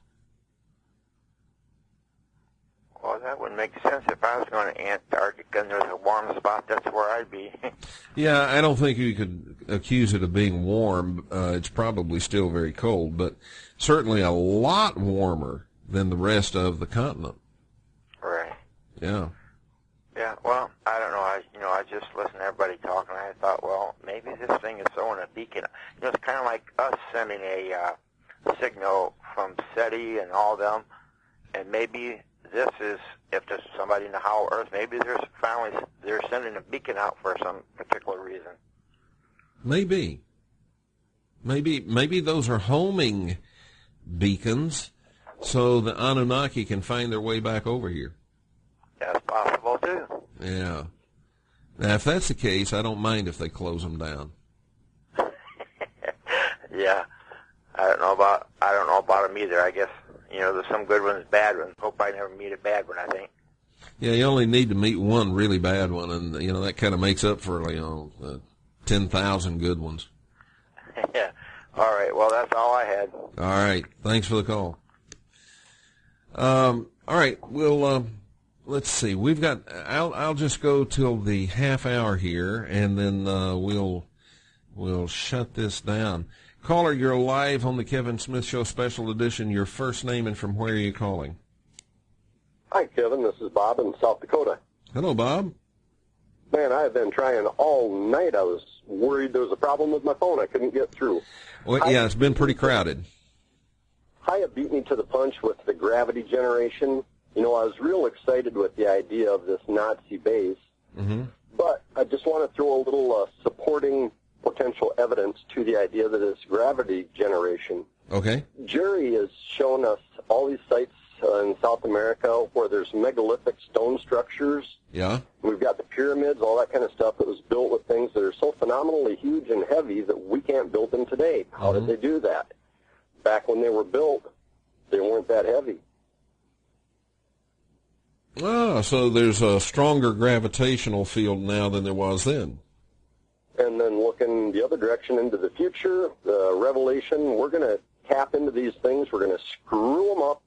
Well, that would make sense. If I was going to Antarctica and there's a warm spot, that's where I'd be. Yeah, I don't think you could accuse it of being warm. It's probably still very cold, but certainly a lot warmer than the rest of the continent. Right. Yeah. Yeah, well, I don't know. I just listened to everybody talking, and I thought, well, maybe this thing is throwing a beacon. It's kind of like us sending a signal from SETI and all them, and maybe this is, if there's somebody in the hollow Earth, maybe they're sending a beacon out for some particular reason. Maybe those are homing beacons, so the Anunnaki can find their way back over here. That's possible too. Yeah. Now, if that's the case, I don't mind if they close them down. Yeah, I don't know about them either. I guess there's some good ones, bad ones. Hope I never meet a bad one. I think. Yeah, you only need to meet one really bad one, and that kind of makes up for 10,000 good ones. Yeah. All right. Well, that's all I had. All right. Thanks for the call. All right. We'll let's see. We've got. I'll just go till the half hour here, and then we'll shut this down. Caller, you're live on the Kevin Smith Show Special Edition. Your first name and from where are you calling? Hi, Kevin. This is Bob in South Dakota. Hello, Bob. Man, I have been trying all night. I was worried there was a problem with my phone. I couldn't get through. Well, yeah, it's been pretty crowded. Haya beat me to the punch with the gravity generation. I was real excited with the idea of this Nazi base, But I just want to throw a little supporting potential evidence to the idea that it's gravity generation. Okay. Jerry has shown us all these sites in South America where there's megalithic stone structures. Yeah. We've got the pyramids, all that kind of stuff that was built with things that are so phenomenally huge and heavy that we can't build them today. How did they do that? Back when they were built, they weren't that heavy. Ah, so there's a stronger gravitational field now than there was then. And then looking the other direction into the future, the Revelation, we're going to tap into these things. We're going to screw them up,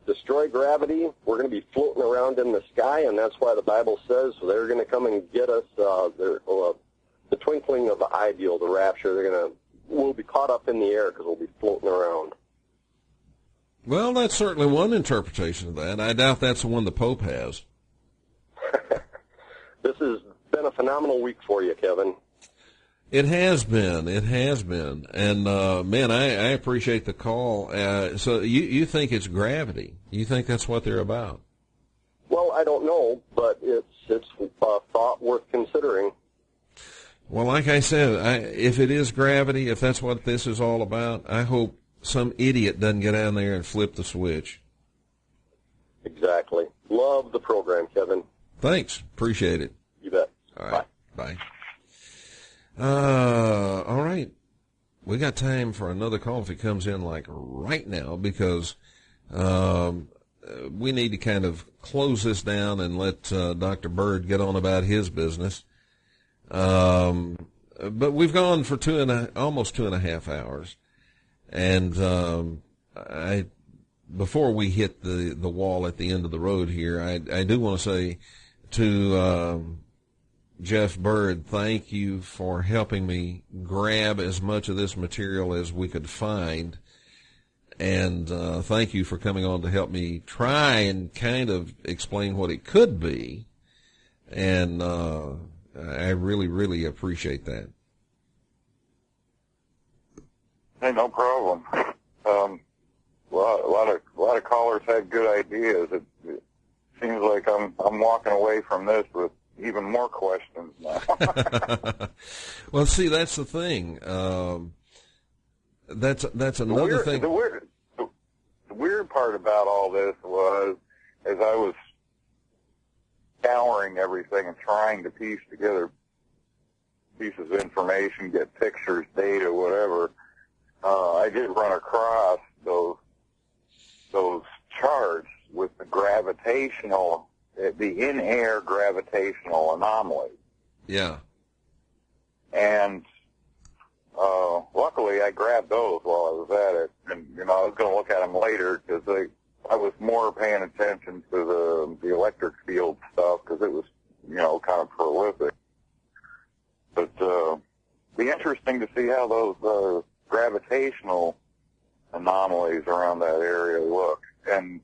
destroy gravity. We're going to be floating around in the sky, and that's why the Bible says they're going to come and get us. The twinkling of the eye deal, the rapture. We'll be caught up in the air because we'll be floating around. Well, that's certainly one interpretation of that. I doubt that's the one the Pope has. This has been a phenomenal week for you, Kevin. It has been. It has been. And, man, I appreciate the call. So you think it's gravity. You think that's what they're about? Well, I don't know, but it's a thought worth considering. Well, like I said, if it is gravity, if that's what this is all about, I hope some idiot doesn't get down there and flip the switch. Exactly. Love the program, Kevin. Thanks. Appreciate it. You bet. All right. Bye. All right. We got time for another call if it comes in like right now because we need to kind of close this down and let Dr. Bird get on about his business. But we've gone for almost 2.5 hours. And before we hit the wall at the end of the road here, I do want to say to Jeff Bird, thank you for helping me grab as much of this material as we could find. And thank you for coming on to help me try and kind of explain what it could be. And I really, really appreciate that. Hey, no problem. A lot of callers had good ideas. It seems like I'm walking away from this with even more questions now. Well, see, that's the thing. That's another thing. The weird part about all this was, as I was scouring everything and trying to piece together pieces of information, get pictures, data, whatever. I did run across those charts with the gravitational, the in-air gravitational anomaly. Yeah. And luckily I grabbed those while I was at it. And, I was going to look at them later because I was more paying attention to the electric field stuff because it was, kind of prolific. But be interesting to see how those gravitational anomalies around that area look, and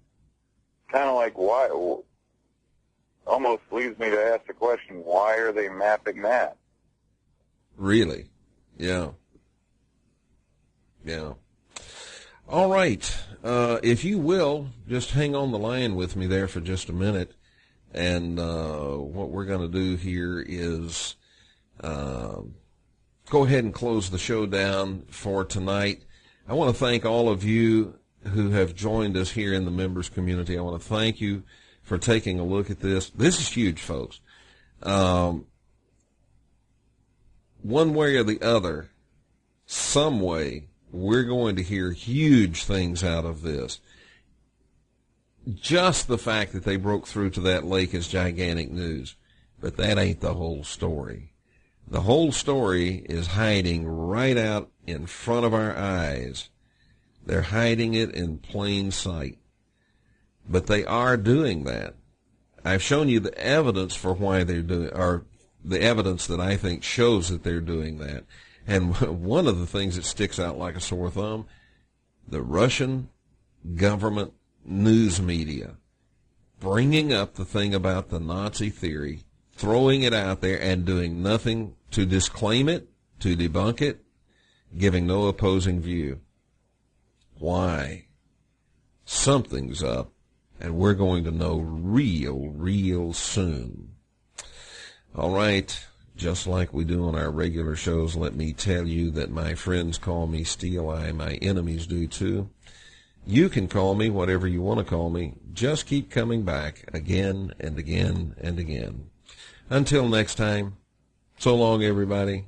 kind of like why, almost leads me to ask the question, why are they mapping that? Really? Yeah. All right. If you will, just hang on the line with me there for just a minute, and what we're going to do here is go ahead and close the show down for tonight. I want to thank all of you who have joined us here in the members community. I want to thank you for taking a look at this. This is huge, folks. One way or the other, some way, we're going to hear huge things out of this. Just the fact that they broke through to that lake is gigantic news, but that ain't the whole story. The whole story is hiding right out in front of our eyes. They're hiding it in plain sight. But they are doing that. I've shown you the evidence for why they're doing, or the evidence that I think shows that they're doing that. And one of the things that sticks out like a sore thumb, the Russian government news media bringing up the thing about the Nazi theory, throwing it out there and doing nothing to disclaim it, to debunk it, giving no opposing view. Why? Something's up, and we're going to know real soon. All right. Just like we do on our regular shows, let me tell you that my friends call me Steel Eye. My enemies do too. You can call me whatever you want to call me. Just keep coming back again and again and again. Until next time, so long, everybody.